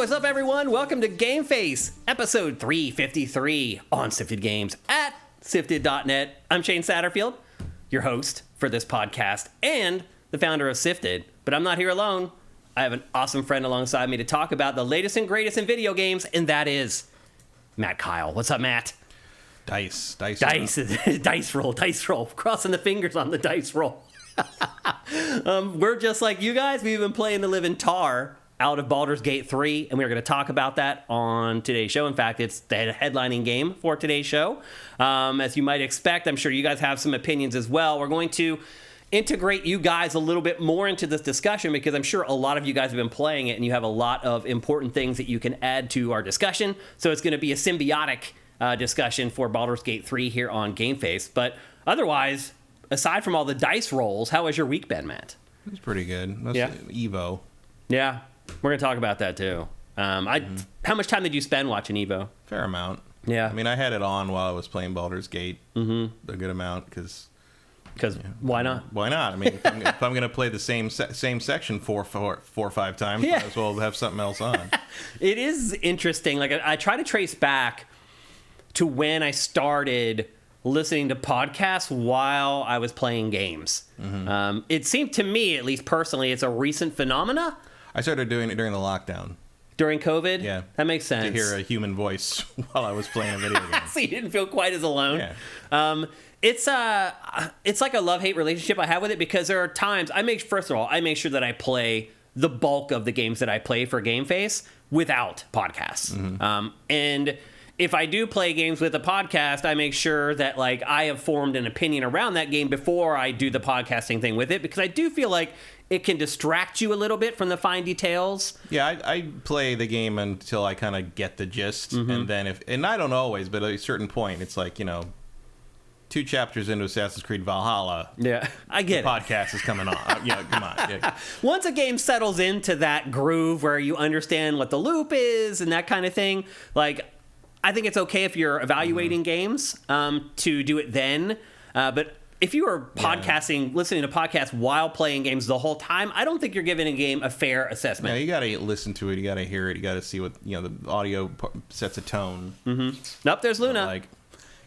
what's up, everyone? Welcome to GameFace, episode 353 on Sifted Games at Sifted.net. I'm Shane Satterfield, your host for this podcast and the founder of Sifted. But I'm not here alone. I have an awesome friend alongside me to talk about the latest and greatest in video games, and that is Matt Kyle. What's up, Matt? Dice roll. Crossing the fingers on the dice roll. We're just like you guys. We've been playing the living tar out of Baldur's Gate 3, and we're going to talk about that on today's show. In fact, it's the headlining game for today's show. As you might expect, I'm sure you guys have some opinions as well. We're going to integrate you guys a little bit more into this discussion because I'm sure a lot of you guys have been playing it, and you have a lot of important things that you can add to our discussion. So it's going to be a symbiotic discussion for Baldur's Gate 3 here on GameFace. But otherwise, aside from all the dice rolls, how has your week been, Matt? It was pretty good. Yeah. EVO. Yeah, we're going to talk about that too. How much time did you spend watching EVO? Fair amount. Yeah. I mean, I had it on while I was playing Baldur's Gate. A good amount because why not? Why not? I mean, if I'm going to play the same section four or five times, Yeah. might as well have something else on. It is interesting. Like I try to trace back to when I started listening to podcasts while I was playing games. It seemed to me, at least personally, it's a recent phenomena. I started doing it during the lockdown. During COVID? Yeah. That makes sense. To hear a human voice while I was playing a video game. So you didn't feel quite as alone. Yeah. It's like a love-hate relationship I have with it because there are times I make sure that I play the bulk of the games that I play for GameFace without podcasts. And if I do play games with a podcast, I make sure that like I have formed an opinion around that game before I do the podcasting thing with it because I do feel like it can distract you a little bit from the fine details. Yeah, I play the game until I kind of get the gist, and then and I don't always, but at a certain point, it's like 2 chapters into Assassin's Creed Valhalla. Yeah, I get the it. Podcast is coming on. Come on. Yeah. Once a game settles into that groove where you understand what the loop is and that kind of thing, like I think it's okay if you're evaluating games to do it then, but if you are listening to podcasts while playing games the whole time, I don't think you're giving a game a fair assessment. Yeah, you got to listen to it. You got to hear it. You got to see what the audio sets a tone. Nope, there's Luna.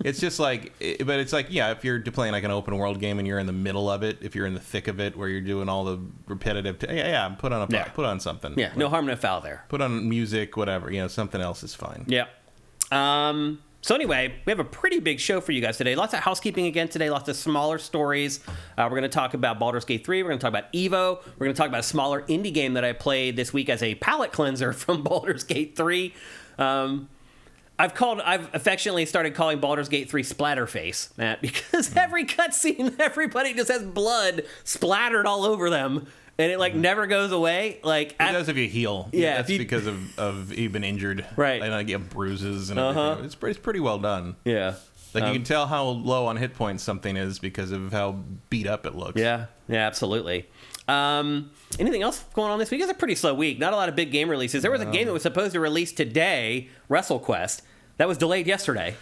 It's just like, but it's like, if you're playing like an open world game and you're in the middle of it, if you're in the thick of it where you're doing all the repetitive, put on something. Yeah, no harm, no foul there. Put on music, whatever. Something else is fine. Yeah. So anyway, we have a pretty big show for you guys today. Lots of housekeeping again today, lots of smaller stories. We're going to talk about Baldur's Gate 3. We're going to talk about EVO. We're going to talk about a smaller indie game that I played this week as a palate cleanser from Baldur's Gate 3. I've affectionately started calling Baldur's Gate 3 Splatterface, Matt, because every cutscene, everybody just has blood splattered all over them. And it never goes away. It does if you heal. Yeah, that's because of you've been injured. Right. And you have bruises and everything. It's pretty well done. Yeah. You can tell how low on hit points something is because of how beat up it looks. Yeah. Yeah, absolutely. Anything else going on this week? It's a pretty slow week. Not a lot of big game releases. There was a game that was supposed to release today, WrestleQuest, that was delayed yesterday.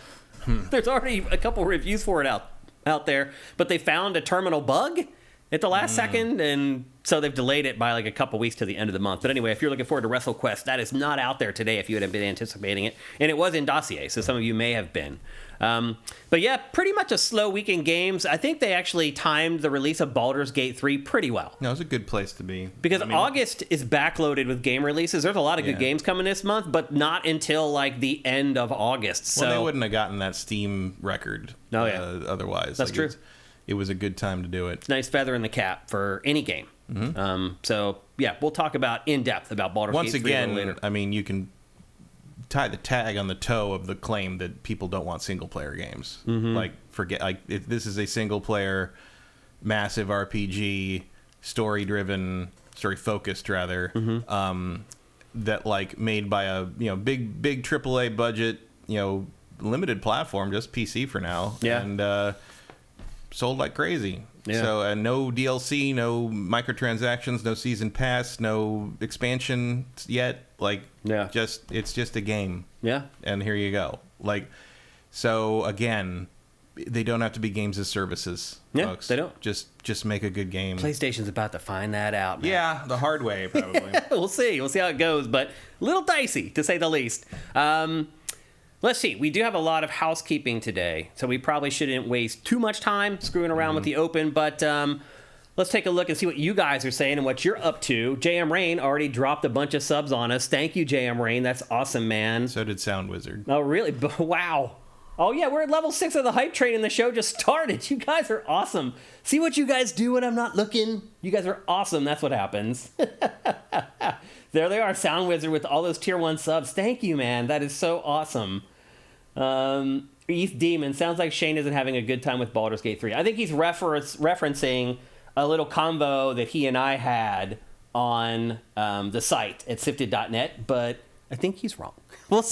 There's already a couple reviews for it out there, but they found a terminal bug at the last second, and so they've delayed it by a couple weeks to the end of the month. But anyway, if you're looking forward to WrestleQuest, that is not out there today if you had been anticipating it. And it was in Dossier, so some of you may have been. But yeah, pretty much a slow week in games. I think they actually timed the release of Baldur's Gate 3 pretty well. No, it's a good place to be. Because August is backloaded with game releases. There's a lot of good games coming this month, but not until the end of August. So they wouldn't have gotten that Steam record otherwise. That's true. It was a good time to do it. It's a nice feather in the cap for any game. So, we'll talk in depth about Baldur's Gate 3 later. Once again, you can tie the tag on the toe of the claim that people don't want single-player games. This is a single-player, massive RPG, story-focused rather, that made by a big AAA budget, limited platform, just PC for now, and sold like crazy. Yeah. So no DLC, no microtransactions, no season pass, no expansion yet. It's just a game. Yeah. And here you go. So again, they don't have to be games as services, folks. They don't. Just make a good game. PlayStation's about to find that out, man. Yeah, the hard way, probably. We'll see how it goes, but a little dicey, to say the least. Let's see. We do have a lot of housekeeping today, so we probably shouldn't waste too much time screwing around with the open, but let's take a look and see what you guys are saying and what you're up to. JM Rain already dropped a bunch of subs on us. Thank you, JM Rain. That's awesome, man. So did Soundwizard. Oh, really? Wow. Oh, yeah, we're at level 6 of the hype train and the show just started. You guys are awesome. See what you guys do when I'm not looking? You guys are awesome. That's what happens. There they are, Soundwizard with all those tier 1 subs. Thank you, man. That is so awesome. East Demon, sounds like Shane isn't having a good time with Baldur's Gate 3. I think he's referencing a little convo that he and I had on the site at sifted.net, but I think he's wrong. Well,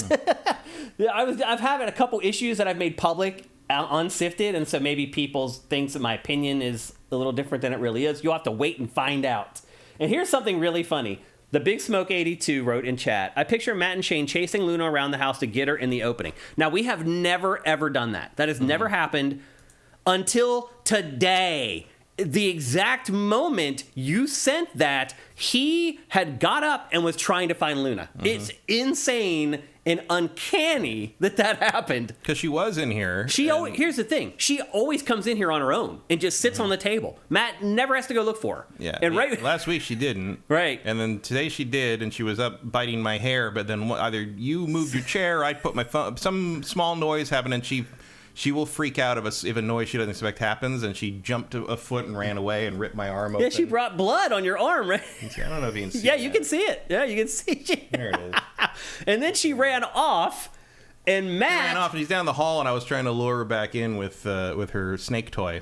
I've had a couple issues that I've made public on Sifted, and so maybe people think that my opinion is a little different than it really is. You'll have to wait and find out. And here's something really funny. The Big Smoke 82 wrote in chat, I picture Matt and Shane chasing Luna around the house to get her in the opening. Now, we have never, ever done that. That has never happened until today. The exact moment you sent that, he had got up and was trying to find Luna. It's insane and uncanny that happened. Because she was in here. Here's the thing. She always comes in here on her own and just sits on the table. Matt never has to go look for her. Yeah. And last week she didn't. Right. And then today she did, and she was up biting my hair, but then either you moved your chair, I put my phone, some small noise happened, and she will freak out if a noise she doesn't expect happens, and she jumped a foot and ran away and ripped my arm open. Yeah, she brought blood on your arm, right? I don't know if you can see Yeah, you can see it. Yeah, you can see it. There it is. And then she ran off, and Matt... She ran off, and he's down the hall, and I was trying to lure her back in with her snake toy.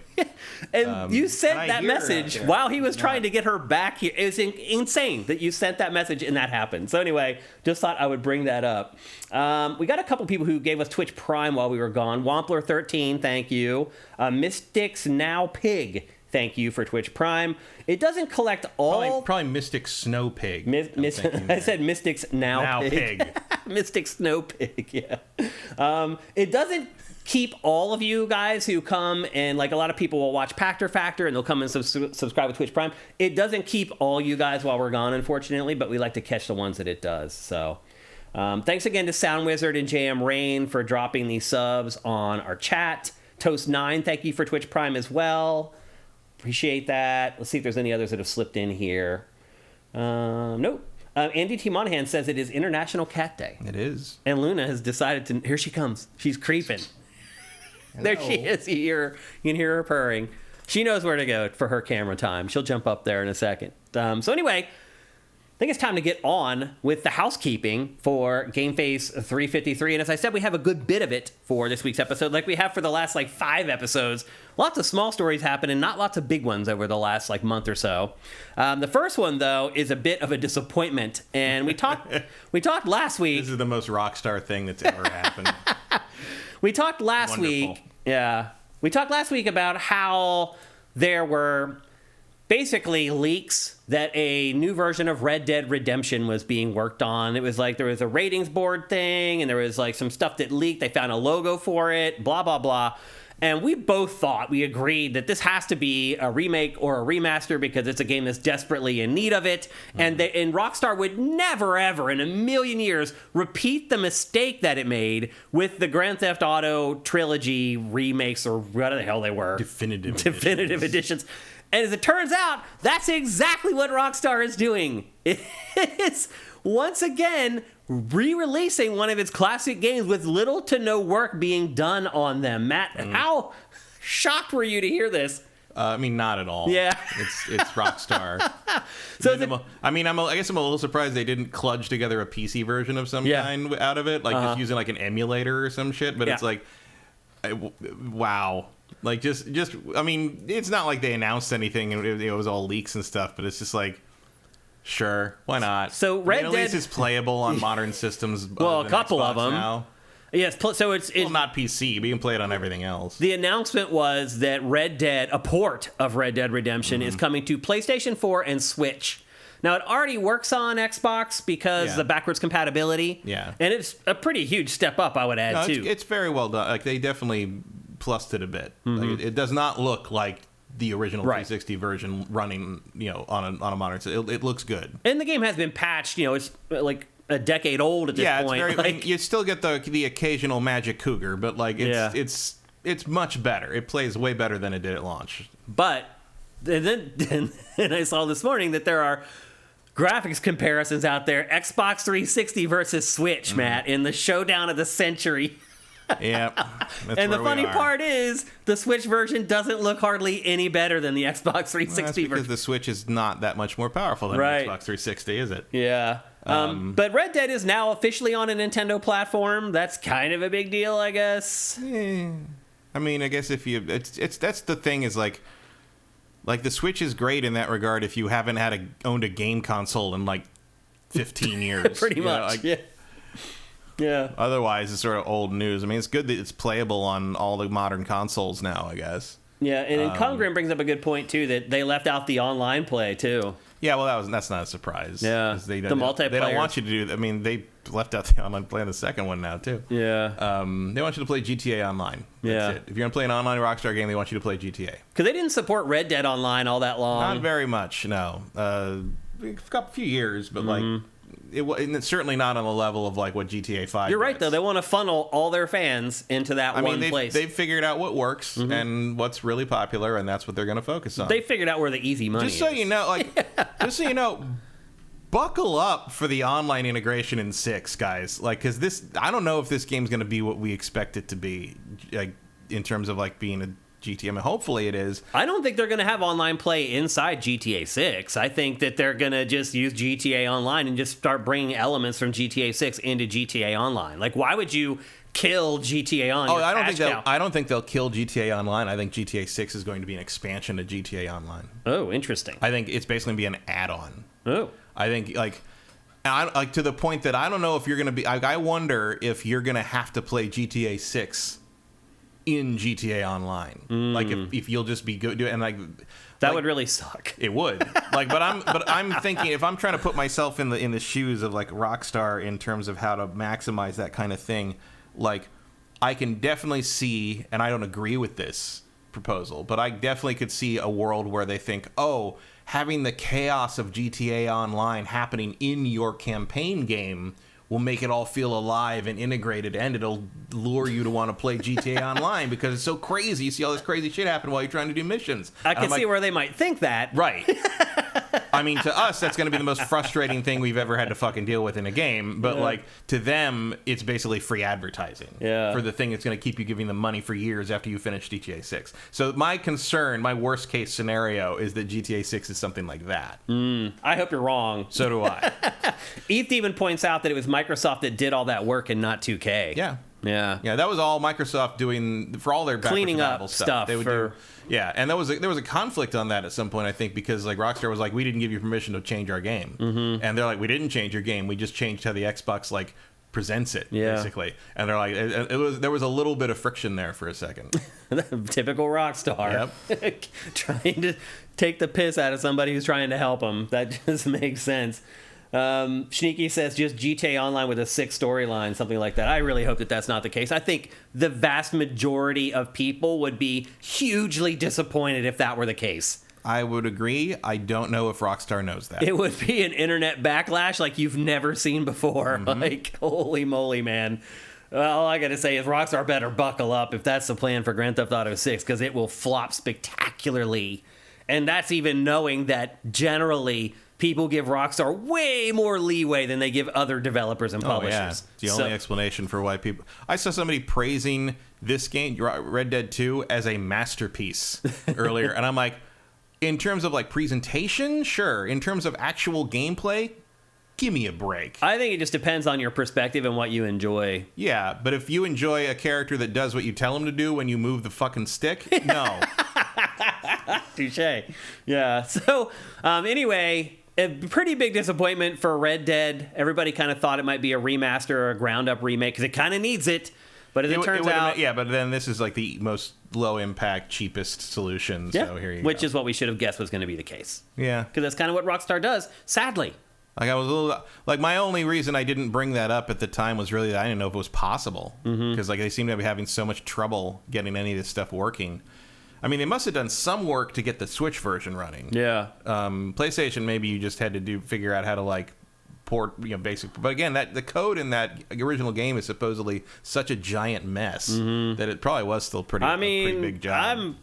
And you sent that message while he was trying to get her back here. It was insane that you sent that message and that happened. So anyway, just thought I would bring that up. We got a couple people who gave us Twitch Prime while we were gone. Wampler13, thank you. Mystics Now Pig, thank you for Twitch Prime. It doesn't collect all... Probably Mystic Snow Pig. I said Mystics Now Pig. Mystic Snow Pig, yeah. It doesn't keep all of you guys who come and, like, a lot of people will watch Pactor Factor and they'll come and subscribe with Twitch Prime. It doesn't keep all you guys while we're gone, unfortunately, but we like to catch the ones that it does. So thanks again to Soundwizard and JM Rain for dropping these subs on our chat. Toast9, thank you for Twitch Prime as well. Appreciate that. Let's see if there's any others that have slipped in here. Nope. Andy T. Monahan says it is International Cat Day. It is. And Luna has decided to... Here she comes. She's creeping. There she is. You can hear her purring. She knows where to go for her camera time. She'll jump up there in a second. So anyway, I think it's time to get on with the housekeeping for GameFace 353. And as I said, we have a good bit of it for this week's episode, like we have for the last 5 episodes. Lots of small stories happen and not lots of big ones over the last month or so. The first one, though, is a bit of a disappointment. And we talked last week. This is the most Rockstar thing that's ever happened. We talked last week. Yeah. We talked last week about how there were basically leaks that a new version of Red Dead Redemption was being worked on. It was there was a ratings board thing, and there was some stuff that leaked. They found a logo for it, blah, blah, blah. And we both we agreed that this has to be a remake or a remaster because it's a game that's desperately in need of it. And Rockstar would never, ever in a million years repeat the mistake that it made with the Grand Theft Auto trilogy remakes, or whatever the hell they were. Definitive editions. And as it turns out, that's exactly what Rockstar is doing. It's once again re-releasing one of its classic games with little to no work being done on them. Matt, how shocked were you to hear this? I mean, not at all. Yeah. It's Rockstar. I guess I'm a little surprised they didn't kludge together a PC version of some kind out of it, just using an emulator or some shit, but it's wow. It's not like they announced anything and it was all leaks and stuff, but it's just sure, why not? So Red Dead... At least it's playable on modern systems. Well, a couple Xbox of them. Now. Yes, so it's not PC, but you can play it on everything else. The announcement was that a port of Red Dead Redemption is coming to PlayStation 4 and Switch. Now, it already works on Xbox because of the backwards compatibility. Yeah. And it's a pretty huge step up, I would add, too. It's very well done. They definitely plussed it a bit. Like, it does not look like the original 360 version running, on a modern system. It looks good. And the game has been patched. It's like a decade old at this point. Yeah, it's very. You still get the occasional magic cougar, but like it's much better. It plays way better than it did at launch. But then I saw this morning that there are graphics comparisons out there. Xbox 360 versus Switch, Matt, in the showdown of the century. Yeah. And the funny part is the Switch version doesn't look hardly any better than the Xbox 360 because the Switch is not that much more powerful than the Xbox 360, is it? Yeah. But Red Dead is now officially on a Nintendo platform. That's kind of a big deal, I guess. I mean, I guess if you that's the thing is like the Switch is great in that regard if you haven't owned a game console in like 15 years. Pretty much. Yeah. Otherwise, it's sort of old news. I mean, it's good that it's playable on all the modern consoles now, I guess. Yeah, and Colgrim brings up a good point too, that they left out the online play too. Yeah, well, that's not a surprise. Yeah, the multiplayer. They don't want you to do that. I mean, they left out the online play on the second one now too. Yeah. They want you to play GTA Online. That's it. If you're gonna play an online Rockstar game, they want you to play GTA. Because they didn't support Red Dead Online all that long. Not very much, no. A few years, but like. It's certainly not on the level of like what GTA 5 You're right, gets. though. They want to funnel all their fans into that one place. They've figured out what works and what's really popular, and that's what they're going to focus on. They figured out where the easy money is. Just so you know, buckle up for the online integration in 6, guys. Like, because I don't know if this game's going to be what we expect it to be, like in terms of like being a GTA. I mean, hopefully it is. I don't think they're going to have online play inside GTA 6. I think that they're going to just use GTA Online and just start bringing elements from GTA 6 into GTA Online. Like, why would you kill GTA Online? I don't think they'll kill GTA Online. I think GTA 6 is going to be an expansion to GTA Online. Oh, interesting. I think it's basically going to be an add-on. Oh. I think, to the point that I don't know if you're going to be... I wonder if you're going to have to play GTA 6 in GTA Online, like if you'll just be good, and like that would really suck. It would, but I'm thinking if I'm trying to put myself in the shoes of like Rockstar in terms of how to maximize that kind of thing, like I can definitely see, and I don't agree with this proposal, but I definitely could see a world where they think, oh, having the chaos of GTA Online happening in your campaign game will make it all feel alive and integrated, and it'll lure you to want to play GTA Online because it's so crazy. You see all this crazy shit happen while you're trying to do missions. I can see where they might think that. Right. I mean, to us, that's going to be the most frustrating thing we've ever had to fucking deal with in a game. But, like, to them, it's basically free advertising for the thing that's going to keep you giving them money for years after you finish GTA 6. So my concern, my worst case scenario, is that GTA 6 is something like that. I hope you're wrong. So do I. ETH even points out that it was Microsoft that did all that work and not 2K. Yeah. Yeah. Yeah, that was all Microsoft doing for all their cleaning up stuff. They would do. Yeah, and there was a conflict on that at some point, I think, because like Rockstar was like, we didn't give you permission to change our game, and they're like, we didn't change your game, we just changed how the Xbox like presents it, basically. And they're like, there was a little bit of friction there for a second. Typical Rockstar. Yep. Trying to take the piss out of somebody who's trying to help them. That just makes sense. Sneaky says just GTA Online with a 6 storyline, something like that. I really hope that that's not the case. I think the vast majority of people would be hugely disappointed if that were the case. I would agree. I don't know if Rockstar knows that. It would be an internet backlash like you've never seen before. Like, holy moly, man. All I gotta say is Rockstar better buckle up if that's the plan for Grand Theft Auto 6, because it will flop spectacularly. And that's even knowing that generally people give Rockstar way more leeway than they give other developers and publishers. Yeah. It's the only explanation for why people... I saw somebody praising this game, Red Dead 2, as a masterpiece earlier. And I'm like, in terms of like presentation, sure. In terms of actual gameplay, give me a break. I think it just depends on your perspective and what you enjoy. Yeah, but if you enjoy a character that does what you tell him to do when you move the fucking stick, no. Touché. Yeah. So, anyway... A pretty big disappointment for Red Dead. Everybody kind of thought it might be a remaster or a ground-up remake because it kind of needs it. But as it turns out... Yeah, but then this is like the most low-impact, cheapest solution. Yeah, so here you which go. is what we should have guessed was going to be the case. Yeah. Because that's kind of what Rockstar does, sadly. Like I was a little like my only reason I didn't bring that up at the time was really that I didn't know if it was possible because like they seem to be having so much trouble getting any of this stuff working. I mean, they must have done some work to get the Switch version running. Yeah. PlayStation, maybe you just had to figure out how to like port, basic. But again, the code in that original game is supposedly such a giant mess that it probably was still pretty big job.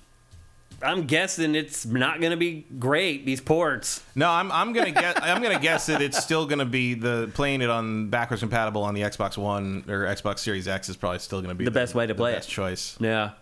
I'm guessing it's not going to be great, these ports. No, I'm gonna guess that it's still gonna be playing it on backwards compatible on the Xbox One or Xbox Series X is probably still gonna be the best way to play it. Best choice. Yeah.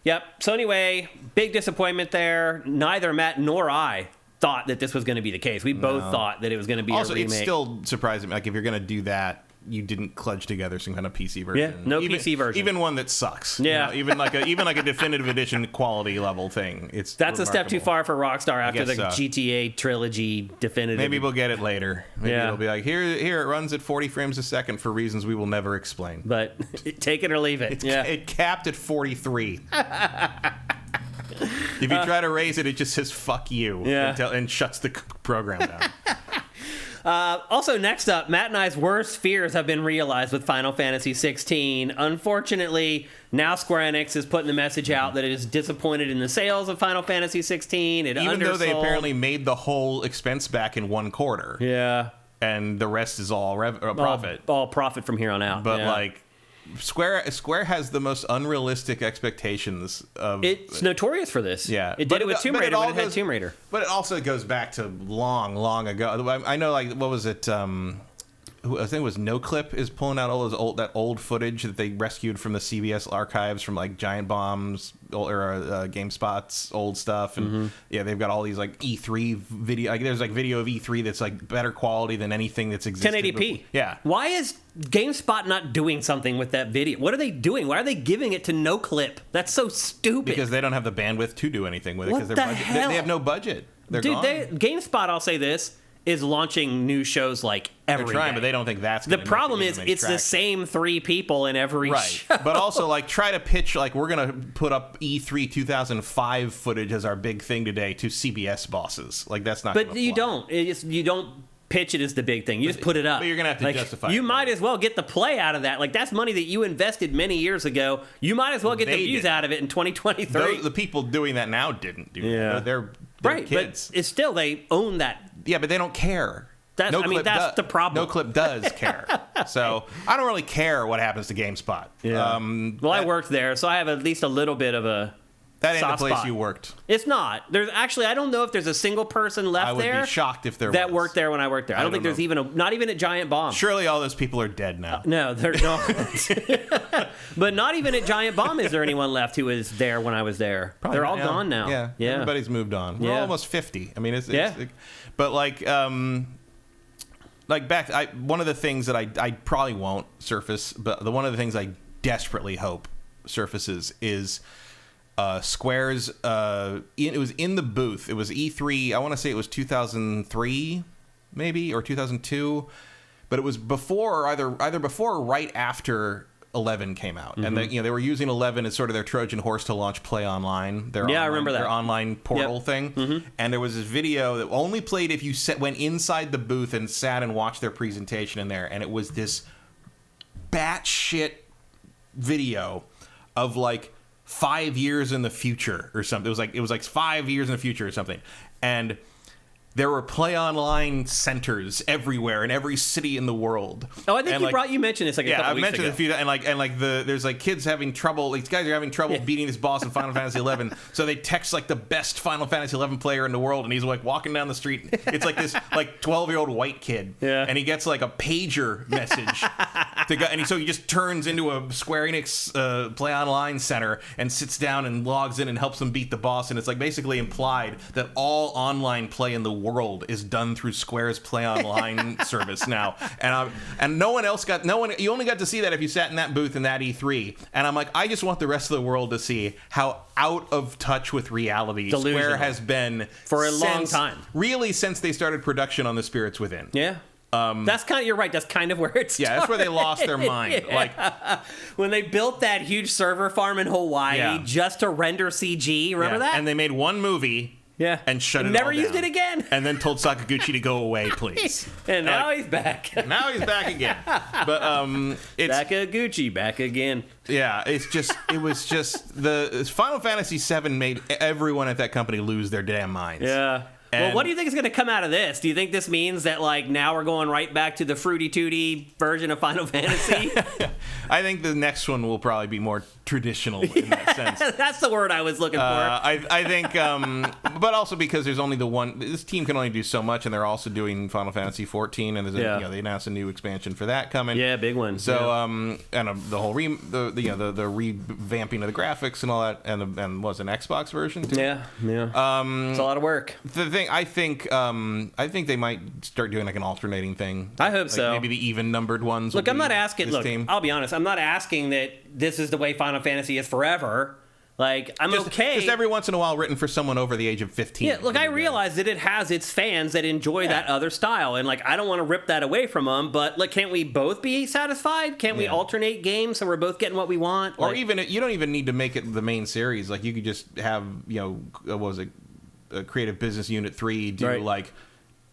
Yep. So anyway, big disappointment there. Neither Matt nor I thought that this was going to be the case. We both thought that it was going to be a remake. Also, it's still surprising. Like if you're gonna do that, you didn't kludge together some kind of PC version. Yeah, no PC version. Even one that sucks. Yeah. Even like a definitive edition quality level thing. That's remarkable. A step too far for Rockstar after the GTA trilogy definitive. Maybe we'll get it later. Maybe it'll be like, here it runs at 40 frames a second for reasons we will never explain. But take it or leave it. It capped at 43. If you try to raise it, it just says "fuck you" and shuts the program down. Also, next up, Matt and I's worst fears have been realized with Final Fantasy 16. Unfortunately, now Square Enix is putting the message out that it is disappointed in the sales of Final Fantasy 16. Even though they apparently made the whole expense back in one quarter. Yeah. And the rest is all profit. All profit from here on out. But like... Square has the most unrealistic expectations of... It's notorious for this. Yeah. It did it with Tomb Raider when it had Tomb Raider. But it also goes back to long ago. I know, like, what was it... I think it was No Clip is pulling out all that old footage that they rescued from the CBS archives from like Giant Bomb's or GameSpot's old stuff, and they've got all these like E3 video. Like there's like video of E3 that's like better quality than anything that's existed. 1080p. Before. Yeah. Why is GameSpot not doing something with that video? What are they doing? Why are they giving it to No Clip? That's so stupid. Because they don't have the bandwidth to do anything with it. What the hell? They have no budget. They're gone. GameSpot, I'll say this, is launching new shows like every day. They're trying, but they don't think that's going to The problem is it's the same 3 people in every show. But also, like, try to pitch, like, we're going to put up E3 2005 footage as our big thing today to CBS bosses. Like, that's not But you don't. You don't pitch it as the big thing. You just put it up. But you're going to have to justify it. You might as well get the play out of that. Like, that's money that you invested many years ago. You might as well get the views out of it in 2023. The people doing that now didn't do that. They're right, kids. But it's still, they own that. Yeah, but they don't care. That's the problem. No Clip does care. So I don't really care what happens to GameSpot. Yeah. I worked there, so I have at least a little bit of a That ain't the place spot. you worked. It's not. There's actually, I don't know if there's a single person left there. I would be shocked if there that was. Worked there when I worked there. I don't think there's even not even at Giant Bomb. Surely all those people are dead now. No, they're not. But not even at Giant Bomb is there anyone left who was there when I was there. Probably they're all gone now. Yeah. Everybody's moved on. We're almost 50. I mean, it's but like one of the things that I probably won't surface, but one of the things I desperately hope surfaces is Square's it was in the booth. It was E3. I want to say it was 2003 maybe or 2002, but it was before either before or right after 11 came out, and they were using 11 as sort of their Trojan horse to launch Play Online. I remember that. Their online portal thing. And there was this video that only played if you went inside the booth and sat and watched their presentation in there, and it was this batshit video of like 5 years in the future or something. It was like 5 years in the future or something, and there were Play Online centers everywhere in every city in the world. Oh, I think you mentioned this like a couple weeks ago. Yeah, I mentioned a few, and there's like kids having trouble. These guys are having trouble beating this boss in Final Fantasy 11. So they text like the best Final Fantasy 11 player in the world, and he's like walking down the street. It's like this like 12-year-old white kid, and he gets like a pager message so he just turns into a Square Enix Play Online center and sits down and logs in and helps them beat the boss. And it's like basically implied that all online play in the world is done through Square's Play Online service now, and no one you only got to see that if you sat in that booth in that E3, and I'm like, I just want the rest of the world to see how out of touch with reality Square has been for a long time, really since they started production on The Spirits Within. That's kind of, you're right, that's kind of where it started. That's where they lost their mind. Like when they built that huge server farm in Hawaii just to render CG, remember that? And they made one movie Yeah. And shut it never all used down. it again. And then told Sakaguchi to go away, please. And now he's back. Now he's back again. But it's Sakaguchi back again. yeah, it was just the Final Fantasy VII made everyone at that company lose their damn minds. Yeah. And well, what do you think is going to come out of this? Do you think this means that, like, now we're going right back to the Fruity Tooty version of Final Fantasy? I think the next one will probably be more traditional in that sense. That's the word I was looking for. I think, but also because there's only the one. This team can only do so much, and they're also doing Final Fantasy 14, and there's they announced a new expansion for that coming. Yeah, big one. So, and the whole the revamping of the graphics and all that, and was an Xbox version too. Yeah. It's a lot of work. The thing I think they might start doing like an alternating thing. I hope like so. Maybe the even numbered ones. Look, I'm not asking. Look, team. I'll be honest. I'm not asking that this is the way Final Fantasy is forever. Like, I'm okay. Just every once in a while written for someone over the age of 15. Yeah, look, I realize that it has its fans that enjoy that other style, and like I don't want to rip that away from them. But like, can't we both be satisfied? Can't we alternate games so we're both getting what we want? Or even you don't even need to make it the main series. Like you could just have what was it? A Creative Business Unit 3 do like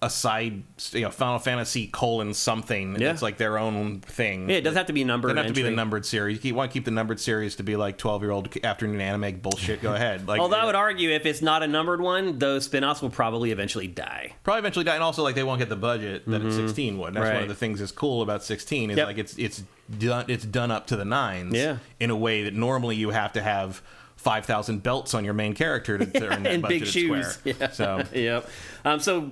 a side, Final Fantasy : something. And it's like their own thing. Yeah, it doesn't have to be numbered. It doesn't have to be the numbered series. You want to keep the numbered series to be like 12-year-old afternoon anime bullshit. Go ahead. Like, although I would argue if it's not a numbered one, those spin-offs will probably eventually die. And also like they won't get the budget that 16 would. That's one of the things that's cool about 16 is like it's done up to the nines. In a way that normally you have to have 5,000 belts on your main character to earn that and budget big shoes. Square. Yeah. So, so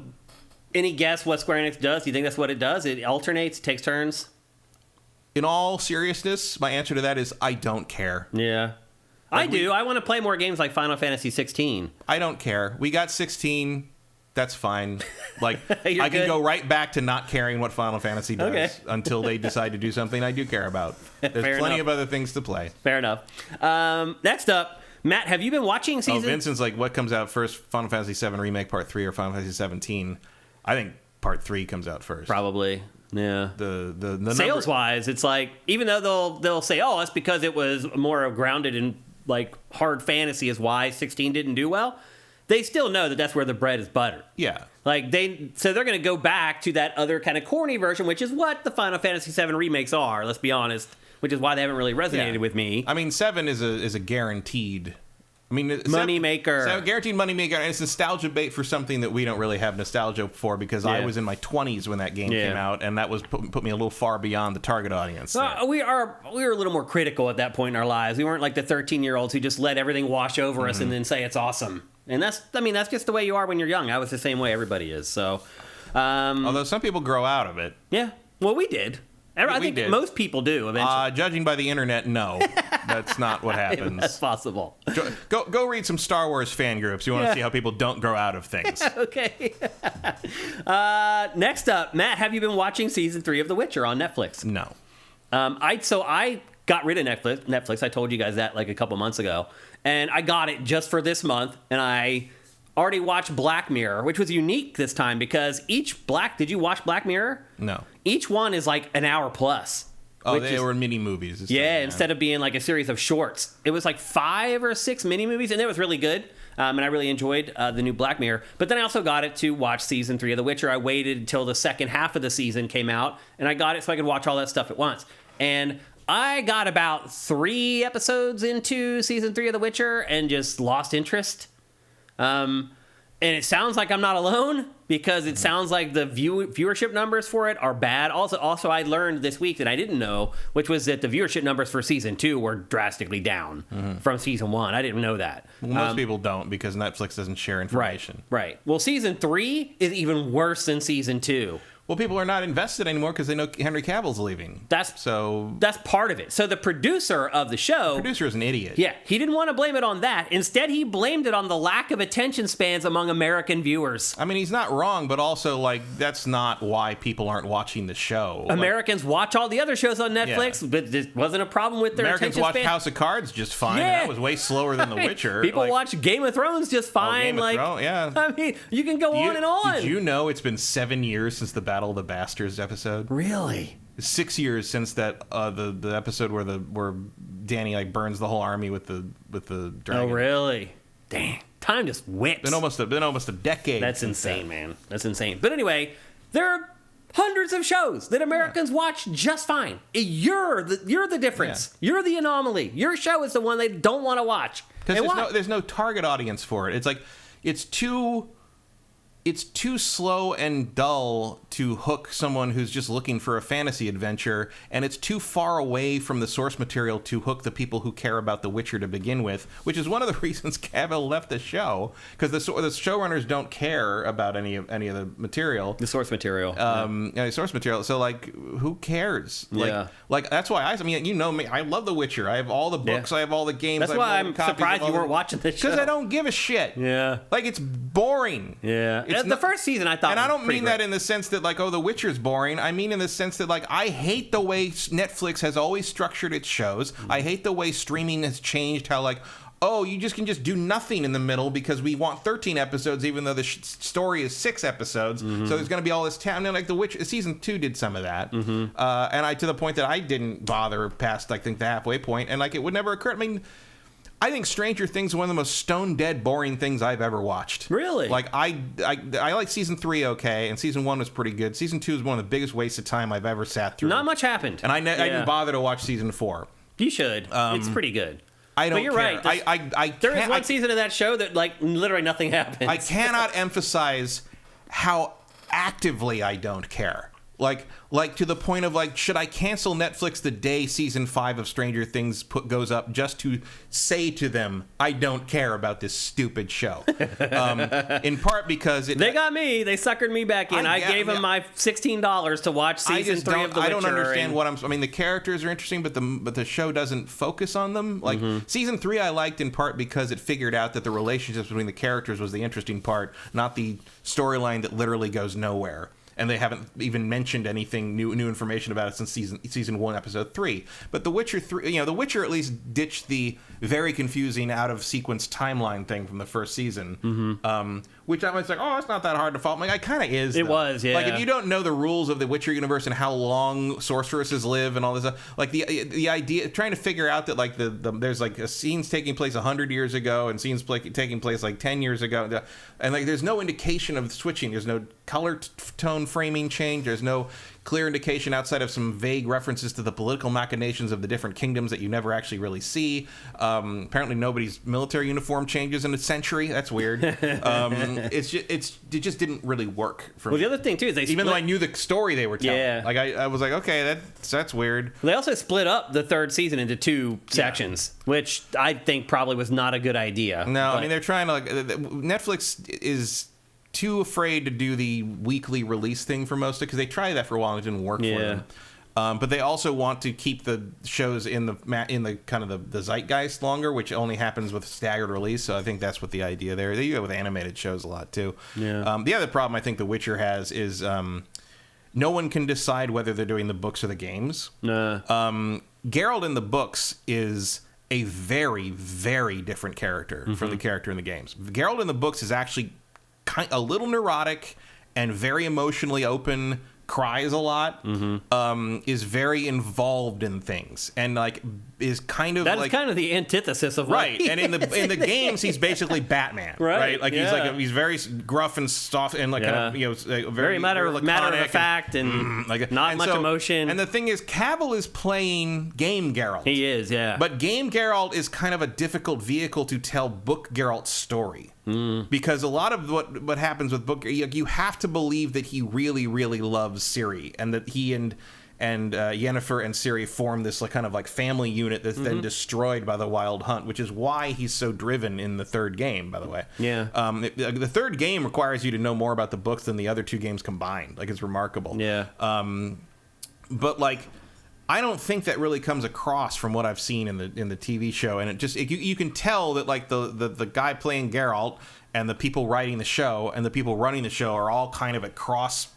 any guess what Square Enix does? Do you think that's what it does? It alternates, takes turns? In all seriousness, my answer to that is I don't care. Yeah. I do. I want to play more games like Final Fantasy 16. I don't care. We got 16. That's fine. Like I can go right back to not caring what Final Fantasy does until they decide to do something I do care about. There's plenty of other things to play. Fair enough. Next up, Matt, have you been watching season? Oh, Vincent's like, what comes out first, Final Fantasy 7 Remake Part 3 or Final Fantasy 17? I think Part 3 comes out first. Probably. Yeah. The sales wise, it's like, even though they'll say, oh, that's because it was more grounded in like hard fantasy is why 16 didn't do well. They still know that that's where the bread is buttered. Yeah. Like so they're going to go back to that other kind of corny version, which is what the Final Fantasy 7 remakes are, let's be honest, which is why they haven't really resonated with me. I mean, 7 is a guaranteed money maker. Guaranteed money maker, and it's nostalgia bait for something that we don't really have nostalgia for because I was in my 20s when that game came out, and that was put me a little far beyond the target audience. We were a little more critical at that point in our lives. We weren't like the 13-year-olds who just let everything wash over us and then say it's awesome. And that's just the way you are when you're young. I was the same way. Everybody is. So, although some people grow out of it. Yeah. Well, we did. I think most people do eventually. Judging by the internet, no, that's not what happens. That's possible. Go read some Star Wars fan groups. You want to see how people don't grow out of things. Okay. Next up, Matt, have you been watching season 3 of The Witcher on Netflix? No. I got rid of Netflix. I told you guys that like a couple months ago, and I got it just for this month, and I already watched Black Mirror, which was unique this time because did you watch Black Mirror? No. Each one is like an hour plus. Oh, they were mini movies. Instead of being like a series of shorts. It was like 5 or 6 mini movies, and it was really good. And I really enjoyed the new Black Mirror. But then I also got it to watch season 3 of The Witcher. I waited until the second half of the season came out, and I got it so I could watch all that stuff at once. And I got about 3 episodes into season 3 of The Witcher and just lost interest. And it sounds like I'm not alone because it sounds like the viewership numbers for it are bad. Also, I learned this week that I didn't know, which was that the viewership numbers for season 2 were drastically down from season 1. I didn't know that. Well, most people don't because Netflix doesn't share information. Right. Well, season 3 is even worse than season 2. Well, people are not invested anymore because they know Henry Cavill's leaving. That's part of it. So the producer of the show... The producer is an idiot. Yeah, he didn't want to blame it on that. Instead, he blamed it on the lack of attention spans among American viewers. I mean, he's not wrong, but also, like, that's not why people aren't watching the show. Americans watch all the other shows on Netflix, but there wasn't a problem with their attention span. Americans watch House of Cards just fine, and that was way slower than The Witcher. People watch Game of Thrones just fine. Game of Thrones, yeah. I mean, you can go on and on. Did you know it's been 7 years since the Battle of the Bastards episode? Really? 6 years since that the episode where Danny like burns the whole army with the dragon. Oh, really? Dang. Time just whips. Been almost a decade. That's insane, man. That's insane. But anyway, there are hundreds of shows that Americans watch just fine. You're the difference. Yeah. You're the anomaly. Your show is the one they don't want to watch. Because there's no target audience for it. It's like it's too slow and dull to hook someone who's just looking for a fantasy adventure, and it's too far away from the source material to hook the people who care about The Witcher to begin with, which is one of the reasons Cavill left the show, because the showrunners don't care about any of the material. The source material. Source material. So, like, who cares? Like that's why I mean, you know me, I love The Witcher. I have all the books, I have all the games. That's why I'm surprised you weren't watching this show. Because I don't give a shit. Yeah. Like, it's boring. Yeah. The first season I thought, and I don't mean that in the sense that like, oh, The Witcher's boring. I mean in the sense that like, I hate the way Netflix has always structured its shows. I hate the way streaming has changed. How like, oh, you can do nothing in the middle because we want 13 episodes, even though the story is 6 episodes. So there's going to be all this time. Like The Witcher season 2 did some of that, and I to the point that I didn't bother past I think the halfway point, and like it would never occur. I mean, I think Stranger Things is one of the most stone dead boring things I've ever watched. Really? Like I like season 3 okay, and season 1 was pretty good. Season 2 is one of the biggest wastes of time I've ever sat through. Not much happened, and I didn't bother to watch season 4. You should. It's pretty good. I don't. But you're care. right. There is one season of that show that like literally nothing happens. I cannot emphasize how actively I don't care. Like to the point of like, should I cancel Netflix the day season 5 of Stranger Things goes up just to say to them, I don't care about this stupid show? In part because they got me. They suckered me back in. I gave them my $16 to watch season 3 of The Witcher. I don't understand I mean, the characters are interesting, but the show doesn't focus on them. Like season 3, I liked in part because it figured out that the relationships between the characters was the interesting part, not the storyline that literally goes nowhere. And they haven't even mentioned anything new information about it since season 1, episode 3. But The Witcher 3, The Witcher at least ditched the very confusing out of sequence timeline thing from the first season, which I was like, oh, it's not that hard to follow. Like, it kind of is. It was, yeah. Like, if you don't know the rules of the Witcher universe and how long sorceresses live and all this stuff, like the idea, trying to figure out that like there's like scenes taking place 100 years ago and scenes taking place like 10 years ago, and like there's no indication of switching. There's no color tone framing change. There's no clear indication outside of some vague references to the political machinations of the different kingdoms that you never actually really see. Apparently nobody's military uniform changes in a century. That's weird. It just didn't really work for me. The other thing too is even though I knew the story they were telling. Like I was like, okay, that's weird. They also split up the 3rd season into 2 sections, which I think probably was not a good idea. No, I mean they're trying to like, Netflix is too afraid to do the weekly release thing for most of it, because they tried that for a while and it didn't work for them. But they also want to keep the shows in the kind of the zeitgeist longer, which only happens with staggered release. So I think that's what the idea there. They do it with animated shows a lot too. The other problem I think The Witcher has is no one can decide whether they're doing the books or the games. Geralt in the books is a very, very different character from the character in the games. Geralt in the books is actually a little neurotic and very emotionally open, cries a lot, is very involved in things, and like is kind of that's kind of the antithesis of right. And in the games, he's basically Batman, right? Like he's very gruff and soft and like kind of very matter of fact and like not much emotion. And the thing is, Cavill is playing game Geralt. He is, yeah. But game Geralt is kind of a difficult vehicle to tell book Geralt's story. Because a lot of what happens with book, you have to believe that he really, really loves Ciri, and that he and Yennefer and Ciri form this like kind of like family unit that's then destroyed by the Wild Hunt, which is why he's so driven in the 3rd game, by the way. Yeah. The 3rd game requires you to know more about the books than the other 2 games combined. Like, it's remarkable. Yeah. But like, I don't think that really comes across from what I've seen in the TV show, and you can tell that like the guy playing Geralt and the people writing the show and the people running the show are all kind of at cross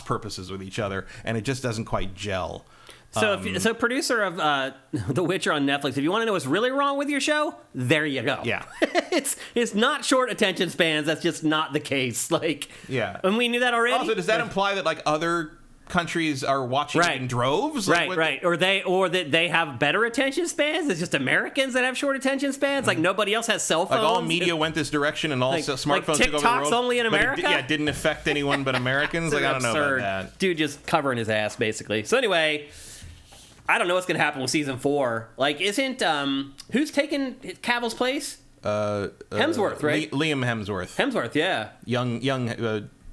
purposes with each other, and it just doesn't quite gel. So, producer of The Witcher on Netflix, if you want to know what's really wrong with your show, there you go. Yeah, it's not short attention spans. That's just not the case. Like, yeah, and we knew that already. Also, does that imply that like other countries are watching it in droves. Right. Or that they have better attention spans. It's just Americans that have short attention spans. Like nobody else has cell phones. Like all media went this direction, and all smartphones took over the world. TikTok's only in America. It didn't affect anyone but Americans. Like I don't know about that. Dude just covering his ass basically. So anyway, I don't know what's gonna happen with season 4. Like, isn't who's taking Cavill's place? Hemsworth, right? Liam Hemsworth. Hemsworth, yeah. Young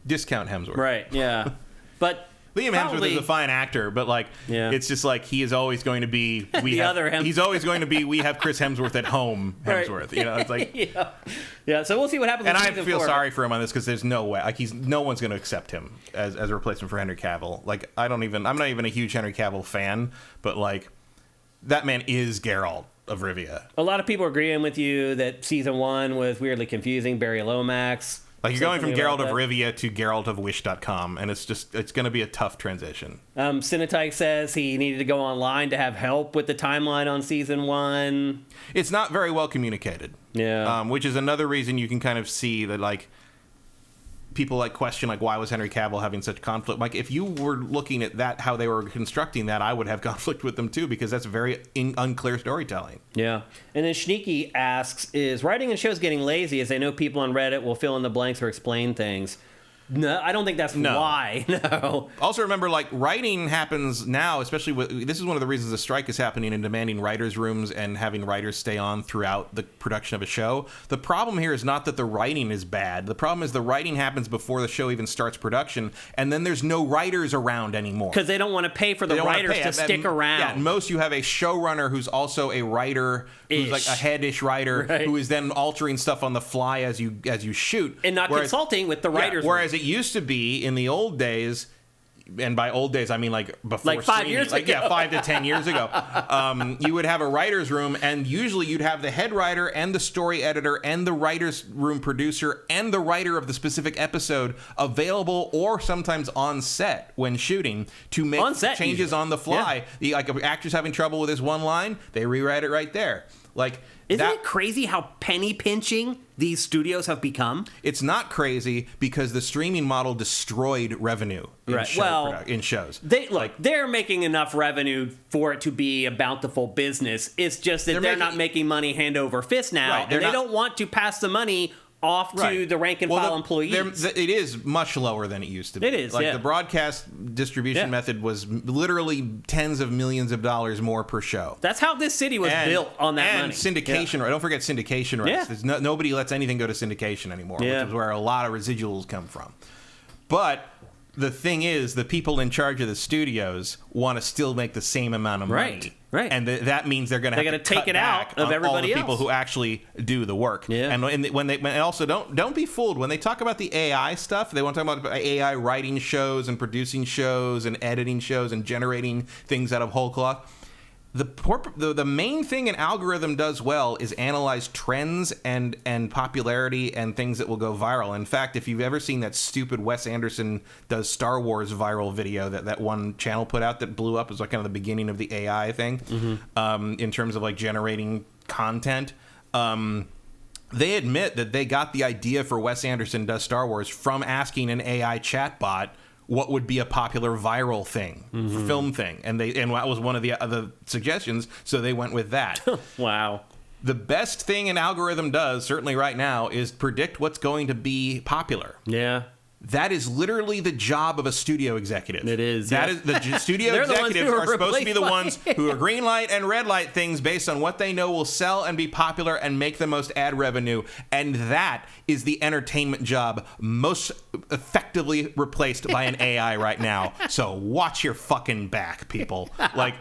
discount Hemsworth. Right. Yeah. But Liam Hemsworth is a fine actor, but it's just like he is always going to be. He's always going to be. We have Chris Hemsworth at home. Hemsworth, right. It's like yeah. So we'll see what happens. And I feel sorry for him on this because there's no way. Like no one's going to accept him as a replacement for Henry Cavill. Like I'm not even a huge Henry Cavill fan, but like that man is Geralt of Rivia. A lot of people are agreeing with you that season 1 was weirdly confusing. Barry Lomax. Like, you're going from Geralt of Rivia to Geralt of Wish.com, and it's going to be a tough transition. Cenat says he needed to go online to have help with the timeline on season 1. It's not very well communicated. Yeah. Which is another reason you can kind of see that, like, people, like, question, like, why was Henry Cavill having such conflict? Like, if you were looking at that, how they were constructing that, I would have conflict with them, too, because that's very unclear storytelling. Yeah. And then Shneaky asks, is writing and shows getting lazy as they know people on Reddit will fill in the blanks or explain things? No, I don't think that's why. No. Also remember, like, writing happens now, especially this is one of the reasons the strike is happening and demanding writers' rooms and having writers stay on throughout the production of a show. The problem here is not that the writing is bad. The problem is the writing happens before the show even starts production, and then there's no writers around anymore. Because they don't want to pay for the writers to stick around. Yeah, at most you have a showrunner who's also a writer, who's like a head-ish writer, who is then altering stuff on the fly as you shoot. And not consulting with the writers. Whereas it used to be in the old days, and by old days I mean like before, like 5 years ago. Yeah, 5 to 10 years ago, you would have a writer's room, and usually you'd have the head writer and the story editor and the writer's room producer and the writer of the specific episode available or sometimes on set when shooting to make changes usually on the fly. Yeah. Like, an actor's having trouble with his one line, they rewrite it right there. Like, isn't it crazy how penny pinching these studios have become? It's not crazy because the streaming model destroyed revenue in shows. They're making enough revenue for it to be a bountiful business. It's just that they're not making money hand over fist now, and they don't want to pass the money off to the rank and file employees. It is much lower than it used to be. It is, the broadcast distribution method was literally tens of millions of dollars more per show. That's how this city was built on that money. And syndication, right? Don't forget syndication rights. Yeah. Nobody lets anything go to syndication anymore, which is where a lot of residuals come from. But the thing is, the people in charge of the studios want to still make the same amount of money. Right. And that means they're going to have to take it out of everybody all the people who actually do the work. Yeah. And also don't be fooled when they talk about the AI stuff. They want to talk about AI writing shows and producing shows and editing shows and generating things out of whole cloth. The main thing an algorithm does well is analyze trends and popularity and things that will go viral. In fact, if you've ever seen that stupid Wes Anderson does Star Wars viral video that one channel put out that blew up, as like kind of the beginning of the AI thing, in terms of like generating content. They admit that they got the idea for Wes Anderson does Star Wars from asking an AI chatbot what would be a popular viral thing, film thing, and that was one of the other suggestions, so they went with that. Wow. The best thing an algorithm does, certainly right now, is predict what's going to be popular. Yeah. That is literally the job of a studio executive. It is. That is the studio executives are supposed to be the ones who are green light and red light things based on what they know will sell and be popular and make the most ad revenue. And that is the entertainment job most effectively replaced by an AI right now. So watch your fucking back, people. Like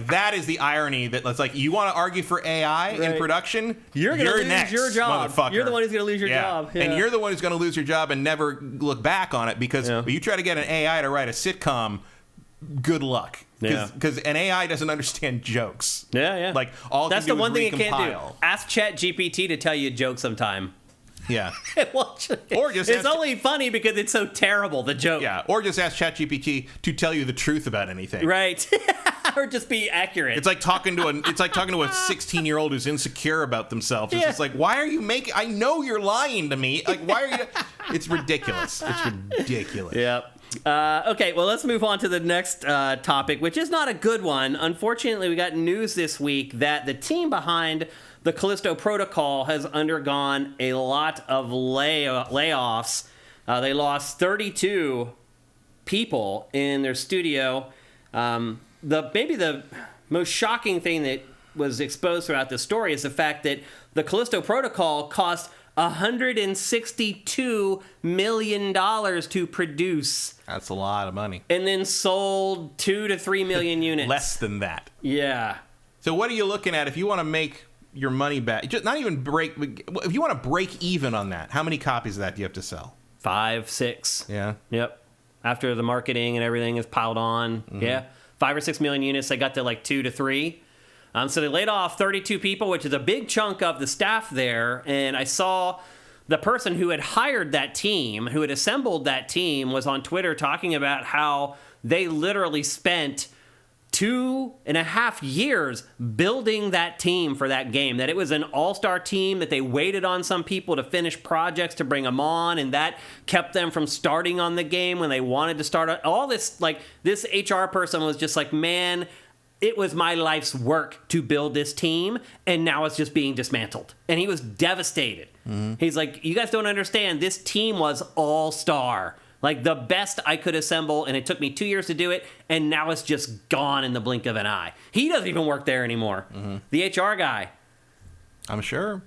that is the irony that it's like, you want to argue for AI in production? You're going to lose next, your job. Motherfucker. You're the one who's going to lose your job. Yeah. And you're the one who's going to lose your job and never look back on it, because you try to get an AI to write a sitcom, good luck. Because an AI doesn't understand jokes. Yeah. Like, all that's the one thing recompile. it can't do. Ask ChatGPT to tell you a joke sometime. Yeah. Or just it's only funny because it's so terrible, the joke. Yeah. Or just ask ChatGPT to tell you the truth about anything. Right. Or just be accurate. It's like talking to a 16-year-old who's insecure about themselves. It's just like, why are you I know you're lying to me. Like, why are you? It's ridiculous. It's ridiculous. Yep. Okay, well, let's move on to the next topic, which is not a good one. Unfortunately, we got news this week that the team behind the Callisto Protocol has undergone a lot of layoffs. They lost 32 people in their studio. Maybe the most shocking thing that was exposed throughout the story is the fact that the Callisto Protocol cost $162 million to produce. That's a lot of money. And then sold 2 to 3 million units. Less than that. Yeah. So what are you looking at if you want to make your money back? Just not even break. If you want to break even on that, how many copies of that do you have to sell? 5, 6. Yeah. Yep. After the marketing and everything is piled on. Yeah. 5 or 6 million units. They got to like 2 to 3. So they laid off 32 people, which is a big chunk of the staff there. And I saw the person who had hired that team, who had assembled that team, was on Twitter talking about how they literally spent 2.5 years building that team for that game, that it was an all-star team, that they waited on some people to finish projects to bring them on, and that kept them from starting on the game when they wanted to start. All this, like, this HR person was just like, man, it was my life's work to build this team, and now it's just being dismantled. And he was devastated. He's like, you guys don't understand. This team was all-star. Like, the best I could assemble, and it took me 2 years to do it, and now it's just gone in the blink of an eye. He doesn't even work there anymore. The HR guy. I'm sure.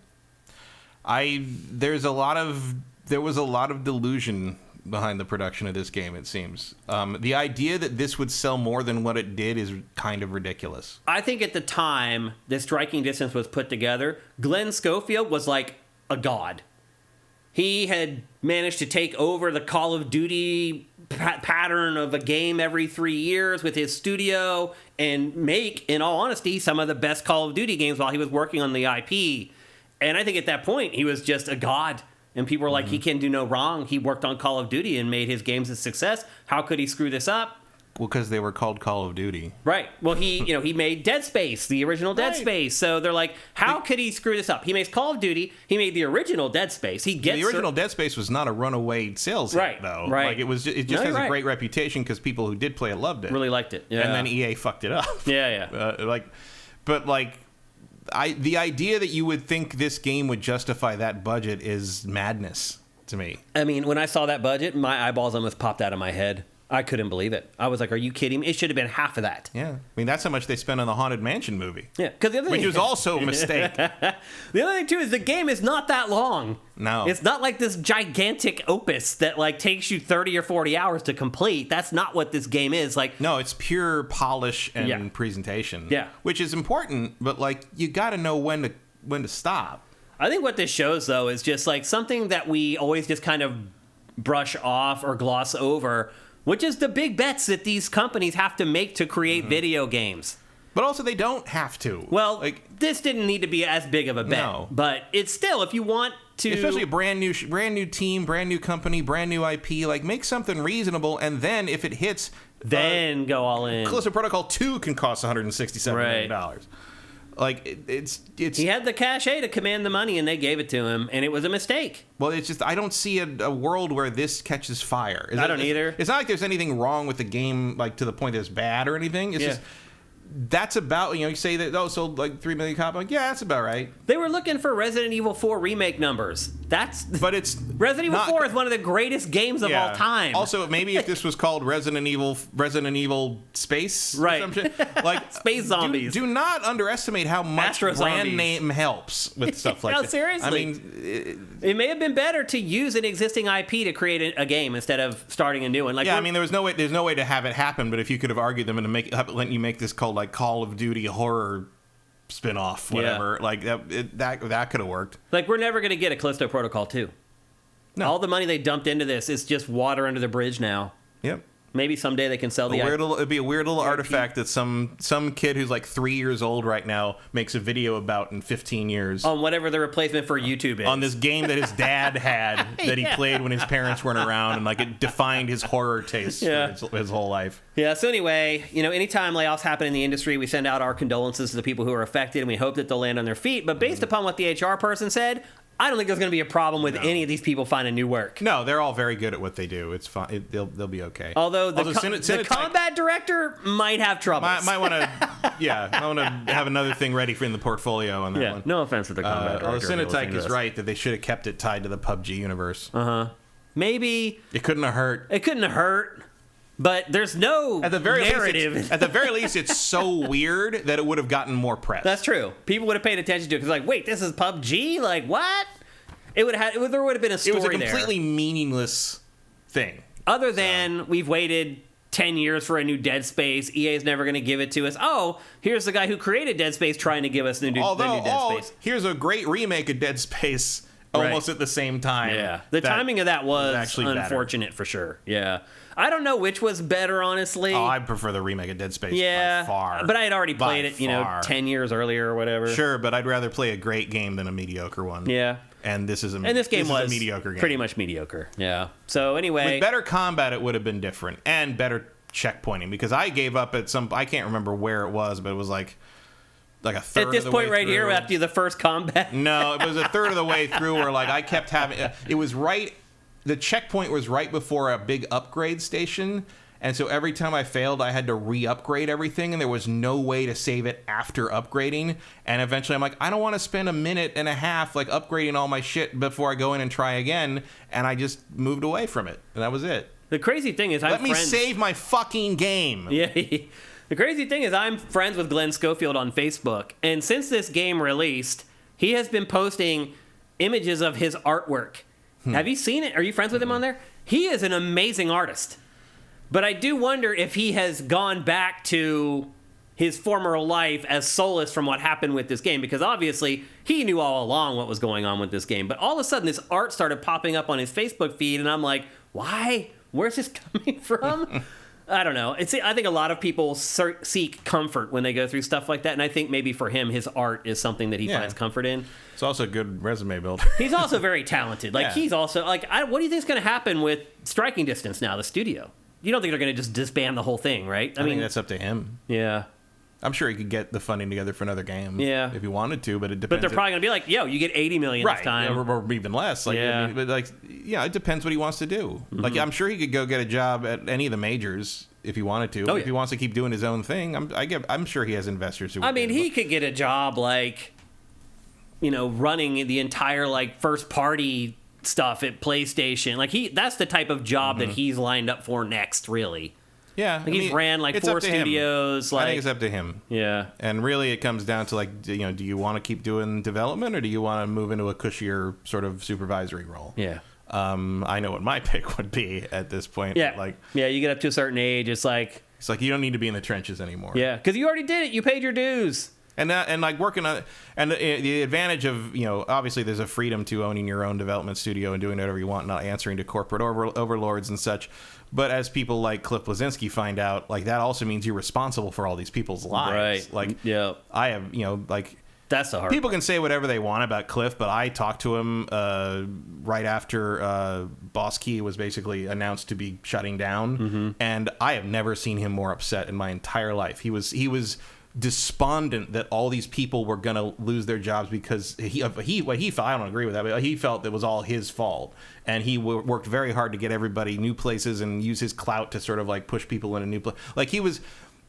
There was a lot of delusion behind the production of this game, it seems. The idea that this would sell more than what it did is kind of ridiculous. I think at the time this Striking Distance was put together, Glenn Schofield was like a god. He had managed to take over the Call of Duty pattern of a game every 3 years with his studio and make, in all honesty, some of the best Call of Duty games while he was working on the IP. And I think at that point, he was just a god. And people were like, he can do no wrong. He worked on Call of Duty and made his games a success. How could he screw this up? Well, because they were called Call of Duty. Right. Well, he made Dead Space, the original Dead Space. So they're like, how could he screw this up? He makes Call of Duty. He made the original Dead Space. The original Dead Space was not a runaway sales hit, though. Right. Like, it just has a great reputation because people who did play it loved it. Really liked it. Yeah. And then EA fucked it up. Yeah. The idea that you would think this game would justify that budget is madness to me. I mean, when I saw that budget, my eyeballs almost popped out of my head. I couldn't believe it. I was like, are you kidding me? It should have been half of that. Yeah. I mean, that's how much they spent on the Haunted Mansion movie. Yeah. Which was also a mistake. The other thing, too, is the game is not that long. No. It's not like this gigantic opus that, like, takes you 30 or 40 hours to complete. That's not what this game is. Like, no, it's pure polish and presentation. Yeah. Which is important, but, like, you got to know when to stop. I think what this shows, though, is just, like, something that we always just kind of brush off or gloss over, which is the big bets that these companies have to make to create video games. But also, they don't have to. Well, this didn't need to be as big of a bet. No. But it's still, if you want to... Especially a brand new team, brand new company, brand new IP. Like, make something reasonable, and then if it hits... Then go all in. Callisto Protocol 2 can cost $167 million. Like, it's... He had the cachet to command the money, and they gave it to him, and it was a mistake. Well, it's just, I don't see a world where this catches fire. I don't either. It's not like there's anything wrong with the game, like, to the point that it's bad or anything. It's just... That's about, you say that, sold like 3 million copies. Like, yeah, that's about right. They were looking for Resident Evil 4 remake numbers. But it's... Resident Evil 4 is one of the greatest games of all time. Also, maybe if this was called Resident Evil Space or some shit. Like, Space Zombies. Do not underestimate how much brand name helps with stuff like that. Seriously. I mean... It may have been better to use an existing IP to create a game instead of starting a new one. Like, I mean, there's no way to have it happen, but if you could have argued them and let you make this called, like, Call of Duty horror spin-off, whatever, like that could have worked. Like, we're never going to get a Callisto Protocol 2. No. All the money they dumped into this is just water under the bridge now. Yep. Maybe someday they can sell it'd be a weird little artifact that some kid who's like 3 years old right now makes a video about in 15 years. On whatever the replacement for YouTube is. On this game that his dad had that he played when his parents weren't around, and like it defined his horror taste for his whole life. Yeah, so anyway, anytime layoffs happen in the industry, we send out our condolences to the people who are affected, and we hope that they'll land on their feet. But based upon what the HR person said, I don't think there's going to be a problem with any of these people finding new work. No, they're all very good at what they do. It's fine. They'll be okay. Although the combat director might have troubles. Might want to, might want to have another thing ready in the portfolio on that one. No offense to the combat director. Although Cenat is right that they should have kept it tied to the PUBG universe. Maybe it couldn't have hurt. It couldn't have hurt. But there's no narrative. At the very least, it's so weird that it would have gotten more press. That's true. People would have paid attention to it because, like, wait, this is PUBG? Like, what? There would have been a story there. It was a completely meaningless thing. Other than we've waited 10 years for a new Dead Space. EA's never going to give it to us. Oh, here's the guy who created Dead Space trying to give us the new Dead Space. Here's a great remake of Dead Space almost at the same time. Yeah. The timing of that was actually unfortunate for sure. Yeah. I don't know which was better, honestly. Oh, I prefer the remake of Dead Space by far. But I had already played it, 10 years earlier or whatever. Sure, but I'd rather play a great game than a mediocre one. Yeah. And this game was a mediocre game. Pretty much mediocre. Yeah. So anyway, with better combat, it would have been different, and better checkpointing, because I gave up at I can't remember where it was, but it was like a third. At this of the point, way right through. here, after the first combat. No, it was a third of the way through where I kept having. It was right. The checkpoint was right before a big upgrade station. And so every time I failed, I had to re-upgrade everything, and there was no way to save it after upgrading. And eventually I'm like, I don't want to spend a minute and a half upgrading all my shit before I go in and try again. And I just moved away from it, and that was it. The crazy thing is, let me save my fucking game. Yeah. The crazy thing is, I'm friends with Glenn Schofield on Facebook, and since this game released, he has been posting images of his artwork. Have you seen it? Are you friends with him on there? He is an amazing artist. But I do wonder if he has gone back to his former life as Solus from what happened with this game, because obviously he knew all along what was going on with this game. But all of a sudden, this art started popping up on his Facebook feed, and I'm like, why? Where's this coming from? I don't know. I think a lot of people seek comfort when they go through stuff like that, and I think maybe for him, his art is something that he finds comfort in. It's also a good resume builder. He's also very talented. He's also what do you think is going to happen with Striking Distance now, the studio? You don't think they're going to just disband the whole thing, right? I mean, that's up to him. Yeah. I'm sure he could get the funding together for another game. Yeah. If he wanted to, but it depends. But they're probably going to be like, yo, you get $80 million this time. Or even less. It depends what he wants to do. Mm-hmm. I'm sure he could go get a job at any of the majors if he wanted to. If he wants to keep doing his own thing, I'm sure he has investors who would he could get a job running the entire first party stuff at PlayStation. That's the type of job that he's lined up for next, really. Yeah. He's ran 4 studios. I think it's up to him. Yeah. And really it comes down to do you want to keep doing development, or do you want to move into a cushier sort of supervisory role? Yeah. I know what my pick would be at this point. Yeah. You get up to a certain age, it's like you don't need to be in the trenches anymore. Yeah, because you already did it. You paid your dues. And working on, and the advantage of, obviously there's a freedom to owning your own development studio and doing whatever you want, not answering to corporate overlords and such. But as people like Cliff Bleszinski find out, that also means you're responsible for all these people's lives. Right. Yeah. I have, that's the hard people part. Can say whatever they want about Cliff, but I talked to him right after Boss Key was basically announced to be shutting down, and I have never seen him more upset in my entire life. He was despondent that all these people were going to lose their jobs because he felt, I don't agree with that, but he felt it was all his fault, and he worked very hard to get everybody new places and use his clout to sort of push people in a new place.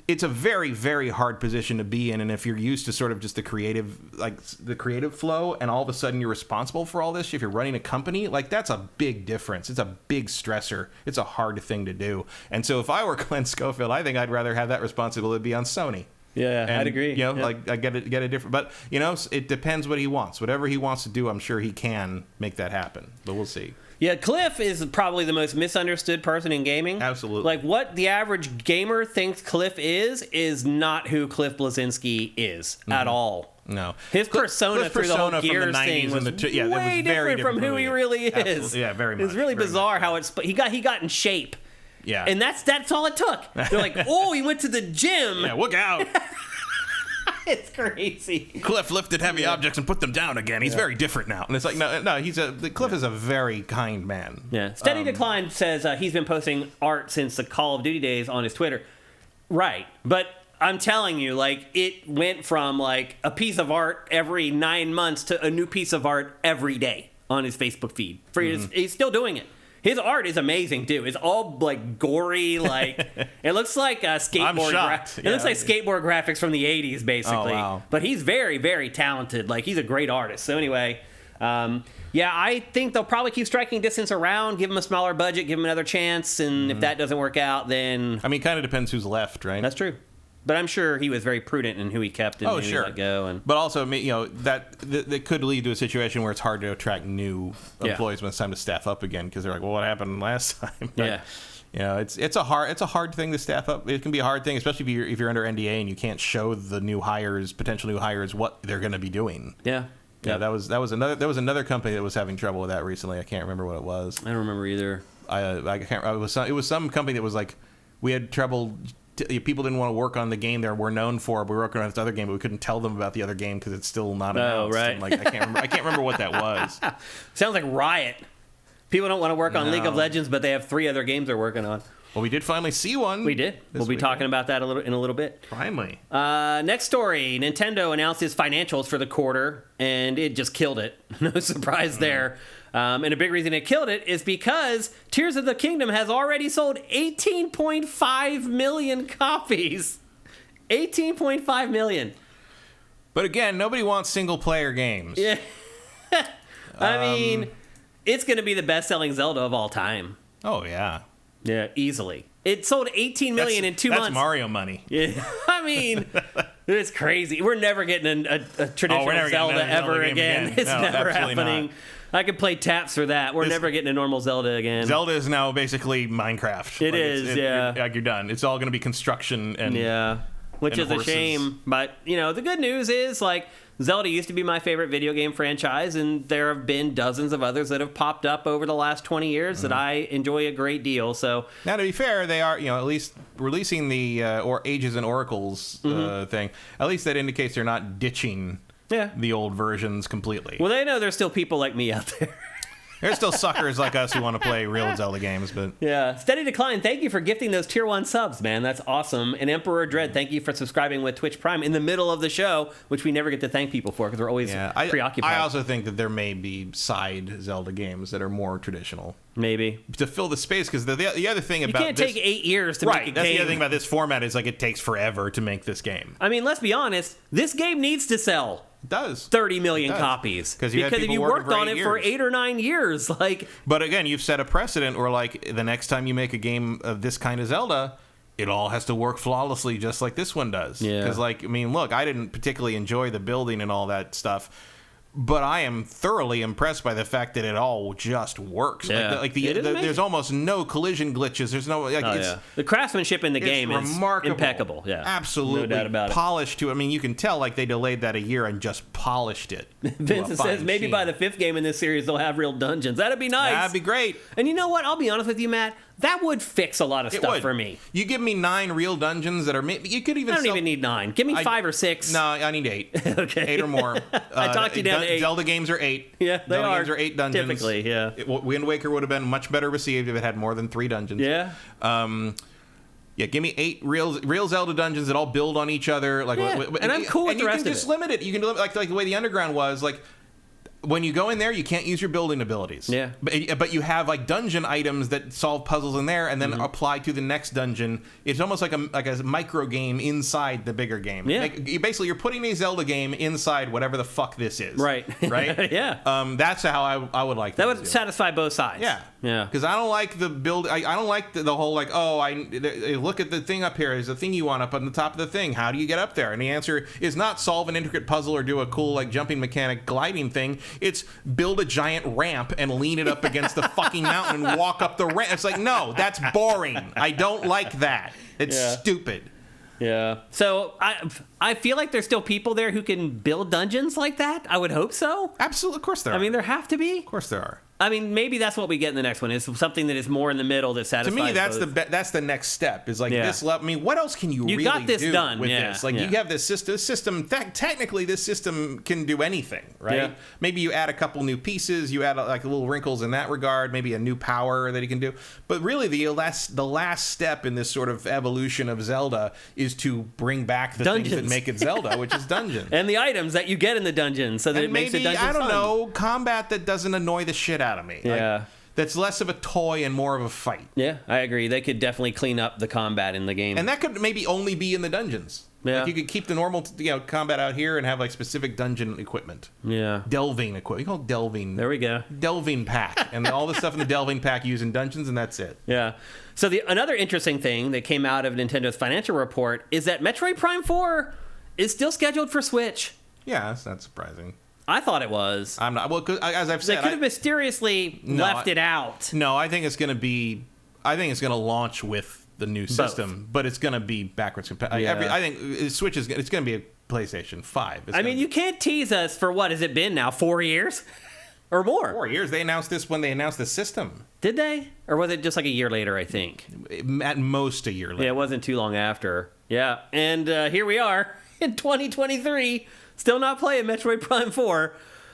It's a very, very hard position to be in, and if you're used to sort of just the creative flow, and all of a sudden you're responsible for all this, if you're running a company, that's a big difference. It's a big stressor. It's a hard thing to do. And so if I were Glenn Schofield, I think I'd rather have that responsibility be on Sony. Yeah, I'd agree. I get a different, but it depends what he wants. Whatever he wants to do, I'm sure he can make that happen. But we'll see. Yeah, Cliff is probably the most misunderstood person in gaming. Absolutely. What the average gamer thinks Cliff is not who Cliff Bleszinski is at all. No. His persona through the whole Gears thing was way different from who he really is. Absolutely. Yeah, very much. It was really bizarre how he got in shape. Yeah. And that's all it took. They're like, oh, he went to the gym. Yeah, look out. It's crazy. Cliff lifted heavy objects and put them down again. He's very different now. And it's no, Cliff is a very kind man. Yeah. Steady Decline says he's been posting art since the Call of Duty days on his Twitter. Right. But I'm telling you, like, it went from, like, a piece of art every 9 months to a new piece of art every day on his Facebook feed. He's still doing it. His art is amazing, too. It's all, like, gory, like... it looks like skateboard... It looks like skateboard graphics from the 80s, basically. Oh, wow. But he's very, very talented. Like, he's a great artist. So, anyway... yeah, I think they'll probably keep striking distance around, give him a smaller budget, give him another chance, and if that doesn't work out, then... I mean, kind of depends who's left, right? That's true. But I'm sure he was very prudent in who he kept and who he let go. But also, you know, that could lead to a situation where it's hard to attract new employees when it's time to staff up again, because they're like, well, what happened last time? Yeah. You know, it's a hard thing to staff up. It can be a hard thing, especially if you're under NDA and you can't show the potential new hires, what they're going to be doing. Yeah. Yeah, that was another company that was having trouble with that recently. I can't remember what it was. I don't remember either. I can't. It was some company that was like, we had trouble. People didn't want to work on the game they were known for. We were working on this other game, but we couldn't tell them about the other game because it's still not announced. Oh, right. And like, I can't remember what that was. Sounds like Riot. People don't want to work on League of Legends, but they have 3 other games they're working on. Well, we did finally see one. We did. We'll be talking about that in a little bit. Finally. Next story. Nintendo announced its financials for the quarter, and it just killed it. No surprise there. And a big reason it killed it is because Tears of the Kingdom has already sold 18.5 million copies. 18.5 million. But again, nobody wants single-player games. Yeah. I mean, it's going to be the best-selling Zelda of all time. Oh, yeah. Yeah, easily. It sold 18 million in 2 months. That's Mario money. Yeah, I mean, it's crazy. We're never getting a traditional Zelda ever again. It's never happening. Not. I could play taps for that. We're never getting a normal Zelda again. Zelda is now basically Minecraft. It is, yeah. You're done. It's all going to be construction and which is horses. A shame. But, you know, the good news is, like, Zelda used to be my favorite video game franchise, and there have been dozens of others that have popped up over the last 20 years that I enjoy a great deal. So now, to be fair, they are, you know, at least releasing the or Ages and Oracles thing. At least that indicates they're not ditching the old versions completely. Well, they know there's still people like me out there. There's still suckers like us who want to play real Zelda games, but... Yeah. Steady Decline, thank you for gifting those Tier 1 subs, man. That's awesome. And Emperor Dread, thank you for subscribing with Twitch Prime in the middle of the show, which we never get to thank people for because we're always preoccupied. I also think that there may be side Zelda games that are more traditional. Maybe. To fill the space, because the other thing about this... You can't take 8 years to make a game. That's the other thing about this format is, like, it takes forever to make this game. I mean, let's be honest. This game needs to sell. It does 30 million copies because if you worked on it for 8 or 9 years, like. But again, you've set a precedent where, like, the next time you make a game of this kind of Zelda, it all has to work flawlessly, just like this one does. Yeah. Because, like, I mean, look, I didn't particularly enjoy the building and all that stuff, but I am thoroughly impressed by the fact that it all just works. Yeah. There's almost no collision glitches. There's no the craftsmanship in the game is remarkable. Impeccable. Yeah, absolutely, no doubt about polished to. I mean, you can tell like they delayed that a year and just polished it. Vincent says maybe by the 5th game in this series they'll have real dungeons. That'd be nice. That'd be great. And you know what? I'll be honest with you, Matt. That would fix a lot of stuff for me. You give me 9 real dungeons that are... You could even... I don't even need 9. Give me 5 or 6. No, I need 8. Okay. 8 or more. I talked you down to 8. Zelda games are 8. Yeah, they Zelda games are 8 dungeons. Typically, yeah. Wind Waker would have been much better received if it had more than 3 dungeons. Yeah. Give me 8 real Zelda dungeons that all build on each other. Like, and I'm cool with the rest of it. And you can just limit it. You can like the way the Underground was, like... When you go in there, you can't use your building abilities. Yeah. But you have like dungeon items that solve puzzles in there and then apply to the next dungeon. It's almost like a micro game inside the bigger game. Yeah. You're putting a Zelda game inside whatever the fuck this is. Right. Right? Yeah. That's how I would like that. That would satisfy both sides. Yeah. Yeah. Because I don't like the build. I don't like the whole like, look at the thing up here. There's a thing you want up on the top of the thing. How do you get up there? And the answer is not solve an intricate puzzle or do a cool like jumping mechanic gliding thing. It's build a giant ramp and lean it up against the fucking mountain and walk up the ramp. It's like, no, that's boring. I don't like that. It's stupid. Yeah. So I feel like there's still people there who can build dungeons like that. I would hope so. Absolutely. Of course there are. I mean, there have to be. Of course there are. I mean, maybe that's what we get in the next one. Is something that is more in the middle that satisfies. To me, that's both. that's the next step. Is like this. I mean, what else can you really got this do done. with this? Like you have this system. Technically, this system can do anything, right? Yeah. Maybe you add a couple new pieces. You add like little wrinkles in that regard. Maybe a new power that he can do. But really, the last step in this sort of evolution of Zelda is to bring back the dungeons. things that make it Zelda, which is dungeons and the items that you get in the dungeon, so that it makes the dungeon I don't fun. know, combat that doesn't annoy the shit out of me. Yeah. That's less of a toy and more of a fight. Yeah, I agree. They could definitely clean up the combat in the game. And that could maybe only be in the dungeons. Yeah. Like you could keep the normal combat out here and have like specific dungeon equipment. Yeah. Delving equipment. You call it delving. There we go. Delving pack. And all the stuff in the delving pack used in dungeons, and that's it. Yeah. So another interesting thing that came out of Nintendo's financial report is that Metroid Prime 4 is still scheduled for Switch. Yeah, that's not surprising. I thought it was. I'm not. Well, 'cause, as I've said, they could have mysteriously left it out. No, I think it's going to be. I think it's going to launch with the new system, but it's going to be backwards compatible. Yeah. I think Switch is. It's going to be a PlayStation 5. I mean, you can't tease us for what has it been now? 4 years or more? 4 years. They announced this when they announced the system. Did they? Or was it just like a year later? I think At most a year later. Yeah, it wasn't too long after. Yeah, and here we are in 2023. Still not playing Metroid Prime 4.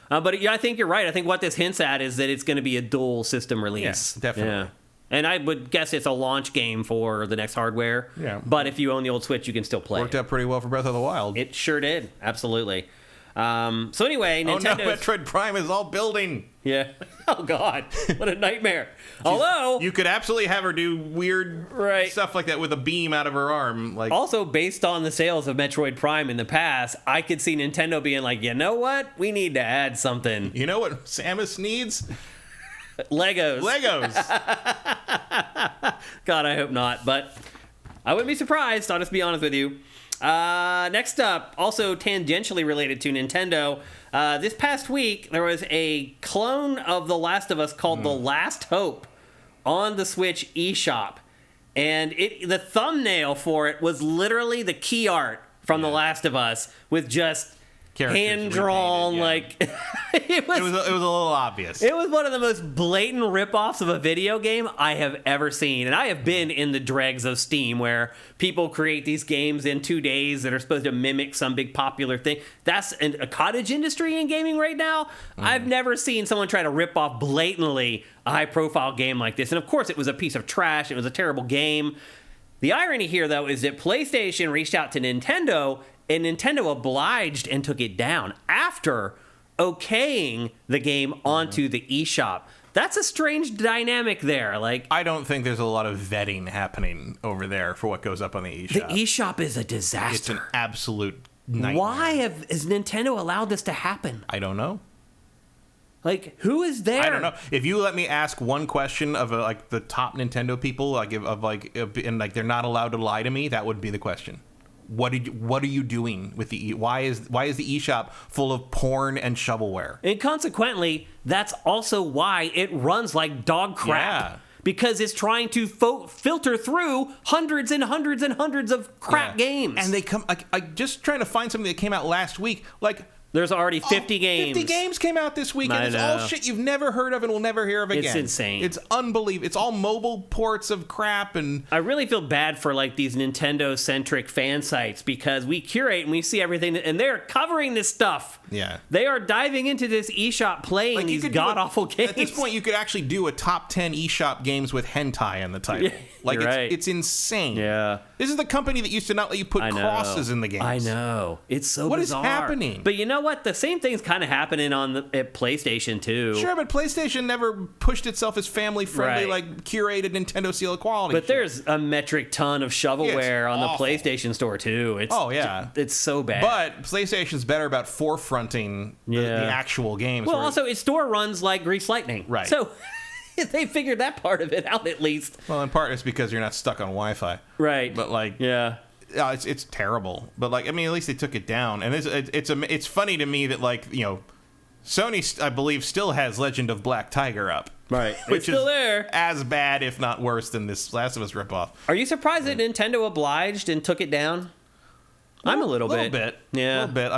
But yeah, I think you're right. I think what this hints at is that it's going to be a dual system release. Yes, definitely. Yeah. And I would guess it's a launch game for the next hardware. Yeah. But if you own the old Switch, you can still play Worked out pretty well for Breath of the Wild. It sure did. Absolutely. So anyway, Nintendo. Oh no, Metroid Prime is all building. Yeah. Oh God, what a nightmare. Although you could absolutely have her do weird stuff like that with a beam out of her arm. Like also based on the sales of Metroid Prime in the past, I could see Nintendo being like, you know what, we need to add something. You know what Samus needs? Legos. God, I hope not, but I wouldn't be surprised. I'll just be honest with you. Next up, also tangentially related to Nintendo, this past week there was a clone of The Last of Us called The Last Hope on the Switch eShop, and the thumbnail for it was literally the key art from The Last of Us with just hand drawn, like it was a little obvious. It was one of the most blatant ripoffs of a video game I have ever seen, and I have been in the dregs of Steam where people create these games in 2 days that are supposed to mimic some big popular thing. That's a cottage industry in gaming right now. I've never seen someone try to rip off blatantly a high-profile game like this, and of course, it was a piece of trash. It was a terrible game. The irony here, though, is that PlayStation reached out to Nintendo, and Nintendo obliged and took it down after okaying the game onto the eShop. That's a strange dynamic there. Like, I don't think there's a lot of vetting happening over there for what goes up on the eShop. The eShop is a disaster. It's an absolute nightmare. Why has Nintendo allowed this to happen? I don't know. Like, who is there? I don't know. If you let me ask one question of like the top Nintendo people, and they're not allowed to lie to me, that would be the question. What are you doing with the why is the eShop full of porn and shovelware? And consequently, that's also why it runs like dog crap. Yeah. Because it's trying to filter through hundreds and hundreds and hundreds of crap games. And they come just trying to find something that came out last week. Like, there's already 50 games. 50 games came out this week, and it's all shit you've never heard of and will never hear of again. It's insane. It's unbelievable. It's all mobile ports of crap, and I really feel bad for like these Nintendo-centric fan sites because we curate and we see everything, and they're covering this stuff. Yeah. They are diving into this eShop playing like these god-awful games. At this point, you could actually do a top 10 eShop games with hentai in the title. Yeah, like, right. It's insane. Yeah. This is the company that used to not let you put crosses in the games. I know. It's so bizarre. What is happening? But you know what? The same thing's kind of happening at PlayStation, too. Sure, but PlayStation never pushed itself as family-friendly, like curated Nintendo seal of quality. But there's a metric ton of shovelware on awful. the PlayStation Store, too. It's so bad. But PlayStation's better about forefronting the actual games. Well, also, its store runs like Grease Lightning. Right. So they figured that part of it out, at least. Well, in part, it's because you're not stuck on Wi-Fi. Right. But, like... Yeah. It's terrible, but like I mean, at least they took it down, and it's funny to me that like Sony I believe still has Legend of Black Tiger up, right? Which it's still is there, as bad if not worse than this Last of Us ripoff. Are you surprised that Nintendo obliged and took it down? I'm a little bit. Yeah. A little bit.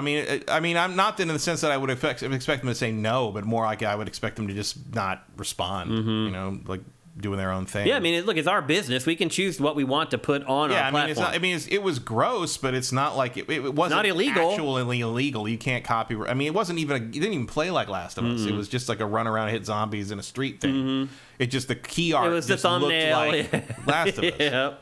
I mean, I'm not in the sense that I would expect them to say no, but more like I would expect them to just not respond. You know, like doing their own thing. Yeah, I mean, look, it's our business. We can choose what we want to put on our platform. It was gross, but it's not like it wasn't not illegal. Actually illegal. You can't copy. I mean, it didn't even play like Last of Us. It was just like a run around, hit zombies in a street thing. It just the key art. It was the thumbnail. Looked like Last of Us.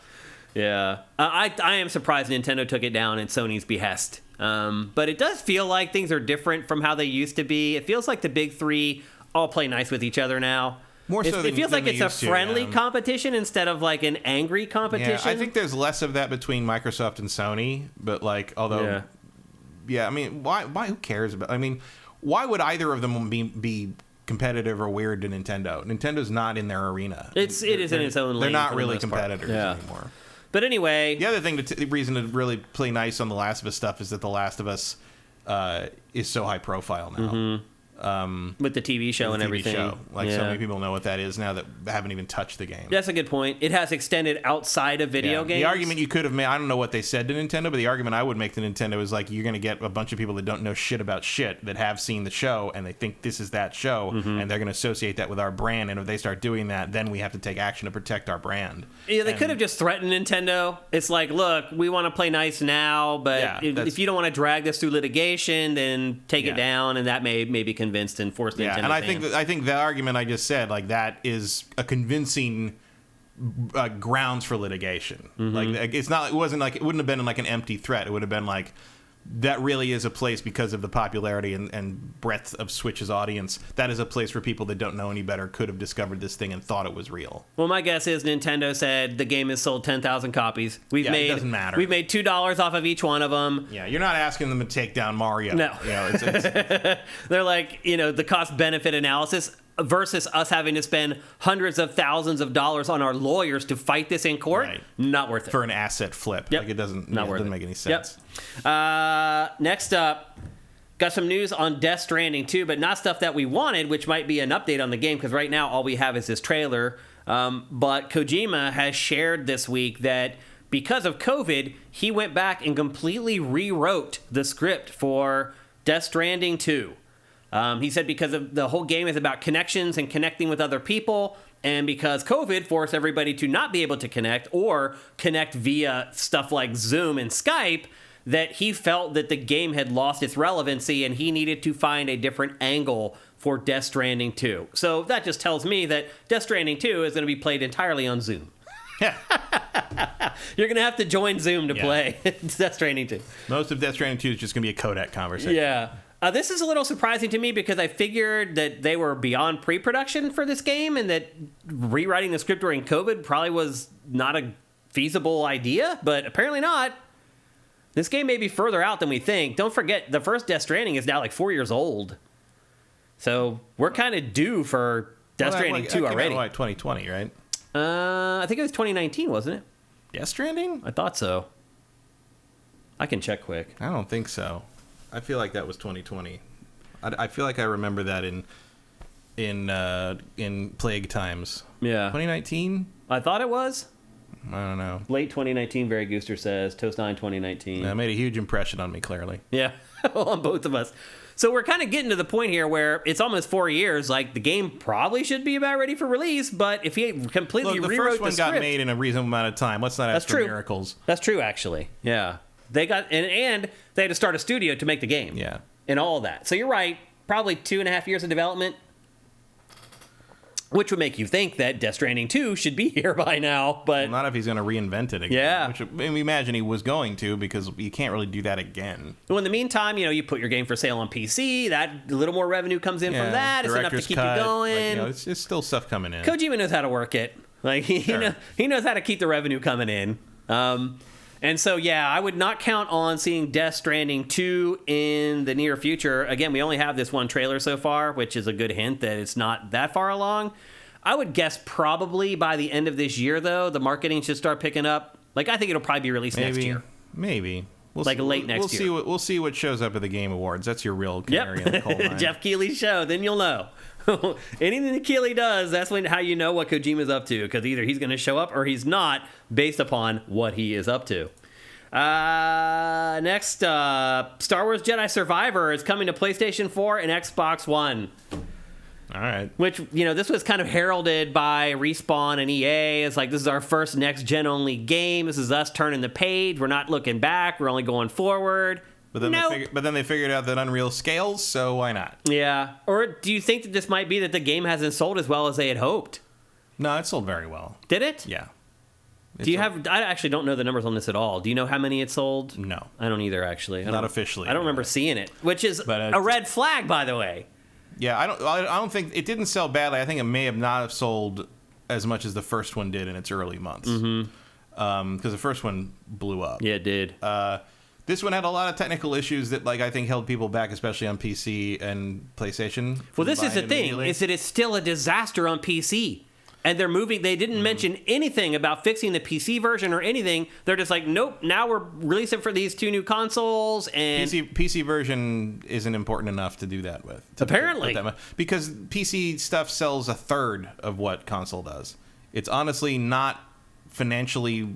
Yeah. I am surprised Nintendo took it down at Sony's behest. But it does feel like things are different from how they used to be. It feels like the big three all play nice with each other now. More so it feels like it's a friendly competition instead of like an angry competition. Yeah, I think there's less of that between Microsoft and Sony, but like, although, I mean, why? Who cares about? I mean, why would either of them be competitive or weird to Nintendo? Nintendo's not in their arena. It is in its own lane. They're not really competitors anymore. But anyway, the other thing, the reason to really play nice on The Last of Us stuff is that The Last of Us is so high profile now. With the TV show and everything. So many people know what that is now that haven't even touched the game. That's a good point. It has extended outside of video games. The argument you could have made, I don't know what they said to Nintendo, but the argument I would make to Nintendo is like, you're going to get a bunch of people that don't know shit about shit that have seen the show and they think this is that show and they're going to associate that with our brand, and if they start doing that, then we have to take action to protect our brand. Yeah, they could have just threatened Nintendo. It's like, look, we want to play nice now, but if you don't want to drag this through litigation, then take it down, and that may be convinced and force Nintendo. And I think the argument I just said, like, that is a convincing grounds for litigation. Like, it wouldn't have been like an empty threat. It would have been like, that really is a place, because of the popularity and breadth of Switch's audience, that is a place where people that don't know any better could have discovered this thing and thought it was real. Well, my guess is Nintendo said the game has sold 10,000 copies. It doesn't matter. We've made $2 off of each one of them. Yeah, you're not asking them to take down Mario. No. You know, they're like, the cost-benefit analysis versus us having to spend hundreds of thousands of dollars on our lawyers to fight this in court, not worth it. For an asset flip. Yep. Like, it doesn't make any sense. Yep. Next up, got some news on Death Stranding 2, but not stuff that we wanted, which might be an update on the game, because right now all we have is this trailer. But Kojima has shared this week that because of COVID, he went back and completely rewrote the script for Death Stranding 2. He said because of the whole game is about connections and connecting with other people, and because COVID forced everybody to not be able to connect or connect via stuff like Zoom and Skype, that he felt that the game had lost its relevancy and he needed to find a different angle for Death Stranding 2. So that just tells me that Death Stranding 2 is going to be played entirely on Zoom. You're going to have to join Zoom to play Death Stranding 2. Most of Death Stranding 2 is just going to be a codec conversation. Yeah. This is a little surprising to me because I figured that they were beyond pre-production for this game and that rewriting the script during COVID probably was not a feasible idea, but apparently not. This game may be further out than we think. Don't forget, the first Death Stranding is now like 4 years old. So we're kind of due for Death Stranding 2 already. Like 2020, right? I think it was 2019, wasn't it? Death Stranding? I thought so. I can check quick. I don't think so. I feel like that was 2020. I feel like I remember that in Plague times. Yeah. 2019? I thought it was. I don't know. Late 2019, Barry Gooster says. Toast 9 2019. That made a huge impression on me, clearly. Yeah, on both of us. So we're kind of getting to the point here where it's almost 4 years. Like, the game probably should be about ready for release, but if he completely rewrote the script... the first one got made in a reasonable amount of time. Let's not ask for miracles. That's true, actually. Yeah. They got... And they had to start a studio to make the game. Yeah. And all of that. So you're right. Probably 2.5 years of development. Which would make you think that Death Stranding 2 should be here by now, but... Well, not if he's going to reinvent it again. Yeah. Which we imagine he was going to, because you can't really do that again. Well, in the meantime, you put your game for sale on PC, that a little more revenue comes in from that. It's enough to keep you going. Like, it's still stuff coming in. Kojima knows how to work it. Like, he knows how to keep the revenue coming in. And so, yeah, I would not count on seeing Death Stranding 2 in the near future. Again, we only have this one trailer so far, which is a good hint that it's not that far along. I would guess probably by the end of this year, though, the marketing should start picking up. Like, I think it'll probably be released next year. Maybe. Late next year. We'll see what shows up at the Game Awards. That's your real canary in the coal mine. Jeff Keighley's show, then you'll know. Anything that Keighley does, that's how you know what Kojima's up to, because either he's going to show up or he's not, based upon what he is up to. Next, Star Wars Jedi Survivor is coming to PlayStation 4 and Xbox One. All right. Which, this was kind of heralded by Respawn and EA. It's like, this is our first next-gen only game. This is us turning the page. We're not looking back. We're only going forward. But then they figured out that Unreal scales, so why not? Yeah. Or do you think that this might be that the game hasn't sold as well as they had hoped? No, it sold very well. Did it? Yeah. I actually don't know the numbers on this at all. Do you know how many it sold? No. I don't either, actually. Not officially. I don't remember seeing it, which is a red flag, by the way. Yeah, I don't think it didn't sell badly. I think it may have not have sold as much as the first one did in its early months. Because the first one blew up. Yeah, it did. This one had a lot of technical issues that, I think held people back, especially on PC and PlayStation. Well, this is the thing, is that it's still a disaster on PC. And they didn't mention anything about fixing the PC version or anything. They're just like, nope, now we're releasing for these 2 new consoles. And PC version isn't important enough to do that with. Apparently. Because PC stuff sells a third of what console does. It's honestly not financially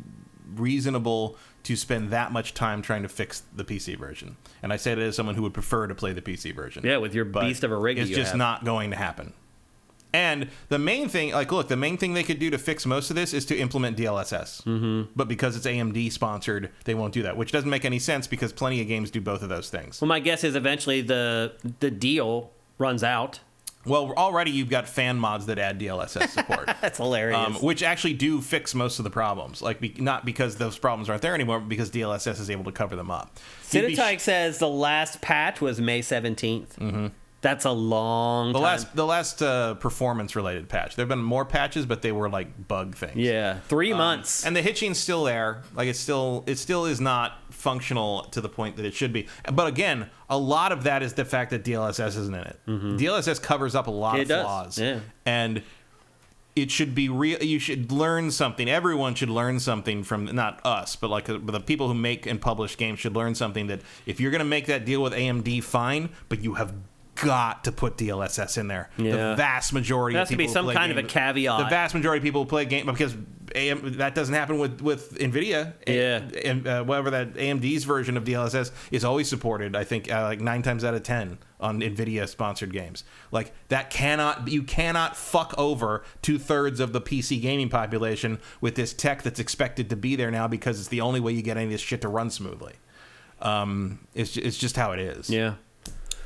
reasonable to spend that much time trying to fix the PC version. And I say that as someone who would prefer to play the PC version. Yeah, with your beast of a rig. It's just not going to happen. And the main thing, the main thing they could do to fix most of this is to implement DLSS. Mm-hmm. But because it's AMD sponsored, they won't do that, which doesn't make any sense because plenty of games do both of those things. Well, my guess is eventually the deal runs out. Well, already you've got fan mods that add DLSS support. That's hilarious. Which actually do fix most of the problems. Not because those problems aren't there anymore, but because DLSS is able to cover them up. Cenat says the last patch was May 17th. Mm-hmm. That's a long time. The last performance-related patch. There have been more patches, but they were bug things. Yeah, 3 months. And the hitching's still there. It still is not functional to the point that it should be. But again, a lot of that is the fact that DLSS isn't in it. Mm-hmm. DLSS covers up a lot of flaws. Yeah. And it should be real. You should learn something. Everyone should learn something from, not us, but the people who make and publish games should learn something that if you're going to make that deal with AMD, fine, but you have got to put DLSS in there. Yeah. The vast majority of people there has to be some kind of a caveat. The vast majority of people who play game, because that doesn't happen with NVIDIA. Yeah. And whatever that AMD's version of DLSS is always supported, I think 9 times out of 10 on NVIDIA sponsored games. You cannot fuck over 2/3 of the PC gaming population with this tech that's expected to be there now because it's the only way you get any of this shit to run smoothly. It's just how it is. Yeah.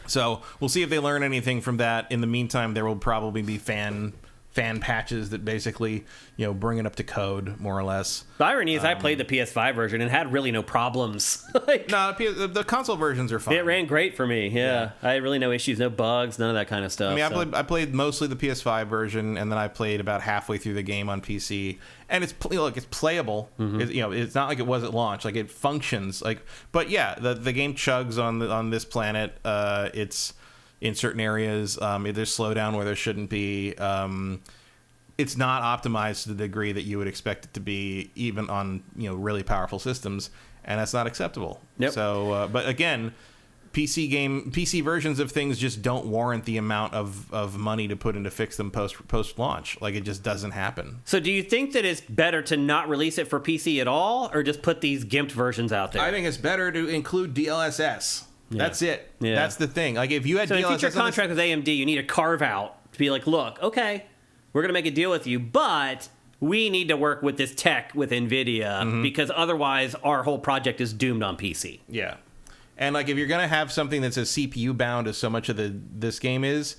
So we'll see if they learn anything from that. In the meantime, there will probably be fan patches that basically, bring it up to code, more or less. The irony is I played the PS5 version and had really no problems. No, the console versions are fine. It ran great for me, yeah. I had really no issues, no bugs, none of that kind of stuff. I played mostly the PS5 version, and then I played about halfway through the game on PC. And it's playable. Mm-hmm. It's not like it was at launch. It functions. But yeah, the game chugs on this planet. It's in certain areas. There's slowdown where there shouldn't be. It's not optimized to the degree that you would expect it to be, even on really powerful systems, and that's not acceptable. Yep. So, but again, PC versions of things just don't warrant the amount of money to put in to fix them post launch. It just doesn't happen. So, do you think that it's better to not release it for PC at all, or just put these gimped versions out there? I think it's better to include DLSS. Yeah. That's it. Yeah. That's the thing. If you had DLSS, in a future contract with AMD, you need a carve out to be look, okay, we're gonna make a deal with you, but we need to work with this tech with NVIDIA because otherwise our whole project is doomed on PC. Yeah. And if you're gonna have something that's as CPU bound as so much of this game is,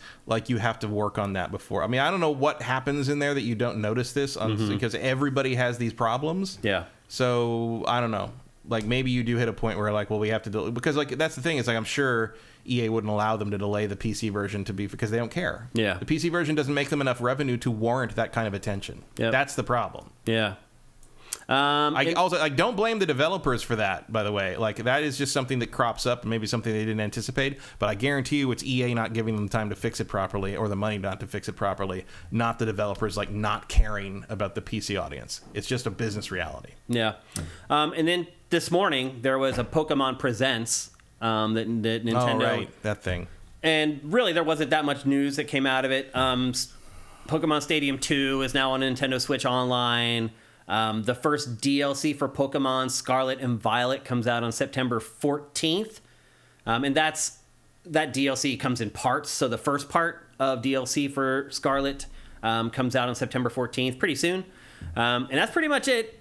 you have to work on that before. I don't know what happens in there that you don't notice this because everybody has these problems. Yeah. So I don't know. Maybe you do hit a point where we have to because that's the thing is I'm sure EA wouldn't allow them to delay the PC version because they don't care. Yeah. The PC version doesn't make them enough revenue to warrant that kind of attention. Yep. That's the problem. Yeah. I don't blame the developers for that, by the way. That is just something that crops up and maybe something they didn't anticipate, but I guarantee you it's EA not giving them time to fix it properly or the money not to fix it properly, not the developers not caring about the PC audience. It's just a business reality. Yeah. And then this morning there was a Pokemon Presents that Nintendo... Oh, right. That thing. And really there wasn't that much news that came out of it. Pokemon Stadium 2 is now on Nintendo Switch Online. The first DLC for Pokemon Scarlet and Violet comes out on September 14th. And that DLC comes in parts. So the first part of DLC for Scarlet comes out on September 14th, pretty soon. And that's pretty much it.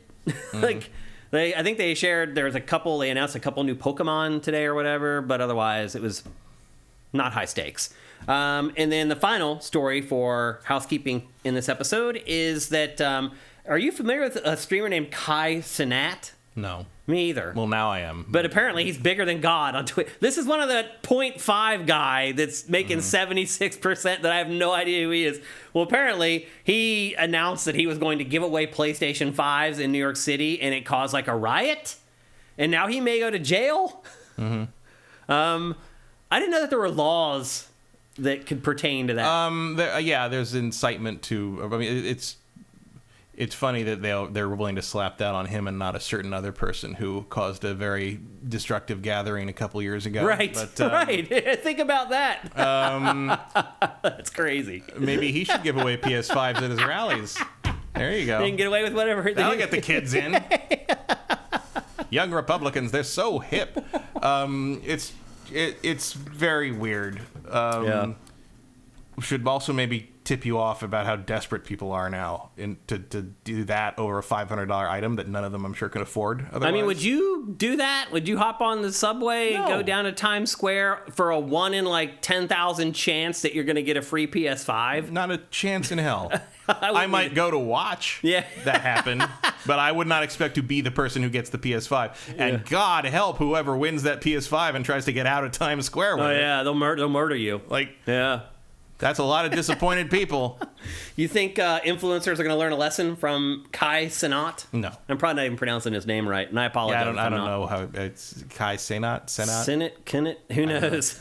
Like, I think they announced a couple new Pokemon today or whatever, but otherwise it was not high stakes. And then the final story for housekeeping in this episode is that, are you familiar with a streamer named Cenat? No. Me either. Well, now I am. But apparently he's bigger than God on Twitter. This is one of the 0.5 guy that's making 76% that I have no idea who he is. Well, apparently he announced that he was going to give away PlayStation 5s in New York City, and it caused like a riot. And now he may go to jail. I didn't know that there were laws that could pertain to that. There's incitement to. I mean, it's funny that they're willing to slap that on him and not a certain other person who caused a very destructive gathering a couple years ago. Right, right. Think about that. That's crazy. Maybe he should give away PS5s at his rallies. There you go. They can get away with whatever. That'll get the kids in. Young Republicans, they're so hip. It's very weird. Should also maybe tip you off about how desperate people are now to do that over a $500 item that none of them, I'm sure, can afford. Otherwise. I mean, would you do that? Would you hop on the subway and go down to Times Square for a 1 in like 10,000 chance that you're going to get a free PS5? Not a chance in hell. I might go to watch that happen, but I would not expect to be the person who gets the PS5. And God help whoever wins that PS5 and tries to get out of Times Square with it. They'll murder you. That's a lot of disappointed people. You think influencers are going to learn a lesson from Cenat? No. I'm probably not even pronouncing his name right, and I apologize. I don't know how it's Cenat. Cenat, who knows?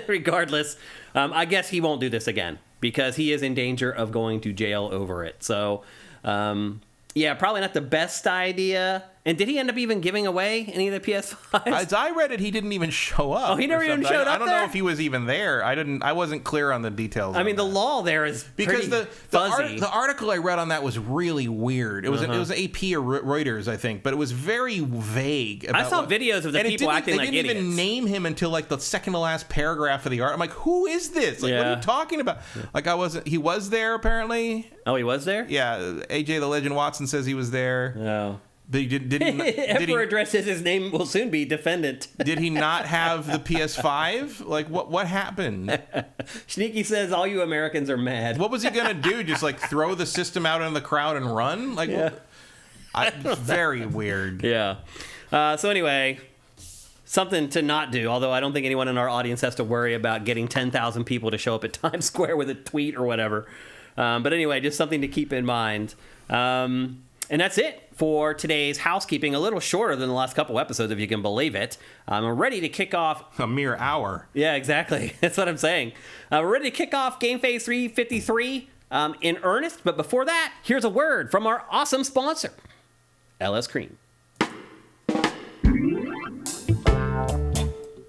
Regardless, I guess he won't do this again because he is in danger of going to jail over it. So, probably not the best idea. And did he end up even giving away any of the PS5s? As I read it, he didn't even show up. Oh, he never even showed up. I don't know if he was even there. I wasn't clear on the details. I mean, the law there is because fuzzy. The article I read on that was really weird. It was it was AP or Reuters, I think, but it was very vague. I saw videos of the people acting like idiots. They didn't even name him until like the second to last paragraph of the art. I'm like, who is this? Like, what are you talking about? Like, He was there apparently. Oh, he was there? Yeah, AJ the Legend Watson says he was there. No. Emperor addresses his name will soon be defendant. Did he not have the PS5? Like, what happened? Sneaky says all you Americans are mad. What was he gonna do? Just like throw the system out in the crowd and run? Like, very weird. Yeah. So anyway, something to not do. Although I don't think anyone in our audience has to worry about getting 10,000 people to show up at Times Square with a tweet or whatever. But anyway, just something to keep in mind. And that's it for today's housekeeping. A little shorter than the last couple episodes, if you can believe it. We're ready to kick off... A mere hour. Yeah, exactly. That's what I'm saying. We're ready to kick off GameFace 353 in earnest. But before that, here's a word from our awesome sponsor, LS Cream.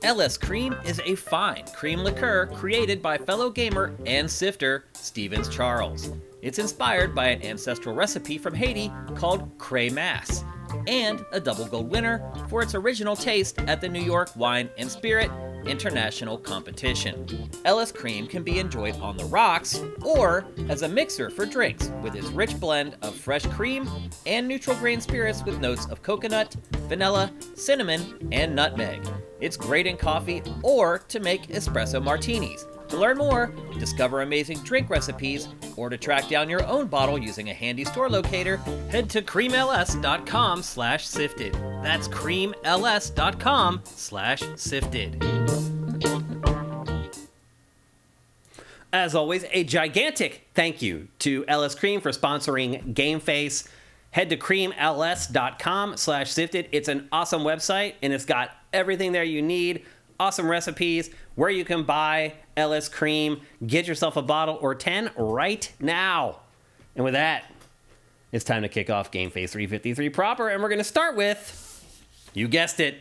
LS Cream is a fine cream liqueur created by fellow gamer and sifter Stevens Charles. It's inspired by an ancestral recipe from Haiti called Cray Mass, and a double gold winner for its original taste at the New York Wine and Spirit International Competition. LS Cream can be enjoyed on the rocks or as a mixer for drinks with its rich blend of fresh cream and neutral grain spirits with notes of coconut, vanilla, cinnamon, and nutmeg. It's great in coffee or to make espresso martinis. To learn more, discover amazing drink recipes, or to track down your own bottle using a handy store locator, head to creamls.com/sifted. That's creamls.com/sifted. As always, a gigantic thank you to LS Cream for sponsoring GameFace. Head to creamls.com/sifted. It's an awesome website, and it's got everything there you need. Awesome recipes, where you can buy LS Cream. Get yourself a bottle or 10 right now. And with that, it's time to kick off GameFace 353 proper, and we're going to start with, you guessed it,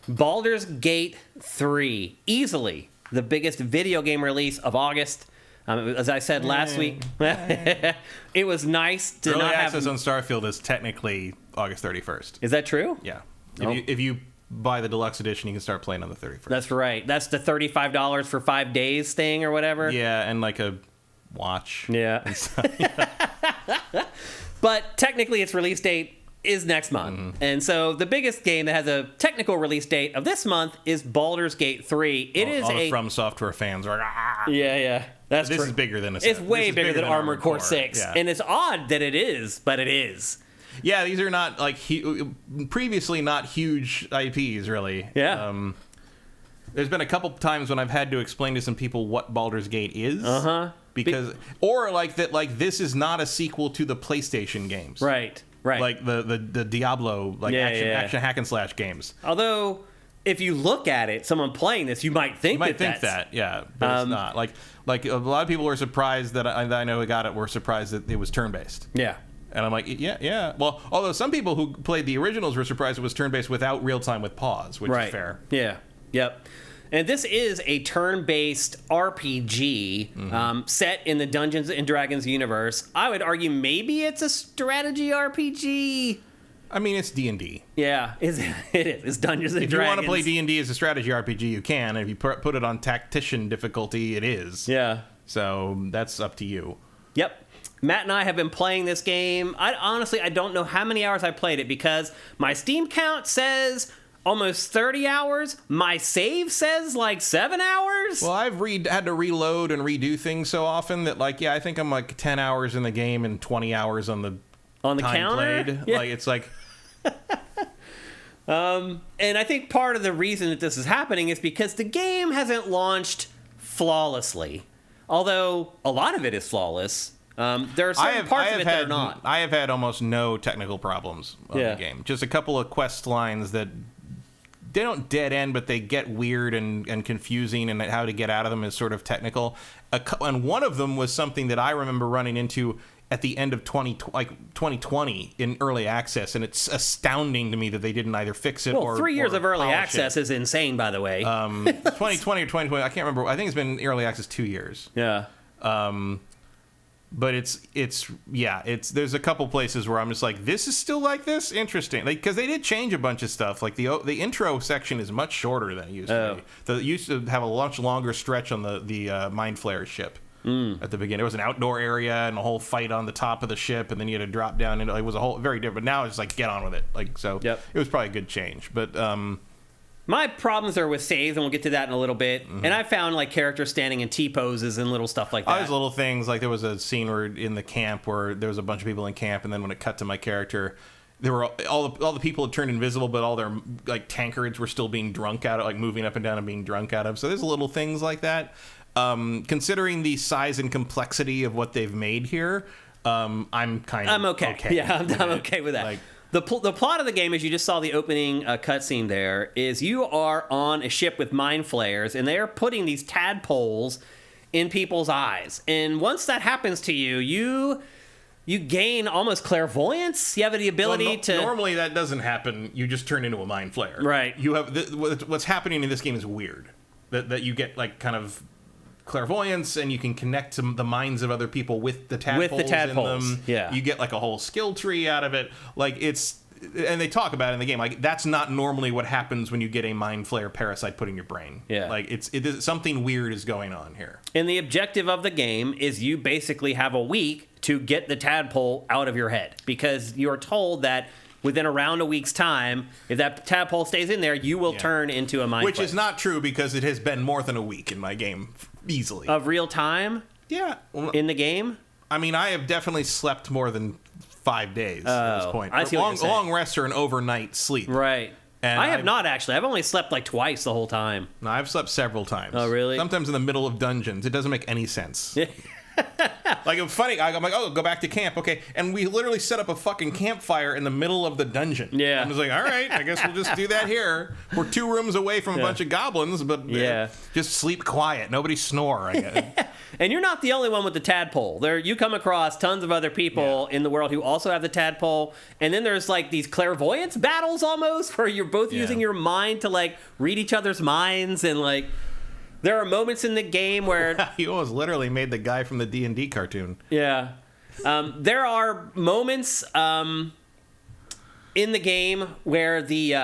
Baldur's Gate 3. Easily the biggest video game release of August. As I said last week, it was nice to Early not access have... on Starfield is technically August 31st. Is that true? Yeah. If you buy the deluxe edition, you can start playing on the 31st. That's right. That's the $35 for 5 days thing or whatever. Yeah, and like a watch. Yeah. But technically its release date is next month. And so the biggest game that has a technical release date of this month is Baldur's Gate 3. It is all the From Software fans are like, ah. Yeah. That's This true. is bigger than It's way bigger than Armored Core 6. Yeah. And it's odd that it is, but it is. Yeah, these are not like previously not huge IPs, really. Yeah. There's been a couple times when I've had to explain to some people what Baldur's Gate is. Because or like that, like this is not a sequel to the PlayStation games. Right. Like the Diablo action hack and slash games. Although, if you look at it, someone playing this, you might think that, yeah, but it's not. Like a lot of people were surprised that I know who got it were surprised that it was turn-based. Yeah. And I'm like, yeah. Well, although some people who played the originals were surprised it was turn-based without real-time with pause, which is fair. Yeah. Yep. And this is a turn-based RPG set in the Dungeons and Dragons universe. I would argue maybe it's a strategy RPG. I mean, it's D&D. Yeah, it is. It's Dungeons and Dragons. If you want to play D&D as a strategy RPG, you can. And if you put it on tactician difficulty, it is. Yeah. So that's up to you. Yep. Matt and I have been playing this game. I don't know how many hours I played it because my Steam count says almost 30 hours. My save says like 7 hours. Well, I've had to reload and redo things so often that, like, I think I'm like 10 hours in the game and 20 hours on the time counter. Played. Yeah. Like, it's like... And I think part of the reason that this is happening is because the game hasn't launched flawlessly. Although a lot of it is flawless. There are certain parts of it that are not. I have had almost no technical problems on the game. Just a couple of quest lines that they don't dead end, but they get weird and confusing, and how to get out of them is sort of technical. And one of them was something that I remember running into at the end of 2020 in early access, and it's astounding to me that they didn't either fix it or 3 years of early access it. is insane, by the way. 2020 or 2020, I can't remember. I think it's been early access 2 years. Yeah. But there's a couple places where I'm just like, this is still like this? Interesting. Because they did change a bunch of stuff. Like the intro section is much shorter than it used to be. It used to have a much longer stretch on the Mind Flayer ship at the beginning. There was an outdoor area and a whole fight on the top of the ship, and then you had to drop down, and it was a whole very different. But now it's like, get on with it. It was probably a good change. But my problems are with saves, and we'll get to that in a little bit. And I found like characters standing in T-poses and little stuff like that. All those little things, like there was a scene where in the camp where there was a bunch of people in camp, and then when it cut to my character, there were all the people had turned invisible, but all their like tankards were still being drunk out of, like moving up and down and being drunk out of. So there's little things like that. Considering the size and complexity of what they've made here, I'm okay. Yeah, I'm okay with that. Like, the plot of the game, as you just saw the opening cutscene there, is you are on a ship with mind flayers, and they are putting these tadpoles in people's eyes. And once that happens to you, you gain almost clairvoyance. You have the ability to... Normally that doesn't happen. You just turn into a mind flayer. Right. You have what's happening in this game is weird. That you get like kind of clairvoyance, and you can connect to the minds of other people with the tadpoles in them. Yeah. You get like a whole skill tree out of it. Like it's... And they talk about it in the game. Like, that's not normally what happens when you get a mind flayer parasite put in your brain. Yeah. Like, something weird is going on here. And the objective of the game is you basically have a week to get the tadpole out of your head, because you're told that within around a week's time, if that tadpole stays in there, you will turn into a mind flayer. Which is not true, because it has been more than a week in my game, easily. Of real time? Yeah. In the game? I mean, I have definitely slept more than 5 days at this point. I see what you're saying. Long rest or an overnight sleep. Right. And I have not, actually. I've only slept like twice the whole time. No, I've slept several times. Oh, really? Sometimes in the middle of dungeons. It doesn't make any sense. Like, it's funny. I'm like, go back to camp. Okay. And we literally set up a fucking campfire in the middle of the dungeon. Yeah. I'm just like, all right, I guess we'll just do that here. We're 2 rooms away from a bunch of goblins, but just sleep quiet. Nobody snore, I guess. And you're not the only one with the tadpole. You come across tons of other people in the world who also have the tadpole. And then there's like these clairvoyance battles almost, where you're both using your mind to like read each other's minds, and like... There are moments in the game where he was literally made the guy from the D&D cartoon. Yeah. There are moments in the game where the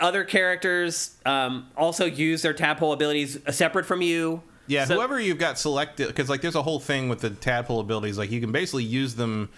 other characters also use their tadpole abilities separate from you. Yeah, so, whoever you've got selected, because like there's a whole thing with the tadpole abilities, like you can basically use them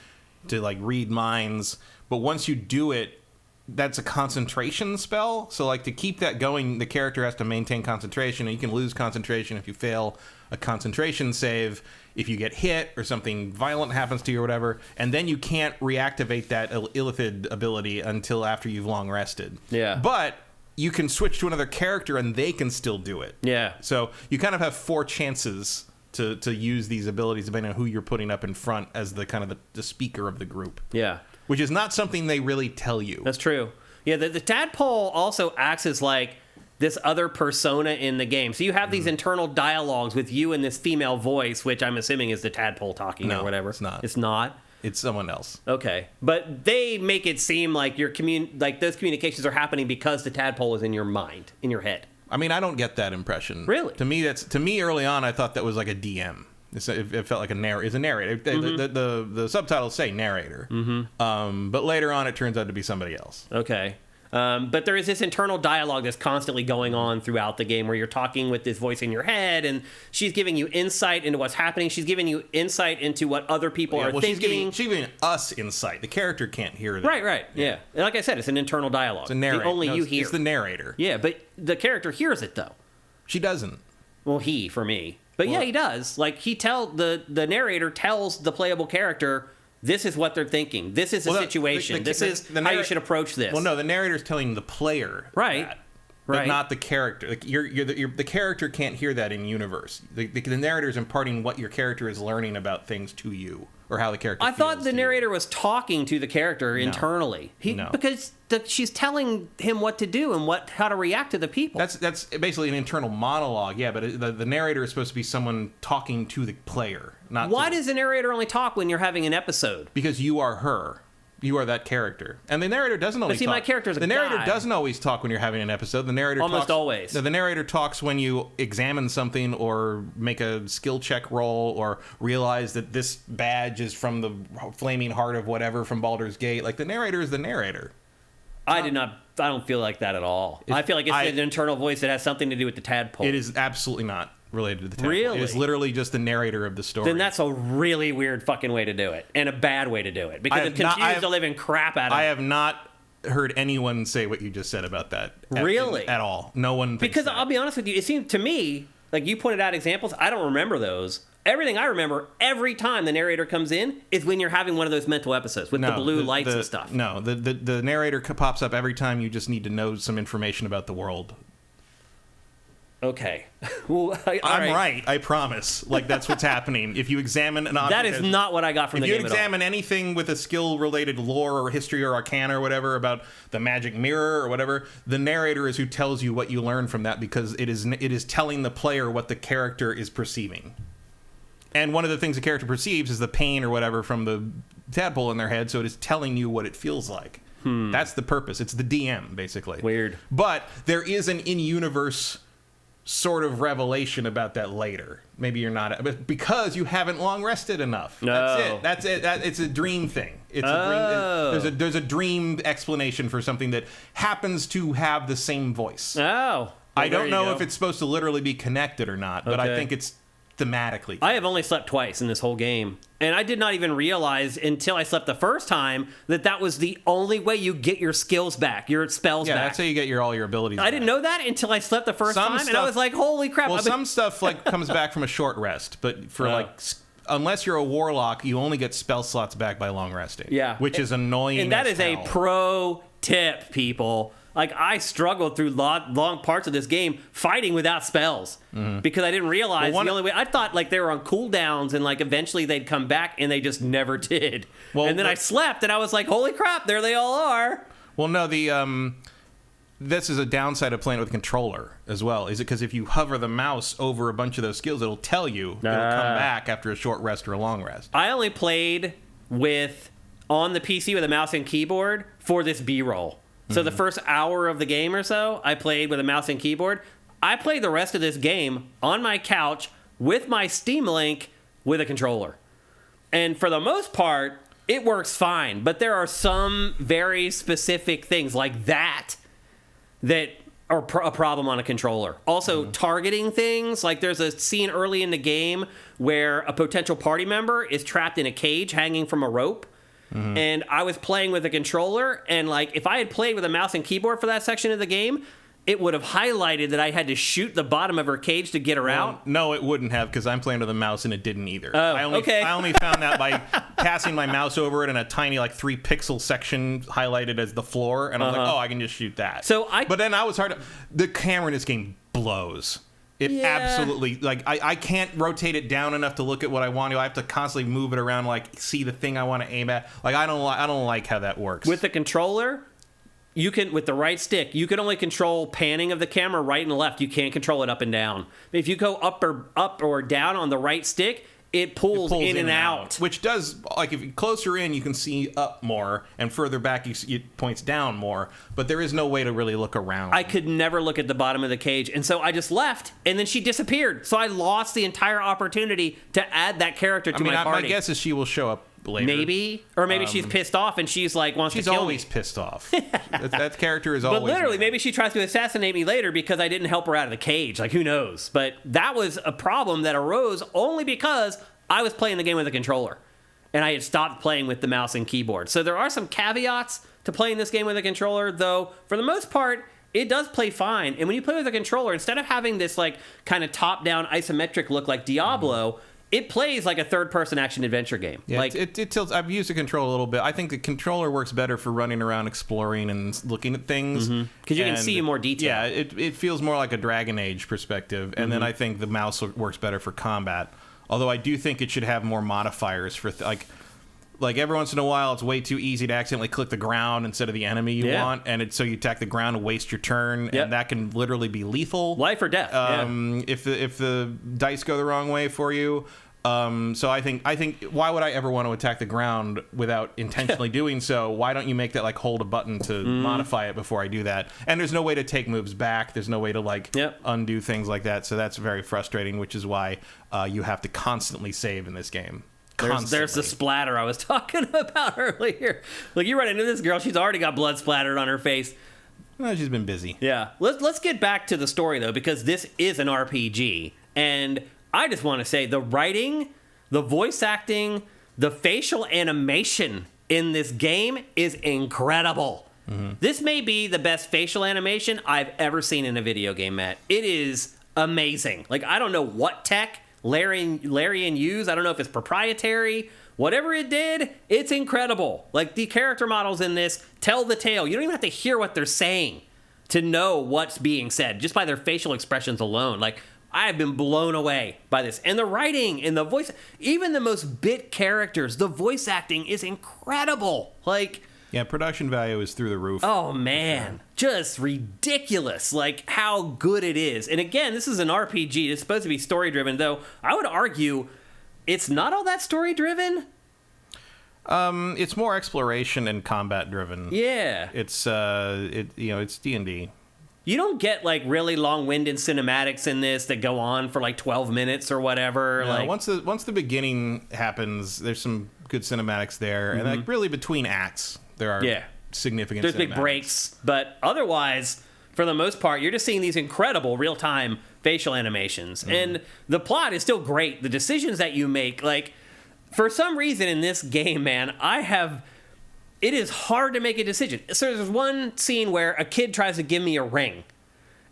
to like read minds, but once you do it, that's a concentration spell. So like to keep that going, the character has to maintain concentration, and you can lose concentration if you fail a concentration save, if you get hit or something violent happens to you or whatever, and then you can't reactivate that illithid ability until after you've long rested. Yeah. But you can switch to another character and they can still do it. Yeah. So you kind of have 4 chances to use these abilities depending on who you're putting up in front as the kind of the speaker of the group. Yeah. Which is not something they really tell you. That's true. Yeah, the tadpole also acts as like this other persona in the game. So you have these internal dialogues with you and this female voice, which I'm assuming is the tadpole talking or whatever. It's not. It's not? It's someone else. Okay. But they make it seem like like those communications are happening because the tadpole is in your mind, in your head. I mean, I don't get that impression. Really? To me early on, I thought that was like a DM. It felt like a narrator. The subtitles say narrator. But later on, it turns out to be somebody else. Okay. But there is this internal dialogue that's constantly going on throughout the game where you're talking with this voice in your head, and she's giving you insight into what's happening. She's giving you insight into what other people are thinking. She's giving us insight. The character can't hear that. Right. Yeah. And like I said, it's an internal dialogue. It's a narrator. You hear. It's the narrator. Yeah, but the character hears it, though. She doesn't. Well, for me. But yeah, he does. Like, the narrator tells the playable character, this is what they're thinking. This is the situation. This is how you should approach this. Well, no, the narrator's telling the player that, but not the character. Like the character can't hear that in universe. The narrator's imparting what your character is learning about things to you, or how the character feels. I thought the narrator was talking to the character internally. Because she's telling him what to do and how to react to the people. That's basically an internal monologue, yeah, but the narrator is supposed to be someone talking to the player. Why does the narrator only talk when you're having an episode? Because you are her. You are that character. And the narrator doesn't always talk. My character's a guy. The narrator doesn't always talk when you're having an episode. The narrator almost always. No, the narrator talks when you examine something or make a skill check roll or realize that this badge is from the flaming heart of whatever from Baldur's Gate. Like, the narrator is the narrator. I don't feel like that at all. I feel like it's an internal voice that has something to do with the tadpole. It is absolutely not related to the tadpole. Really? It is literally just the narrator of the story. Then that's a really weird fucking way to do it, and a bad way to do it, because it confused the living crap out of I have not heard anyone say what you just said about that. Really? At all. No one thinks Because that. I'll be honest with you, it seemed to me, like you pointed out examples, I don't remember those. Everything I remember every time the narrator comes in is when you're having one of those mental episodes with the blue lights and stuff. No, the narrator pops up every time you just need to know some information about the world. Okay. Well, I'm right, I promise. Like, that's what's happening. If you examine an object... That is not what I got from the game at all. If you examine anything with a skill-related lore or history or arcana or whatever about the magic mirror or whatever, the narrator is who tells you what you learn from that, because it is telling the player what the character is perceiving. And one of the things the character perceives is the pain or whatever from the tadpole in their head, so it is telling you what it feels like. That's the purpose. It's the DM, basically. Weird. But there is an in-universe sort of revelation about that later. Maybe you're not, but because you haven't long rested enough. No. That's it. It's a dream thing. It's a dream. There's a dream explanation for something that happens to have the same voice. Oh. Well, I don't know if it's supposed to literally be connected or not, but I think it's thematically. I have only slept twice in this whole game, and I did not even realize until I slept the first time that was the only way you get your skills back, your spells back. Yeah, that's how you get all your abilities back. I didn't know that until I slept the first time, and I was like, holy crap. Well, some stuff like comes back from a short rest, but for unless you're a warlock, you only get spell slots back by long resting. Yeah. Which is annoying. And that is a pro tip, people. Like, I struggled through long parts of this game fighting without spells because I didn't realize the only way. I thought like they were on cooldowns and like eventually they'd come back, and they just never did. Well, and then I slept and I was like, holy crap, there they all are. Well, no, this is a downside of playing with a controller as well. Is it because if you hover the mouse over a bunch of those skills, it'll tell you it'll come back after a short rest or a long rest. I only played on the PC with a mouse and keyboard for this B-roll. So the first hour of the game or so, I played with a mouse and keyboard. I played the rest of this game on my couch with my Steam Link with a controller. And for the most part, it works fine. But there are some very specific things like that are a problem on a controller. Also, targeting things. Like there's a scene early in the game where a potential party member is trapped in a cage hanging from a rope. And I was playing with a controller, and like if I had played with a mouse and keyboard for that section of the game, it would have highlighted that I had to shoot the bottom of her cage to get her out. No, it wouldn't have, because I'm playing with a mouse and it didn't either. Oh, I only found that by passing my mouse over it in a tiny, like, 3-pixel section highlighted as the floor, and I'm like, oh, I can just shoot that. But then I was the camera in this game blows. It absolutely, like, I can't rotate it down enough to look at what I want to. I have to constantly move it around, like, see the thing I want to aim at. Like, I don't like how that works. With the controller, you can, with the right stick, you can only control panning of the camera right and left. You can't control it up and down. If you go up or down on the right stick, it pulls in and out. Which does, like, if you're closer in, you can see up more, and further back, it points down more. But there is no way to really look around. I could never look at the bottom of the cage, and so I just left, and then she disappeared. So I lost the entire opportunity to add that character to my party. My guess is she will show up later. Maybe. Or maybe she's pissed off and she's like, wants to kill me. She's always pissed off. that character is always... But literally, mad. maybe she tries to assassinate me later because I didn't help her out of the cage. Like, who knows? But that was a problem that arose only because I was playing the game with a controller. And I had stopped playing with the mouse and keyboard. So there are some caveats to playing this game with a controller, though, for the most part, it does play fine. And when you play with a controller, instead of having this, like, kind of top-down isometric look like Diablo... It plays like a third-person action-adventure game. Yeah, like it tilts. I've used the controller a little bit. I think the controller works better for running around, exploring, and looking at things. Because you can see more detail. Yeah, it feels more like a Dragon Age perspective. And then I think the mouse works better for combat. Although I do think it should have more modifiers for... Like every once in a while, it's way too easy to accidentally click the ground instead of the enemy you want, and so you attack the ground and waste your turn, and that can literally be lethal, life or death. If the dice go the wrong way for you. So I think why would I ever want to attack the ground without intentionally doing so? Why don't you make that like hold a button to modify it before I do that? And there's no way to take moves back. There's no way to undo things like that. So that's very frustrating, which is why you have to constantly save in this game. There's the splatter I was talking about earlier. Like, you run into this girl, she's already got blood splattered on her face. Well, she's been busy. Yeah. Let's get back to the story, though, because this is an RPG. And I just want to say the writing, the voice acting, the facial animation in this game is incredible. This may be the best facial animation I've ever seen in a video game, Matt. It is amazing. Like, I don't know what tech Larian used. I don't know if it's proprietary. Whatever it did, it's incredible. Like, the character models in this tell the tale. You don't even have to hear what they're saying to know what's being said, just by their facial expressions alone. Like, I've been blown away by this. And the writing and the voice, even the most bit characters, the voice acting is incredible. Like... Yeah, production value is through the roof. Oh, man. Just ridiculous, like, how good it is. And again, this is an RPG. It's supposed to be story-driven, though I would argue it's not all that story-driven. It's more exploration and combat-driven. Yeah. It's, it's D&D. You don't get, like, really long-winded cinematics in this that go on for, like, 12 minutes or whatever. No, like, once the beginning happens, there's some good cinematics there. And, like, really between acts... There are significant There's big breaks, but otherwise, for the most part, you're just seeing these incredible real-time facial animations. And the plot is still great. The decisions that you make, like, for some reason in this game, man, it is hard to make a decision. So there's one scene where a kid tries to give me a ring.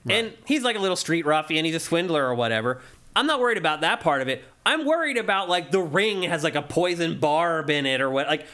Right. And he's like a little street ruffian, he's a swindler or whatever. I'm not worried about that part of it. I'm worried about, like, the ring has, like, a poison barb in it or what. Like,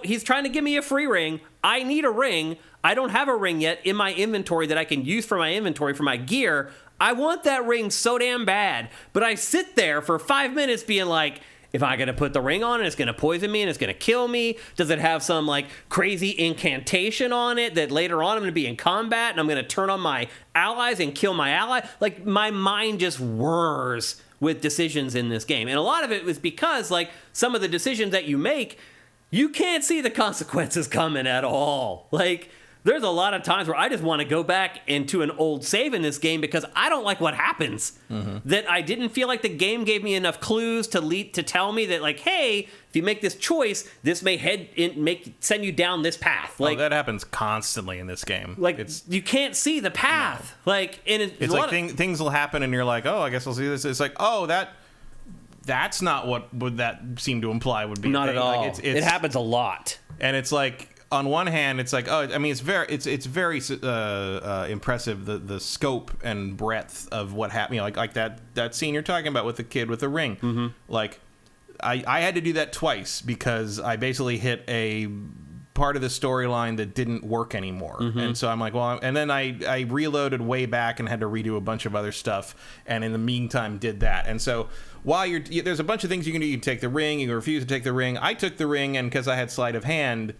he's trying to give me a free ring. I need a ring. I don't have a ring yet in my inventory that I can use for my inventory for my gear. I want that ring so damn bad. But I sit there for 5 minutes being like, if I gotta put the ring on and it's gonna poison me and it's gonna kill me, does it have some, like, crazy incantation on it that later on I'm gonna be in combat and I'm gonna turn on my allies and kill my ally? Like, my mind just whirs with decisions in this game. And a lot of it was because, like, some of the decisions that you make, you can't see the consequences coming at all. Like, there's a lot of times where I just want to go back into an old save in this game because I don't like what happens. That I didn't feel like the game gave me enough clues to tell me that, like, hey, if you make this choice, this may send you down this path. Like, that happens constantly in this game. Like, you can't see the path. No. Like, and it's like things will happen, and you're like, oh, I guess I'll see this. It's like, oh, that's not what would that seem to imply would be. Not at all. Like, it happens a lot. And it's like, on one hand, it's like, oh, I mean, it's very impressive, the scope and breadth of what happened. You know, like that scene you're talking about with the kid with the ring. Like, I had to do that twice because I basically hit a part of the storyline that didn't work anymore. And so I'm like, well, and then I reloaded way back and had to redo a bunch of other stuff, and in the meantime did that. And so while there's a bunch of things you can do. You can take the ring, you can refuse to take the ring. I took the ring, and because I had sleight of hand,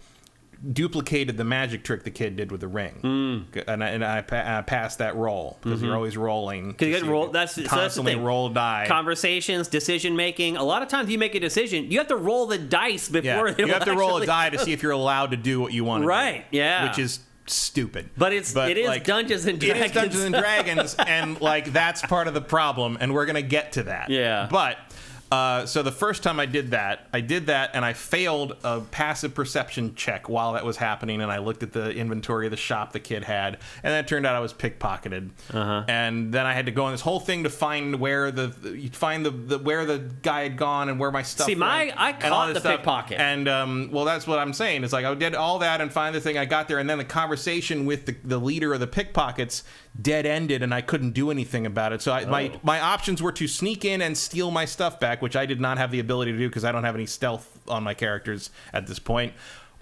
duplicated the magic trick the kid did with the ring, and I passed that roll because you're always rolling. Because you get roll. That's constantly the thing. Roll die. Conversations, decision making. A lot of times you make a decision, you have to roll the dice before. You have to roll a die to see if you're allowed to do what you want to do. Right. Yeah. Which is stupid. But it is like, Dungeons and Dragons. It is Dungeons and Dragons, and like that's part of the problem, and we're gonna get to that. Yeah. But. So the first time I did that, and I failed a passive perception check while that was happening, and I looked at the inventory of the shop the kid had, and then it turned out I was pickpocketed. And then I had to go on this whole thing to find where where the guy had gone and where my stuff went. I caught the pickpocket. And, well, that's what I'm saying. It's like I did all that and find the thing I got there, and then the conversation with the leader of the pickpockets dead-ended, and I couldn't do anything about it. So my options were to sneak in and steal my stuff back, which I did not have the ability to do because I don't have any stealth on my characters at this point.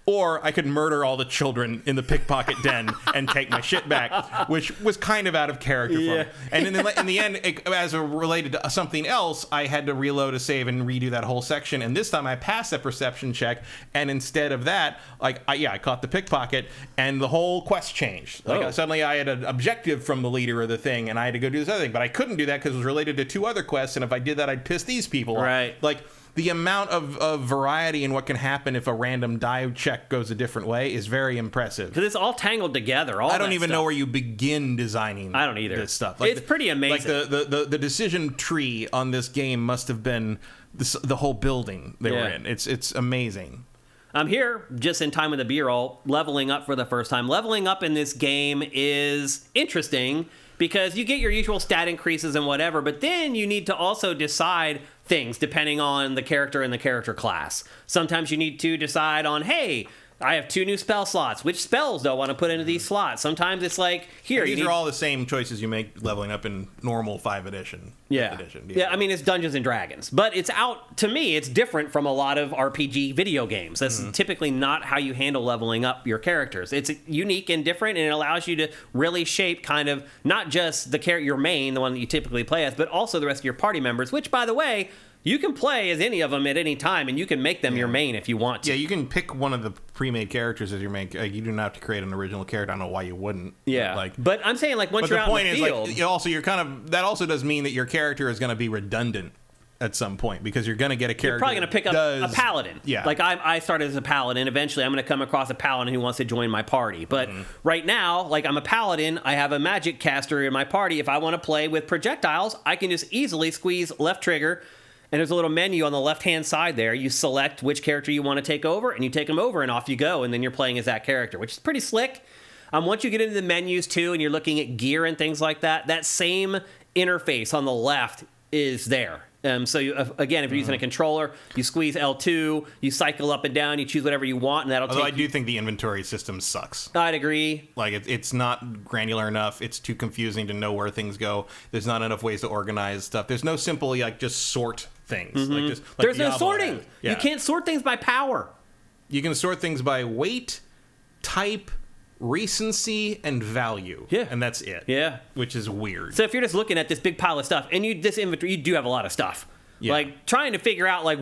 Or I could murder all the children in the pickpocket den and take my shit back, which was kind of out of character for me. And in the end, as related to something else, I had to reload a save and redo that whole section. And this time I passed that perception check, and instead of that, I caught the pickpocket, and the whole quest changed. Suddenly I had an objective from the leader of the thing, and I had to go do this other thing. But I couldn't do that because it was related to 2 other quests, and if I did that, I'd piss these people off. Like, the amount of variety in what can happen if a random die check goes a different way is very impressive. Because it's all tangled together. I don't even know where you begin designing. I don't either. This stuff. It's pretty amazing. Like the decision tree on this game must have been the whole building they were in. It's amazing. I'm here just in time with the B-roll, leveling up for the first time. Leveling up in this game is interesting because you get your usual stat increases and whatever, but then you need to also decide things depending on the character and the character class. Sometimes you need to decide on, hey, I have 2 new spell slots. Which spells do I want to put into these slots? Sometimes it's like, here. These are all the same choices you make leveling up in normal 5th edition. Yeah. I mean, it's Dungeons and Dragons. But to me, it's different from a lot of RPG video games. That's typically not how you handle leveling up your characters. It's unique and different, and it allows you to really shape kind of not just your main, the one that you typically play as, but also the rest of your party members, which, by the way, you can play as any of them at any time, and you can make them your main if you want to. Yeah, you can pick one of the pre-made characters as your main. You do not have to create an original character. I don't know why you wouldn't. Yeah, but I'm saying, like, once you're out in the field... that also does mean that your character is going to be redundant at some point, because you're going to get a character. You're probably going to pick up a paladin. Yeah. Like, I started as a paladin. Eventually, I'm going to come across a paladin who wants to join my party. But right now, like, I'm a paladin. I have a magic caster in my party. If I want to play with projectiles, I can just easily squeeze left trigger, and there's a little menu on the left-hand side there. You select which character you want to take over, and you take them over, and off you go, and then you're playing as that character, which is pretty slick. Once you get into the menus, too, and you're looking at gear and things like that, that same interface on the left is there. So, again, if you're using a controller, you squeeze L2, you cycle up and down, you choose whatever you want, and that'll Although I do think the inventory system sucks. I'd agree. Like, it's not granular enough. It's too confusing to know where things go. There's not enough ways to organize stuff. There's no simple, like, just sort things. There's no sorting. Yeah. You can't sort things by power. You can sort things by weight, type, recency, and value. Yeah. And that's it. Yeah. Which is weird. So if you're just looking at this big pile of stuff, and this inventory, you do have a lot of stuff. Yeah. Like, trying to figure out, like,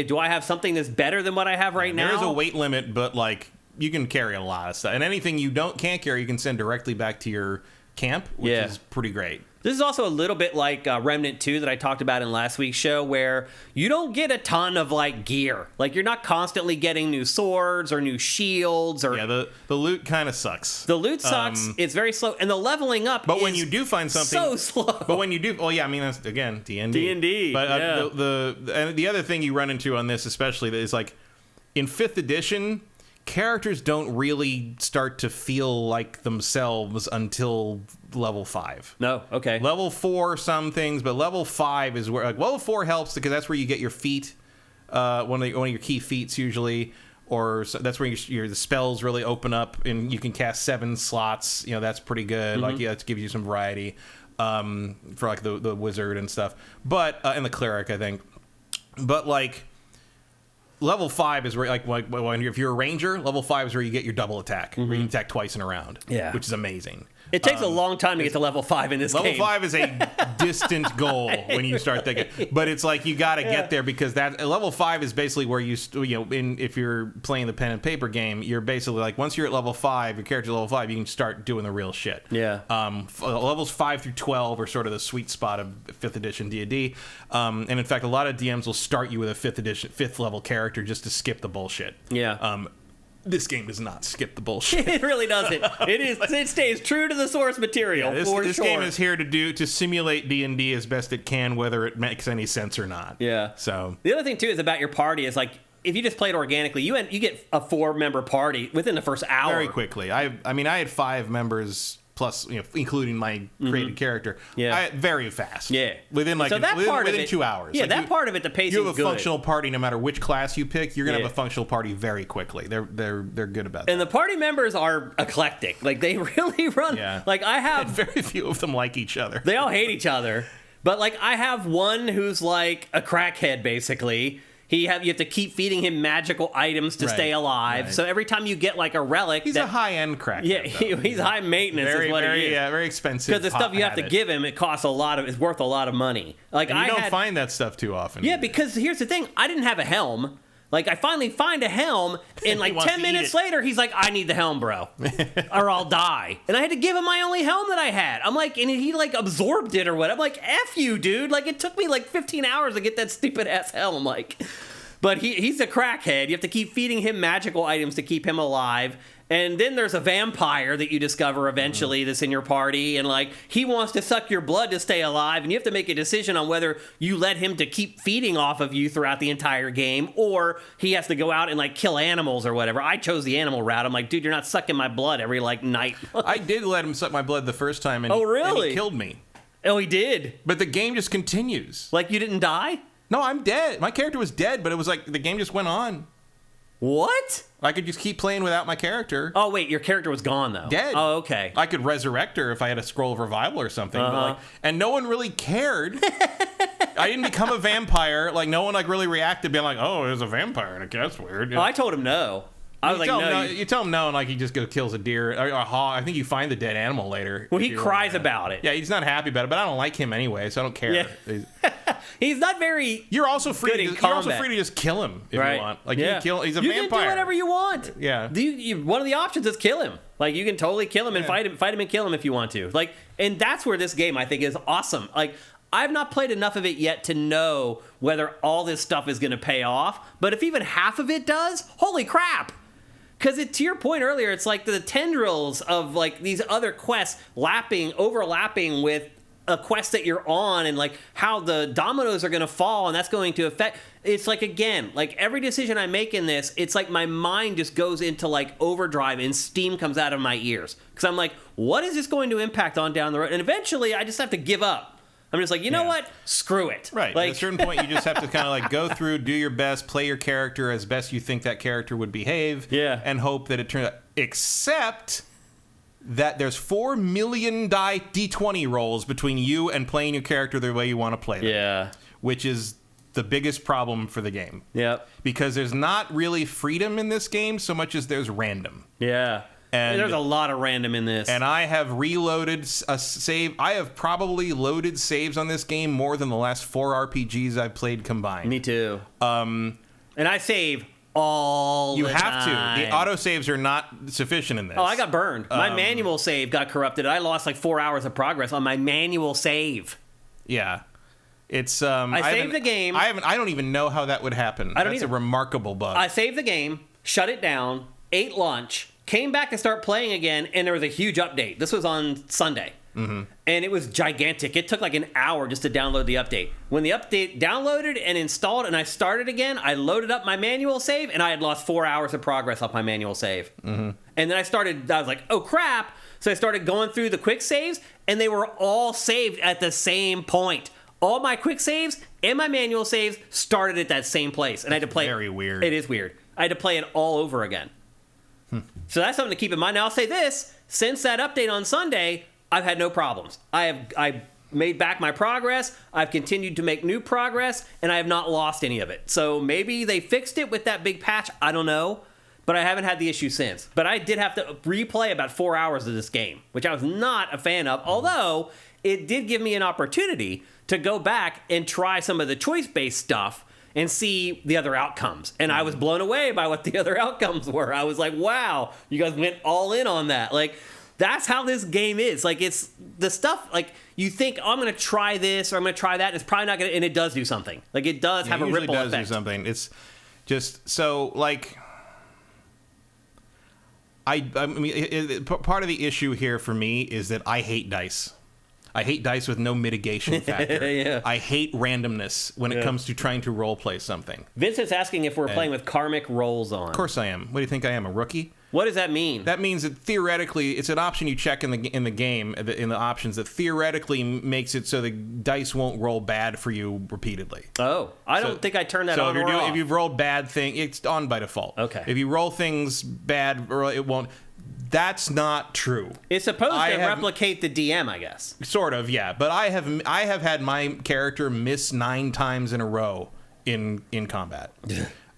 do I have something that's better than what I have right now? There is a weight limit, but, like, you can carry a lot of stuff. And anything you can't carry, you can send directly back to your camp, which is pretty great. This is also a little bit like Remnant 2 that I talked about in last week's show, where you don't get a ton of like gear. Like you're not constantly getting new swords or new shields or the loot kind of sucks. The loot sucks. It's very slow, and the leveling up. But when you do find something, so slow. But when you do, I mean, that's again D&D. D&D. But yeah. and the other thing you run into on this, especially, is like in 5th edition. Characters don't really start to feel like themselves until level 5. No, okay. Level 4, some things, but level 5 is where level 4 helps because that's where you get your feat, one of your key feats usually, or that's where the spells really open up and you can cast 7 slots. You know, that's pretty good. Like that gives you some variety for like the wizard and stuff, but and the cleric, I think, but like. Level 5 is where, like when if you're a ranger, level 5 is where you get your double attack, where you can attack twice in a round, which is amazing. It takes a long time to get to level 5 in this game. Level 5 is a distant goal when you start thinking, but it's like you got to get there because that level 5 is basically where if you're playing the pen and paper game, you're basically like once you're at level 5, your character's level 5, you can start doing the real shit. Yeah. Levels 5 through 12 are sort of the sweet spot of 5th edition D&D, and in fact, a lot of DMs will start you with a 5th level character just to skip the bullshit. Yeah. This game does not skip the bullshit. It really doesn't. It stays true to the source material. This game is here to simulate D&D as best it can, whether it makes any sense or not. Yeah. So the other thing too is about your party is like if you just play it organically, you get a 4-member party within the first hour. Very quickly. I mean, I had 5 members. Plus, including my created character, very fast. Yeah, within within 2 hours. Yeah, like that part of it, the pacing. You have a good. functional party, no matter which class you pick. You're gonna have a functional party very quickly. They're good about that. And the party members are eclectic. Like they really run. Yeah. Like I have and very few of them like each other. They all hate each other. But like I have one who's like a crackhead, basically. You have to keep feeding him magical items to stay alive. Right. So every time you get like a relic, he's a high-end crackhead. Yeah, he's high maintenance. Very, is what very, he is. Yeah, very expensive. Because the stuff you have to give him, it costs a lot of. It's worth a lot of money. Like and you don't find that stuff too often. Yeah, because here's the thing: I didn't have a helm. Like, I finally find a helm, and like 10 minutes later, he's like, I need the helm, bro, or I'll die. And I had to give him my only helm that I had. I'm like, and he like absorbed it or what. I'm like, F you, dude. Like, it took me like 15 hours to get that stupid ass helm. Like, but he's a crackhead. You have to keep feeding him magical items to keep him alive. And then there's a vampire that you discover eventually that's in your party, and like he wants to suck your blood to stay alive, and you have to make a decision on whether you let him to keep feeding off of you throughout the entire game, or he has to go out and like kill animals or whatever. I chose the animal route. I'm like, dude, you're not sucking my blood every like night. I did let him suck my blood the first time, and, really? And he killed me. Oh, he did? But the game just continues. Like you didn't die? No, I'm dead. My character was dead, but it was like the game just went on. What? I could just keep playing without my character. Oh, wait, your character was gone, though. Dead. Oh, okay. I could resurrect her if I had a scroll of revival or something. But like, and no one really cared. I didn't become a vampire. Like, no one like really reacted, being like, oh, there's a vampire. That's weird. Oh, I told him no. I was like, no. You tell him no, and like he just kills a deer or a hog. I think you find the dead animal later. Well, he cries about it. Yeah, he's not happy about it, but I don't like him anyway, so I don't care. Yeah. He's not very. You're also free. You're also free to just kill him if you want. Like you can kill. He's a vampire. You can do whatever you want. Yeah. One of the options is kill him. Like you can totally kill him and fight him and kill him if you want to. Like, and that's where this game I think is awesome. Like, I've not played enough of it yet to know whether all this stuff is going to pay off. But if even half of it does, holy crap! Because to your point earlier, it's like the tendrils of like these other quests overlapping with a quest that you're on, and like how the dominoes are going to fall, and that's going to affect. It's like, again, like every decision I make in this, it's like my mind just goes into like overdrive and steam comes out of my ears. Because I'm like, what is this going to impact on down the road? And eventually I just have to give up. I'm just like, you know what? Screw it. Right. Like, at a certain point, you just have to kind of like go through, do your best, play your character as best you think that character would behave, and hope that it turns out. Except that there's 4 million D20 rolls between you and playing your character the way you want to play them. Yeah. Which is the biggest problem for the game. Yep. Because there's not really freedom in this game so much as there's random. Yeah. And there's a lot of random in this. And I have reloaded a save. I have probably loaded saves on this game more than the last 4 RPGs I've played combined. Me too. And I save all You the have time. to. The autosaves are not sufficient in this. Oh, I got burned. My manual save got corrupted. I lost like 4 hours of progress on my manual save. Yeah. It's I saved the game. I don't even know how that would happen. That's a remarkable bug. I saved the game, shut it down, ate lunch, came back to start playing again, and there was a huge update. This was on Sunday. Mm-hmm. And it was gigantic. It took like an hour just to download the update. When the update downloaded and installed and I started again, I loaded up my manual save and I had lost 4 hours of progress off my manual save. Mm-hmm. And then I was like, oh crap. So I started going through the quick saves and they were all saved at the same point. All my quick saves and my manual saves started at that same place. And I had to play very weird. It is weird. I had to play it all over again. So that's something to keep in mind. Now I'll say this, since that update on Sunday, I've had no problems. I made back my progress. I've continued to make new progress, and I have not lost any of it. So maybe they fixed it with that big patch. I don't know, but I haven't had the issue since. But I did have to replay about 4 hours of this game, which I was not a fan of, although it did give me an opportunity to go back and try some of the choice-based stuff and see the other outcomes. And I was blown away by what the other outcomes were. I was like, wow, you guys went all in on that. Like, that's how this game is. Like, it's the stuff, like, you think, oh, I'm going to try this or I'm going to try that. And it's probably not going to, and it does do something. Like, it does have a ripple effect. It does do something. It's just, so, like, I mean, part of the issue here for me is that I hate dice. I hate dice with no mitigation factor. Yeah. I hate randomness when it comes to trying to role play something. Vincent's asking if we're playing with karmic rolls on. Of course I am. What do you think I am, a rookie? What does that mean? That means that theoretically, it's an option you check in the game, in the options, that theoretically makes it so the dice won't roll bad for you repeatedly. Oh, I don't think I turned that on or off. If you've rolled bad thing, it's on by default. Okay. If you roll things bad, it won't. That's not true. It's supposed to replicate the DM, I guess. Sort of, yeah. But I have had my character miss 9 times in a row in combat.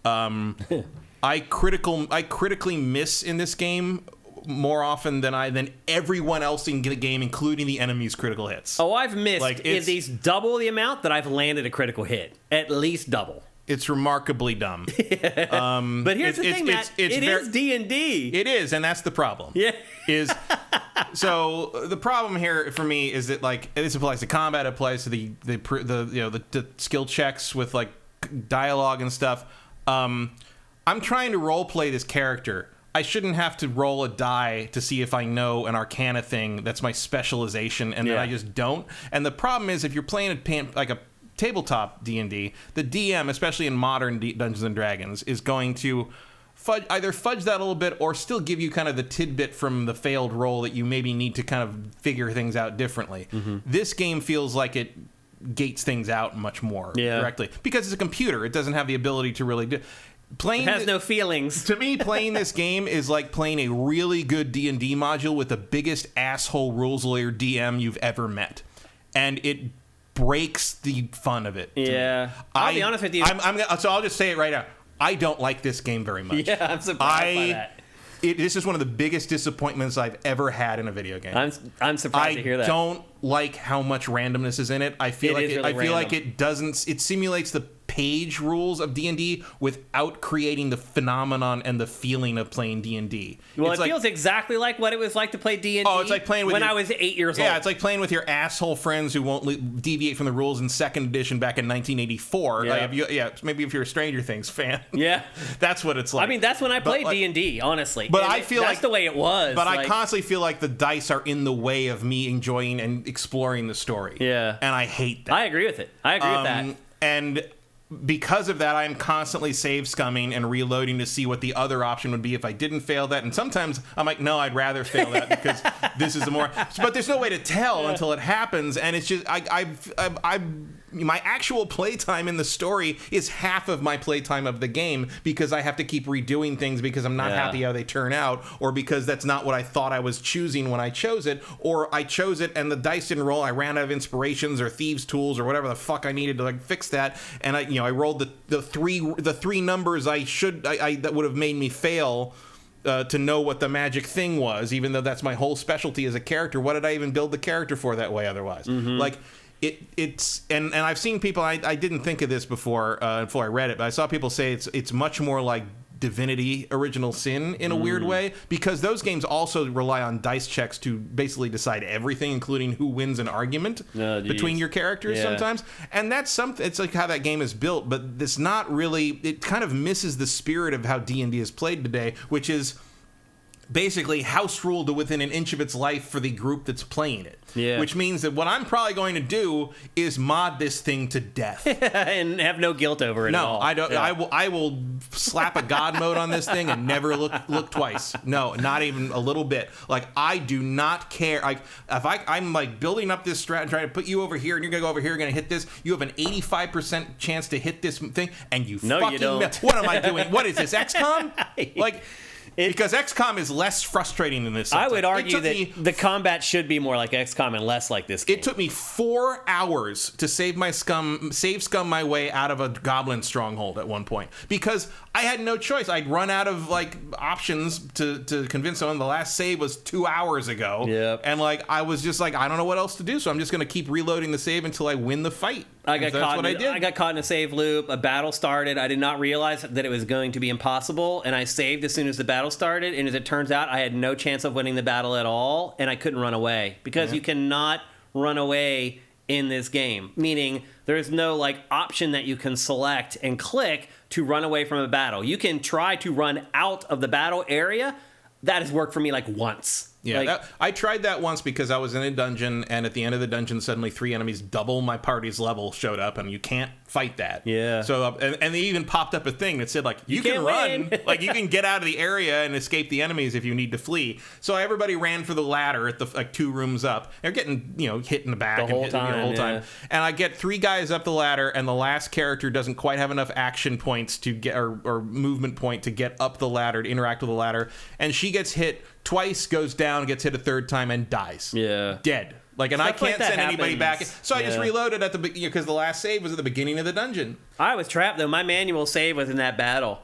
I critically miss in this game more often than everyone else in the game, including the enemy's critical hits. Oh, I've missed at least double the amount that I've landed a critical hit. At least double. It's remarkably dumb. But here's the thing, Matt. It is D&D. It is, and that's the problem. Yeah. So the problem here for me is that, like, this applies to combat, it applies to the skill checks with, like, dialogue and stuff. I'm trying to role play this character. I shouldn't have to roll a die to see if I know an arcana thing that's my specialization, and then I just don't. And the problem is, if you're playing a tabletop D&D, the DM, especially in modern Dungeons and Dragons, is going to either fudge that a little bit or still give you kind of the tidbit from the failed roll that you maybe need to kind of figure things out differently. Mm-hmm. This game feels like it gates things out much more directly because it's a computer. It doesn't have the ability to really do. It has no feelings. To me, playing this game is like playing a really good D&D module with the biggest asshole rules lawyer DM you've ever met, and it breaks the fun of it. Yeah, I'll be honest with you. So I'll just say it right now. I don't like this game very much. Yeah, I'm surprised by that. This is one of the biggest disappointments I've ever had in a video game. I'm surprised to hear that. I don't like how much randomness is in it. I feel like it doesn't. It simulates the page rules of D&D without creating the phenomenon and the feeling of playing D&D. Well, it feels exactly like what it was like to play D&D. Oh, it's like playing with when I was 8 years old. Yeah, it's like playing with your asshole friends who won't deviate from the rules in 2nd edition back in 1984. Yeah, maybe if you're a Stranger Things fan. Yeah, that's what it's like. I mean, that's when I played D&D, honestly. But I feel that's the way it was. But I constantly feel like the dice are in the way of me enjoying and exploring the story. Yeah, and I hate that. I agree with it. I agree with that. And because of that, I'm constantly save scumming and reloading to see what the other option would be if I didn't fail that. And sometimes I'm like, no, I'd rather fail that because this is the more. But there's no way to tell until it happens, and it's just my actual playtime in the story is half of my playtime of the game because I have to keep redoing things because I'm not happy how they turn out, or because that's not what I thought I was choosing when I chose it, or I chose it and the dice didn't roll. I ran out of inspirations or thieves' tools or whatever the fuck I needed to like fix that, and I rolled the three numbers that would have made me fail. To know what the magic thing was, even though that's my whole specialty as a character. What did I even build the character for that way otherwise? Mm-hmm. Like it's I've seen people. I didn't think of this before I read it, but I saw people say it's much more like Divinity Original Sin in a weird way, because those games also rely on dice checks to basically decide everything, including who wins an argument between your characters sometimes. And that's something, it's like how that game is built, but it's not really, it kind of misses the spirit of how D&D is played today, which is basically house rule to within an inch of its life for the group that's playing it. Yeah. Which means that what I'm probably going to do is mod this thing to death. And have no guilt over it at all. No, I don't. Yeah. I will slap a god mode on this thing and never look twice. No, not even a little bit. Like, I do not care. Like, if I'm like building up this strat and trying to put you over here and you're going to go over here, you're going to hit this. You have an 85% chance to hit this thing, and you don't. What am I doing? What is this, XCOM? Like... because XCOM is less frustrating than this. I would argue that the combat should be more like XCOM and less like this game. It took me 4 hours to save scum my way out of a goblin stronghold at one point, because I had no choice. I'd run out of like options to convince someone. The last save was 2 hours ago. Yep. And like I was just like, I don't know what else to do, so I'm just going to keep reloading the save until I win the fight. I got caught in a save loop. A battle started. I did not realize that it was going to be impossible, and I saved as soon as the battle started. And as it turns out, I had no chance of winning the battle at all, and I couldn't run away because you cannot run away in this game. Meaning there's no like option that you can select and click to run away from a battle. You can try to run out of the battle area. That has worked for me like once. Yeah, like, I tried that once because I was in a dungeon, and at the end of the dungeon, suddenly 3 enemies double my party's level showed up, and you can't fight that. Yeah. So and they even popped up a thing that said like you can run, like you can get out of the area and escape the enemies if you need to flee. So everybody ran for the ladder at the like 2 rooms up. They're getting hit in the back the whole time. And I get 3 guys up the ladder, and the last character doesn't quite have enough action points to get or movement point to get up the ladder to interact with the ladder, and she gets hit twice, goes down, gets hit a 3rd time, and dies. Yeah. Dead. Like, and I can't send anybody back. So I just reloaded at the beginning, because the last save was at the beginning of the dungeon. I was trapped, though. My manual save was in that battle.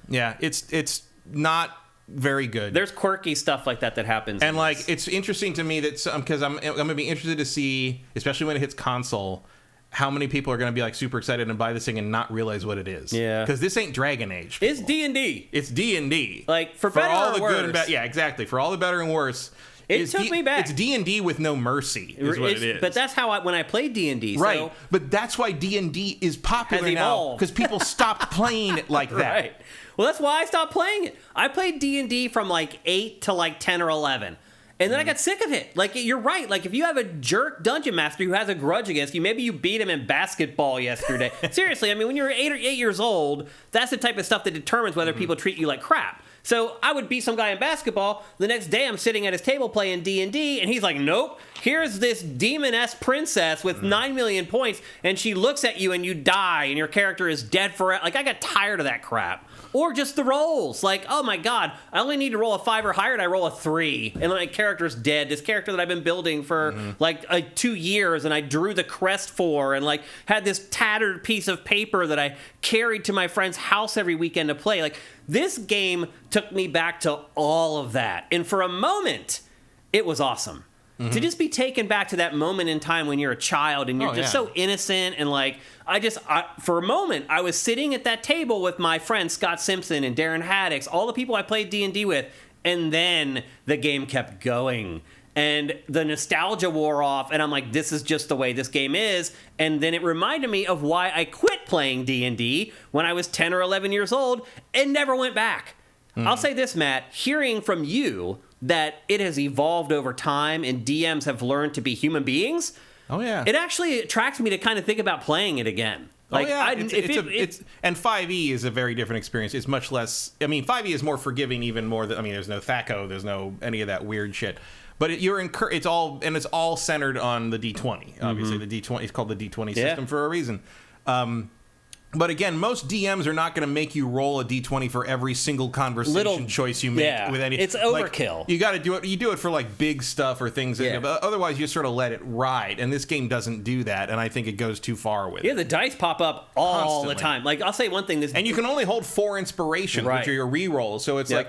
Yeah, it's not very good. There's quirky stuff like that happens. And, like, it's interesting to me that, because I'm going to be interested to see, especially when it hits console, how many people are going to be like super excited and buy this thing and not realize what it is. Yeah. Because this ain't Dragon Age. It's D&D. It's D&D. Like, for better all or the worse. good and bad. Yeah, exactly. For all the better and worse. It took me back. It's D&D with no mercy is what it is. But that's how when I played D&D. Right. So but that's why D&D is popular now. Because people stopped playing it like that. Right. Well, that's why I stopped playing it. I played D&D from like 8 to like 10 or 11. And then I got sick of it. Like, you're right. Like, if you have a jerk dungeon master who has a grudge against you, maybe you beat him in basketball yesterday. Seriously, I mean, when you're 8 years old, that's the type of stuff that determines whether people treat you like crap. So I would beat some guy in basketball. The next day, I'm sitting at his table playing D&D, and he's like, nope, here's this demon-esque princess with 9 million points, and she looks at you, and you die, and your character is dead forever. Like, I got tired of that crap. Or just the rolls. Like, oh my god, I only need to roll a 5 or higher, and I roll a 3. And my character's dead. This character that I've been building for, 2 years, and I drew the crest for, and, like, had this tattered piece of paper that I carried to my friend's house every weekend to play. Like, this game took me back to all of that. And for a moment, it was awesome. To just be taken back to that moment in time when you're a child and you're so innocent, and like for a moment I was sitting at that table with my friends Scott Simpson and Darren Haddix, all the people I played D&D with, and then the game kept going and the nostalgia wore off, and I'm like, this is just the way this game is. And then it reminded me of why I quit playing D&D when I was 10 or 11 years old and never went back. I'll say this, Matt, hearing from you that it has evolved over time and DMs have learned to be human beings. Oh yeah, it actually attracts me to kind of think about playing it again. Like, and 5e is a very different experience. It's much less. I mean, 5e is more forgiving, even more than. I mean, there's no THAC0, there's no any of that weird shit. But it's all centered on the D20. Obviously, the D20 is called the D20 system for a reason. But again, most DMs are not going to make you roll a D20 for every single conversation choice you make with any. It's overkill. Like, you got to do it. You do it for like big stuff or things. But otherwise, you sort of let it ride. And this game doesn't do that. And I think it goes too far with it. Yeah, the dice pop up all the time. Like, I'll say one thing. And you can only hold 4 inspiration, which are your re-rolls. So it's like.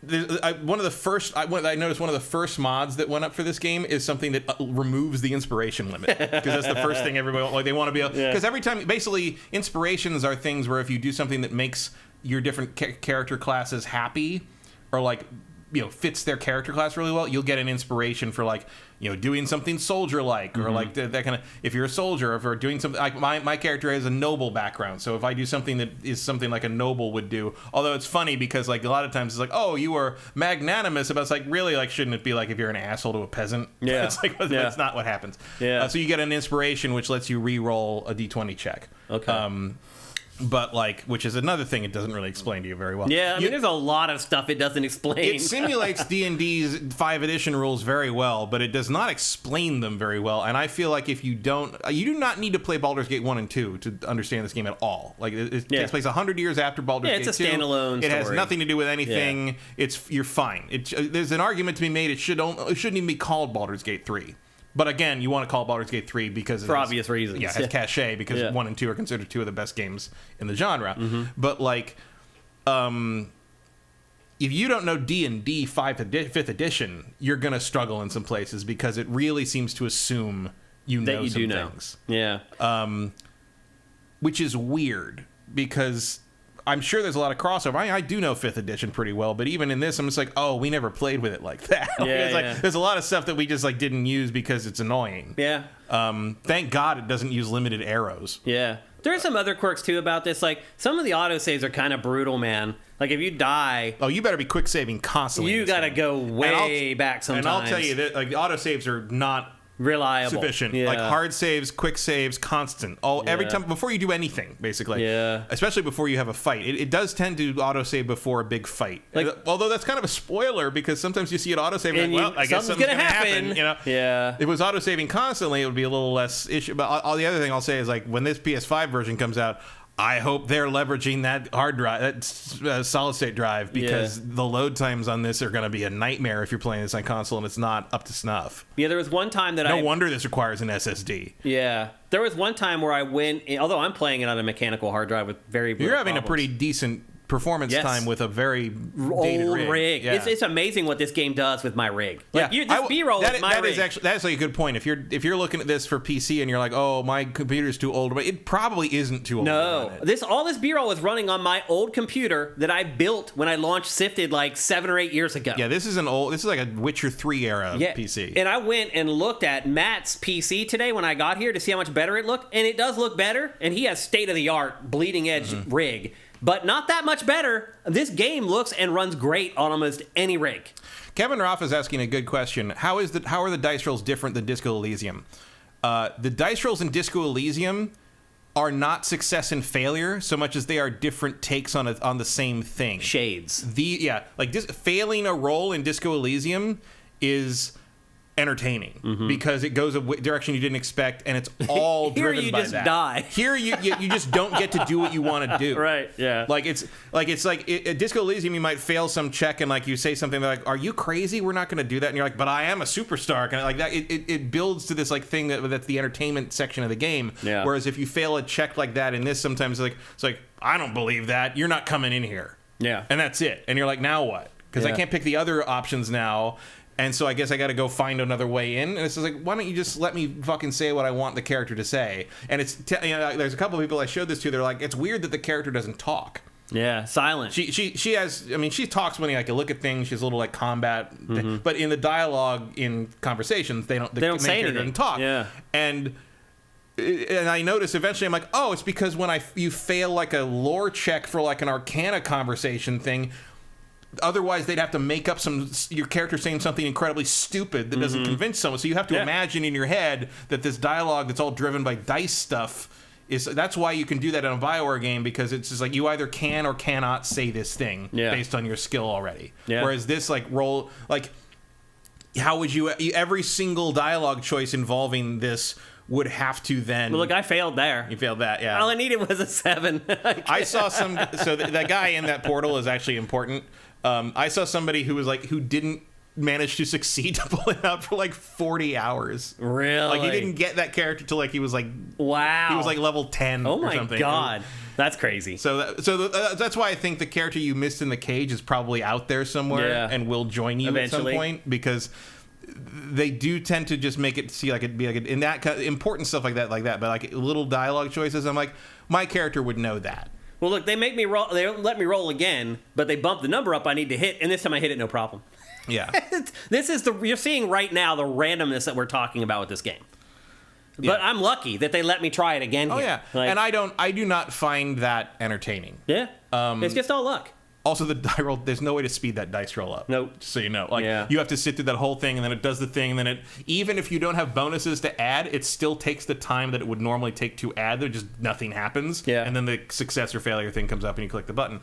I noticed one of the first mods that went up for this game is something that removes the inspiration limit, because that's the first thing everybody they want to be able. Because every time, basically, inspirations are things where if you do something that makes your different character classes happy, or like, you know, fits their character class really well, you'll get an inspiration for, like, you know, doing something soldier-like, or like that kind of, if you're a soldier, if you're doing something, like my character has a noble background, so if I do something that is something like a noble would do, although it's funny because, like, a lot of times it's like, oh, you are magnanimous, but it's like, really, like, shouldn't it be like if you're an asshole to a peasant? Yeah. It's like, that's not what happens. Yeah. So you get an inspiration, which lets you re-roll a d20 check. Okay. But, like, which is another thing it doesn't really explain to you very well. Yeah, I mean, there's a lot of stuff it doesn't explain. It simulates D&D's 5th edition rules very well, but it does not explain them very well. And I feel like if you don't... you do not need to play Baldur's Gate 1 and 2 to understand this game at all. Like, it takes place 100 years after Baldur's Gate 2. It's a standalone story. It has nothing to do with anything. Yeah. You're fine. There's an argument to be made. It shouldn't even be called Baldur's Gate 3. But again, you want to call Baldur's Gate 3 because... For obvious reasons. Yeah, it has cachet, because 1 and 2 are considered 2 of the best games in the genre. But, like, if you don't know D&D 5th edition, you're going to struggle in some places because it really seems to assume you know some things. Yeah. Which is weird, because... I'm sure there's a lot of crossover. I do know 5th edition pretty well, but even in this, I'm just like, oh, we never played with it like that. There's a lot of stuff that we just like didn't use because it's annoying. Yeah. Thank God it doesn't use limited arrows. Yeah. There are some other quirks too about this. Like, some of the autosaves are kind of brutal, man. Like, if you die... Oh, you better be quick saving constantly. You got to go way back sometimes. And I'll tell you that, like, the autosaves are not... reliable. Sufficient. Yeah. Like, hard saves, quick saves, constant. Every time, before you do anything, basically. Yeah. Especially before you have a fight. It does tend to autosave before a big fight. Like, although that's kind of a spoiler, because sometimes you see it autosave and like, well, I guess something's going to happen. You know? Yeah. If it was autosaving constantly, it would be a little less issue. But all the other thing I'll say is, like, when this PS5 version comes out, I hope they're leveraging that hard drive, that solid state drive, because the load times on this are going to be a nightmare if you're playing this on console and it's not up to snuff. Yeah, there was one time that No wonder this requires an SSD. Yeah. There was one time where I went, although I'm playing it on a mechanical hard drive with very You're having a pretty decent performance time with a very dated old rig. Yeah. It's amazing what this game does with my rig. Like, this B-roll is my rig. That's a good point. If you're looking at this for PC and you're like, oh, my computer's too old, but it probably isn't too old. No, all this B-roll is running on my old computer that I built when I launched Sifted like 7 or 8 years ago. Yeah, this is like a Witcher 3 era PC. And I went and looked at Matt's PC today when I got here to see how much better it looked, and it does look better. And he has state-of-the-art bleeding edge rig. But not that much better. This game looks and runs great on almost any rig. Kevin Roth is asking a good question. How are the dice rolls different than Disco Elysium? The dice rolls in Disco Elysium are not success and failure so much as they are different takes on the same thing. Shades. Failing a roll in Disco Elysium is entertaining because it goes a direction you didn't expect, and it's all driven by that. Here you just die. Here you just don't get to do what you want to do. Right? Yeah. At Disco Elysium, you might fail some check, and like you say something like, "Are you crazy? We're not going to do that." And you're like, "But I am a superstar." And like that, it builds to this like thing that's the entertainment section of the game. Yeah. Whereas if you fail a check like that in this, sometimes it's like I don't believe that. You're not coming in here. Yeah. And that's it. And you're like, now what? Because I can't pick the other options now. And so I guess I got to go find another way in. And it's just like, why don't you just let me fucking say what I want the character to say? And there's a couple of people I showed this to. They're like, it's weird that the character doesn't talk. Yeah, silent. She has. I mean, she talks when you look at things. She's a little like combat, but in the dialogue in conversations, they don't say anything. Doesn't talk. Yeah, and I notice eventually I'm like, oh, it's because when you fail like a lore check for like an Arcana conversation thing. Otherwise, they'd have to make up your character saying something incredibly stupid that doesn't convince someone. So you have to imagine in your head that this dialogue that's all driven by dice stuff that's why you can do that in a BioWare game, because it's just like you either can or cannot say this thing based on your skill already. Yeah. Whereas this how would you every single dialogue choice involving this would have to then... Well, look, I failed there. You failed that, yeah. All I needed was a 7. I saw some... So that guy in that portal is actually important. I saw somebody who didn't manage to succeed to pull it out for like 40 hours. Really? Like, he didn't get that character till like he was like... Wow. He was like level 10 or something. Oh my God. That's crazy. So that's why I think the character you missed in the cage is probably out there somewhere and will join you eventually at some point, because... They do tend to just make it see like it'd be like in that kind of important stuff like that, but like little dialogue choices. I'm like, my character would know that. Well, look, they make me roll. They let me roll again, but they bump the number up I need to hit, and this time I hit it no problem. Yeah. This is you're seeing right now the randomness that we're talking about with this game. But I'm lucky that they let me try it again. Oh here. yeah, and I do not find that entertaining. Yeah, it's just all luck. Also, the die roll, there's no way to speed that dice roll up. Nope. Just so you know. You have to sit through that whole thing, and then it does the thing, and then even if you don't have bonuses to add, it still takes the time that it would normally take to add. There just nothing happens. Yeah. And then the success or failure thing comes up, and you click the button.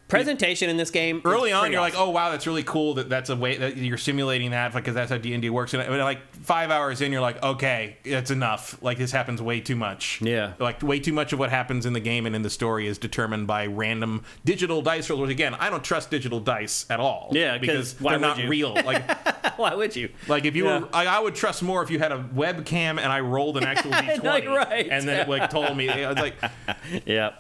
Presentation in this game early on, you're awesome. like, oh wow, that's really cool that's a way that you're simulating that, because that's how D&D works. And like 5 hours in, you're like, okay, it's enough. Like, this happens way too much. Yeah. Like, way too much of what happens in the game and in the story is determined by random digital dice rolls. Which, again, I don't trust digital dice at all. Yeah, because why they're would not you? real. Like, why would you? Like, if you were, I would trust more if you had a webcam and I rolled an actual D20, like, right. and then it like told me, like, yeah.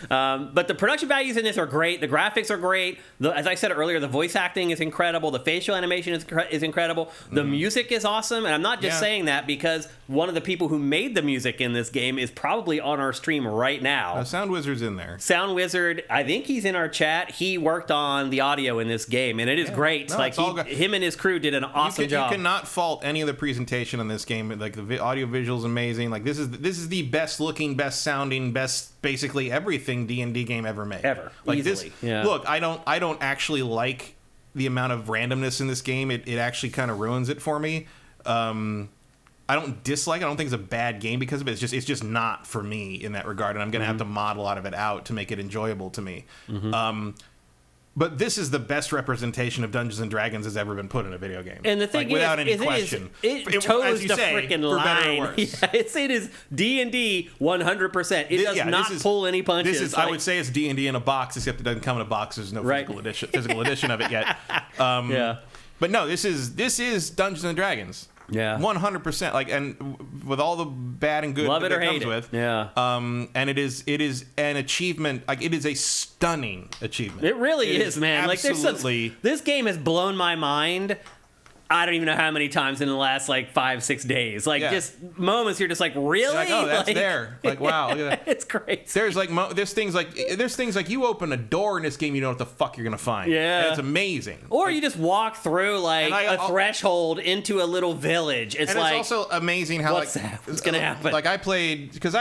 But the production values in this are great. The graphics are great. As I said earlier, the voice acting is incredible. The facial animation is incredible. The music is awesome. And I'm not just saying that because one of the people who made the music in this game is probably on our stream right now. Soundwizard's in there. Soundwizard, I think he's in our chat. He worked on the audio in this game, and it is great. No, like him and his crew did an awesome job. You cannot fault any of the presentation in this game. Like, the audio visual is amazing. Like, this is the best looking, best sounding, best basically everything D&D game ever made. Ever. Like easily. This. Yeah. Look, I don't actually like the amount of randomness in this game. It actually kind of ruins it for me. I don't dislike it. I don't think it's a bad game because of it. It's just not for me in that regard, and I'm going to have to mod a lot of it out to make it enjoyable to me. But this is the best representation of Dungeons and Dragons has ever been put in a video game. And the thing without is, any question, it toes the freaking line. Yeah, it is D&D 100%. It does not pull any punches. I would say it's D&D in a box, except it doesn't come in a box. There's no physical edition of it yet. But no, this is Dungeons and Dragons. Yeah, 100%. Like, and with all the bad and good love it that or it hate comes it. with, yeah. And it is an achievement. Like, it is a stunning achievement. It really is, man. Absolutely. Like, this game has blown my mind. I don't even know how many times in the last 5-6 days. Just moments you're just like, really? You're like, oh, that's there. Like, wow, look at that. It's crazy. There's things like you open a door in this game, you know what the fuck you're gonna find. Yeah, and it's amazing. Or you just walk through a threshold into a little village. It's also amazing how what's gonna happen. Like, I played because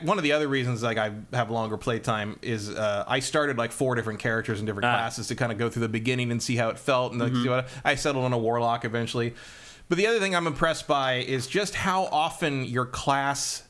one of the other reasons I have longer playtime is I started 4 different characters in different classes to kind of go through the beginning and see how it felt, and see what I settled on a warlock eventually. But the other thing I'm impressed by is just how often your class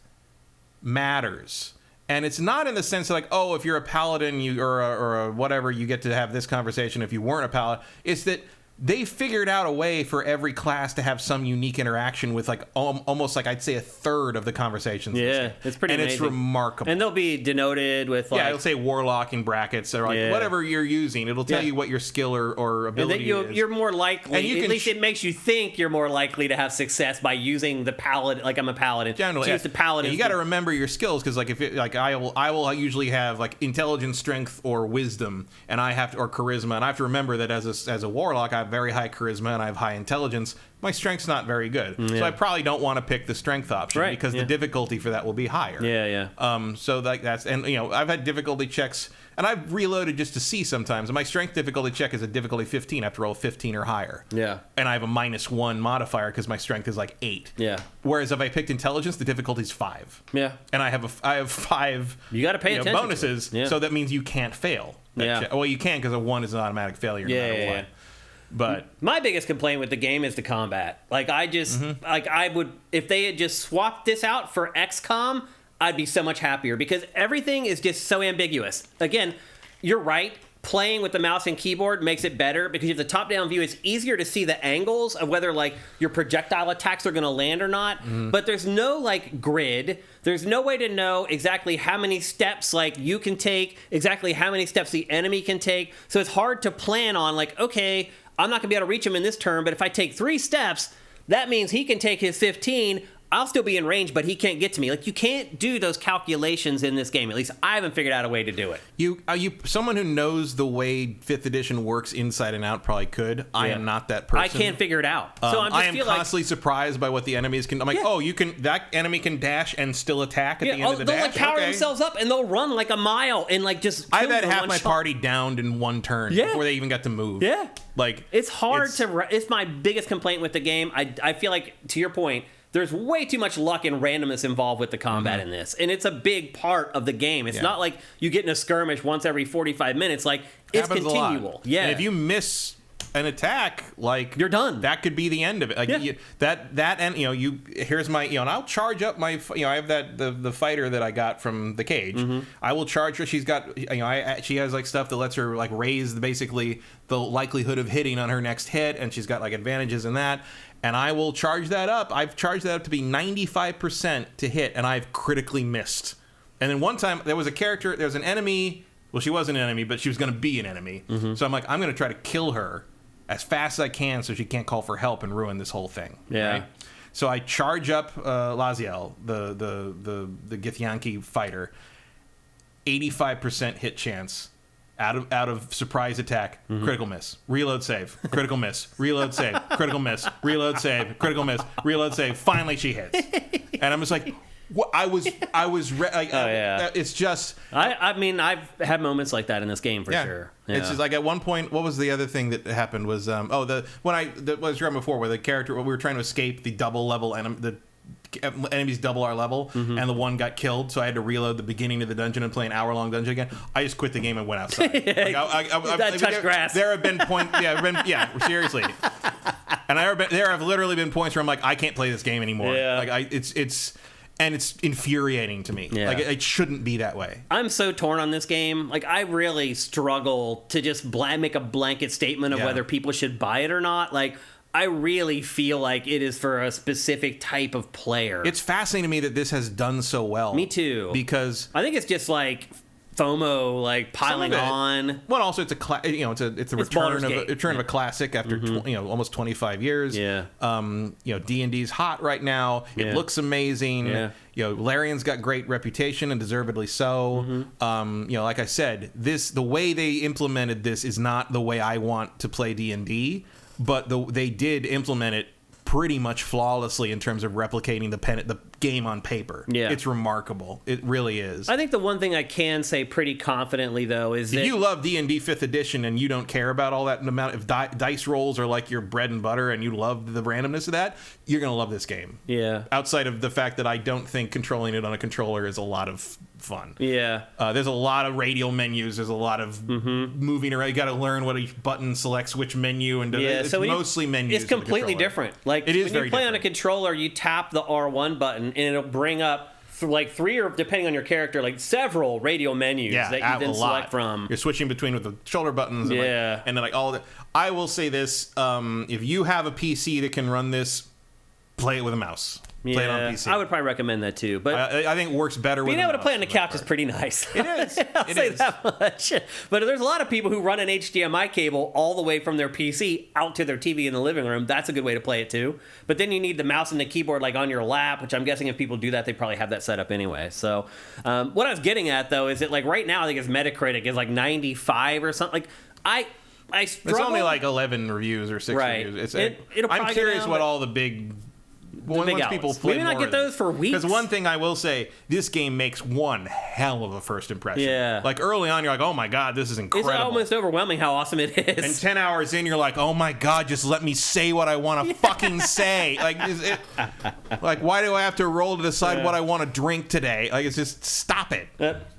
matters. And it's not in the sense of if you're a paladin or a whatever, you get to have this conversation if you weren't a paladin. It's that they figured out a way for every class to have some unique interaction with almost I'd say a third of the conversations. Yeah, it's pretty amazing. And it's remarkable. And they'll be denoted with it'll say warlock in brackets or whatever you're using. It'll tell you what your skill or ability is. You're more likely, at least it makes you think you're more likely to have success by using the paladin. Like, I'm a paladin. Generally, use the paladin. You got to remember your skills because I will usually have intelligence, strength, or wisdom, and I have to, or charisma, and I have to remember that as a warlock I have very high charisma and I have high intelligence. My strength's not very good, so I probably don't want to pick the strength option because the difficulty for that will be higher. Yeah. So that's and I've had difficulty checks and I've reloaded just to see sometimes. And my strength difficulty check is a difficulty 15. I have to roll 15 or higher. Yeah. And I have a -1 modifier because my strength is 8. Yeah. Whereas if I picked intelligence, the difficulty's 5. Yeah. And I have 5. You got to pay attention bonuses, so that means you can't fail. Well, you can because a 1 is an automatic failure no matter what. But my biggest complaint with the game is the combat. I would, if they had just swapped this out for XCOM, I'd be so much happier because everything is just so ambiguous. Again, you're right. Playing with the mouse and keyboard makes it better because you have the top-down view. It's easier to see the angles of whether your projectile attacks are going to land or not. But there's no grid. There's no way to know exactly how many steps you can take, exactly how many steps the enemy can take. So it's hard to plan on okay, I'm not going to be able to reach him in this turn, but if I take 3 steps, that means he can take his 15. I'll still be in range, but he can't get to me. Like, you can't do those calculations in this game. At least I haven't figured out a way to do it. Someone who knows the way 5th edition works inside and out probably could. I am not that person. I can't figure it out. So I am constantly surprised by what the enemies can. I'm like, that enemy can dash and still attack at the end of the dash. They'll like power themselves up and they'll run like a mile and like just. I've had half my party downed in one turn before they even got to move. Yeah, like it's hard to. It's my biggest complaint with the game. I feel like, to your point, there's way too much luck and randomness involved with the combat in this. And it's a big part of the game. It's not like you get in a skirmish once every 45 minutes. Like, it's continual. Yeah. And if you miss an attack, like, you're done. That could be the end of it. Like and here's my, and I'll charge up my, I have the fighter that I got from the cage. I will charge her. She's got, she has like stuff that lets her like raise basically the likelihood of hitting on her next hit, and she's got like advantages in that. And I will charge that up. I've charged that up to be 95% to hit, and I've critically missed. And then one time, there was an enemy. Well, she wasn't an enemy, but she was going to be an enemy. So I'm like, I'm going to try to kill her as fast as I can so she can't call for help and ruin this whole thing. Yeah. Right? So I charge up Laziel, the Githyanki fighter, 85% hit chance. Out of surprise attack, critical miss, reload save, critical miss, reload save, critical miss, reload save, critical miss, reload save. Finally, she hits, and I'm just like, what? It's just. I mean, I've had moments like that in this game for sure. Yeah. It's just like at one point, what was the other thing that happened was when I was around before, where the character, we were trying to escape the double level the enemies double our level, and the one got killed, so I had to reload the beginning of the dungeon and play an hour-long dungeon again. I just quit the game and went outside. Touch grass. There have been points, seriously. And there have literally been points where I'm like, I can't play this game anymore. Yeah. Like it's infuriating to me. Yeah. Like it shouldn't be that way. I'm so torn on this game. Like, I really struggle to just make a blanket statement of whether people should buy it or not. Like, I really feel like it is for a specific type of player. It's fascinating to me that this has done so well. Me too. Because I think it's just like FOMO, like piling on. Well, also it's a return of a classic after almost 25 years. Yeah. D&D's hot right now. It looks amazing. Yeah. Larian's got great reputation and deservedly so. Like I said, the way they implemented this is not the way I want to play D&D. But they did implement it pretty much flawlessly in terms of replicating the game on paper. Yeah. It's remarkable. It really is. I think the one thing I can say pretty confidently, though, is that if you love D&D 5th edition and you don't care about all that amount of dice rolls are like your bread and butter and you love the randomness of that, you're going to love this game. Yeah. Outside of the fact that I don't think controlling it on a controller is a lot of fun. Yeah. There's a lot of radial menus. There's a lot of moving around. You got to learn what each button selects which menu. And it's mostly menus. It's completely different. Like, it is when you play on a controller, you tap the R1 button and it'll bring up like 3 or, depending on your character, like several radial menus that you then select from. You're switching between with the shoulder buttons. And then like all of it. I will say this: if you have a PC that can run this, play it with a mouse. Play it on PC. I would probably recommend that too. But I think it works better with being able to play on the couch is pretty nice. It is. I'll say that much. But there's a lot of people who run an HDMI cable all the way from their PC out to their TV in the living room. That's a good way to play it too. But then you need the mouse and the keyboard like on your lap, which I'm guessing if people do that, they probably have that set up anyway. So what I was getting at though is that like right now I think its Metacritic is like 95 or something. Like I struggle. It's only like 11 reviews or 6 reviews. I'm curious what all the big people maybe not get those for weeks. Because one thing I will say, this game makes one hell of a first impression. Yeah. Like early on, you're like, oh my god, this is incredible. It's almost overwhelming how awesome it is. And 10 hours in, you're like, oh my god, just let me say what I want to fucking say. Like, why do I have to roll to decide what I want to drink today? Like, it's just stop it.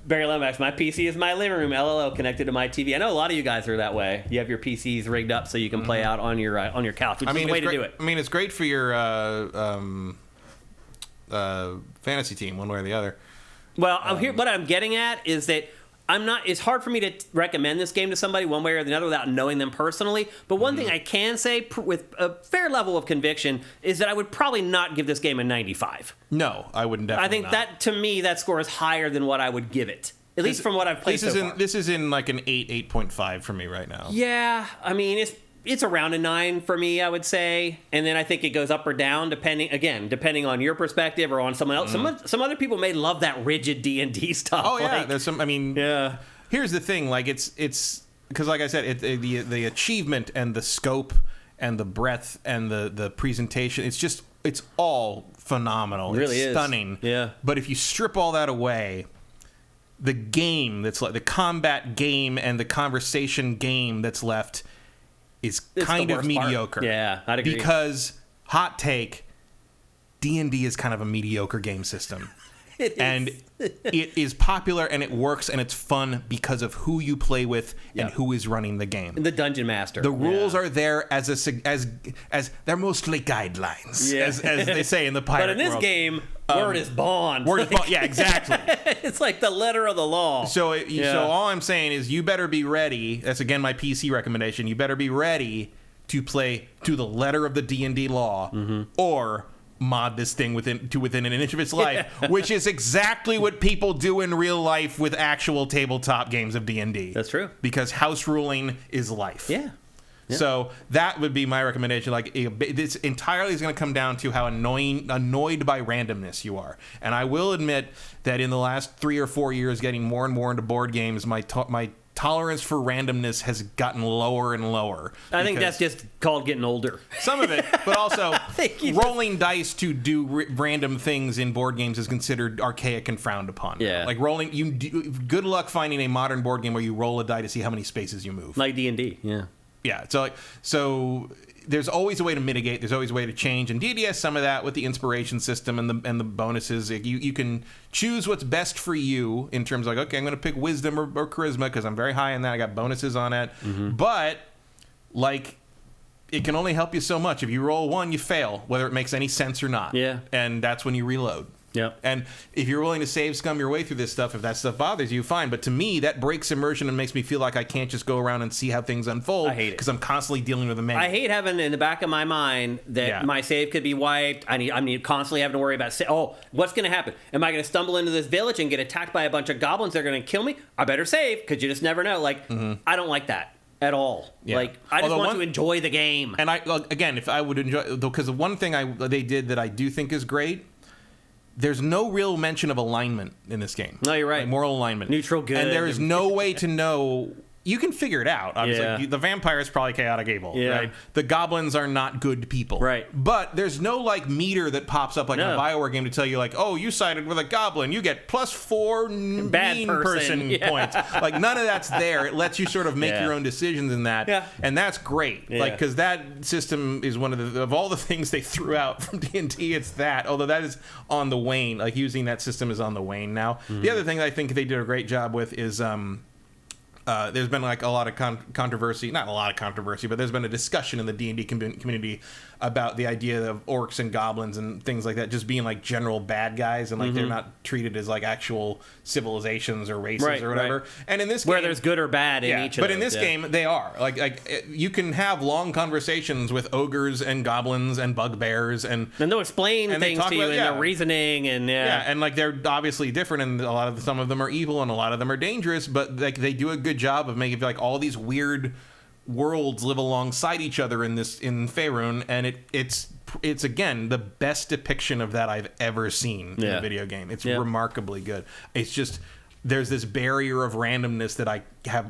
Barry Lomax, my PC is my living room, LLO, connected to my TV. I know a lot of you guys are that way. You have your PCs rigged up so you can play out on your couch, which is the way to do it. I mean, it's great for your fantasy team, one way or the other. Well, what I'm getting at is that it's hard for me to recommend this game to somebody one way or the other without knowing them personally. But one thing I can say with a fair level of conviction is that I would probably not give this game a 95. No, I wouldn't definitely I think that, to me, that score is higher than what I would give it. At least from what I've played so far. This is in like an 8.5 for me right now. Yeah, I mean, it's around a 9 for me, I would say. And then I think it goes up or down depending on your perspective or on someone else. Some other people may love that rigid D&D stuff. Oh yeah, there's some. I mean, yeah. Here's the thing, like it's because, like I said, the achievement and the scope and the breadth and the presentation, it's all phenomenal. It really it's is stunning. Yeah. But if you strip all that away, the game that's like the combat game and the conversation game that's left is kind of mediocre. Part. Yeah, I'd agree. Because, hot take, D&D is kind of a mediocre game system. It is. And it is popular and it works and it's fun because of who you play with and who is running the game. The dungeon master. The rules are there as they're mostly guidelines, as they say in the pirate world. But in this game, word is bond. Word is bond. Yeah, exactly. It's like the letter of the law. So all I'm saying is you better be ready. That's again my PC recommendation. You better be ready to play to the letter of the D&D law, or mod this thing within an inch of its life, which is exactly what people do in real life with actual tabletop games of D&D. That's true. Because house ruling is life. Yeah. So that would be my recommendation. Like, this entirely is going to come down to how annoyed by randomness you are. And I will admit that in the last 3 or 4 years, getting more and more into board games, my tolerance for randomness has gotten lower and lower. I think that's just called getting older. Some of it, but also rolling dice to do random things in board games is considered archaic and frowned upon. Yeah, like good luck finding a modern board game where you roll a die to see how many spaces you move. Like D&D. Yeah. So there's always a way to mitigate. There's always a way to change. And D&D has some of that with the inspiration system and the bonuses. You can choose what's best for you in terms of, like, okay, I'm going to pick wisdom or charisma because I'm very high in that. I got bonuses on it. But, like, it can only help you so much. If you roll 1, you fail, whether it makes any sense or not. Yeah. And that's when you reload. Yep. And if you're willing to save scum your way through this stuff, if that stuff bothers you, fine. But to me, that breaks immersion and makes me feel like I can't just go around and see how things unfold. I hate it. Because I'm constantly dealing with a menu. I hate having in the back of my mind that my save could be wiped. I need constantly having to worry about, what's going to happen? Am I going to stumble into this village and get attacked by a bunch of goblins? They're going to kill me? I better save, because you just never know. Like, I don't like that at all. Yeah. Like, I just want to enjoy the game. And again, if I would enjoy, because the one thing they did that I do think is great, there's no real mention of alignment in this game. No, you're right. Like moral alignment. Neutral good. And there is no way to know. You can figure it out. Obviously, the vampire is probably chaotic evil, right? The goblins are not good people, right? But there's no like meter that pops up like in a BioWare game to tell you like, oh, you sided with a goblin, you get +4 bad mean person points. Like none of that's there. It lets you sort of make your own decisions in that, and that's great. Like because that system is one of all the things they threw out from D&D. It's that, although that is on the wane. Like using that system is on the wane now. The other thing I think they did a great job with is. There's been like a lot of controversy, not a lot of controversy, but there's been a discussion in the D&D community about the idea of orcs and goblins and things like that just being like general bad guys and like they're not treated as like actual civilizations or races or whatever. Right. And in this game, where there's good or bad in each of but those, in this game they are like you can have long conversations with ogres and goblins and bugbears and they'll explain things to you and their reasoning and and like they're obviously different and some of them are evil and a lot of them are dangerous, but like they do a good job of making like all these weird worlds live alongside each other in Faerun, and it's again the best depiction of that I've ever seen in a video game. It's remarkably good. It's just there's this barrier of randomness that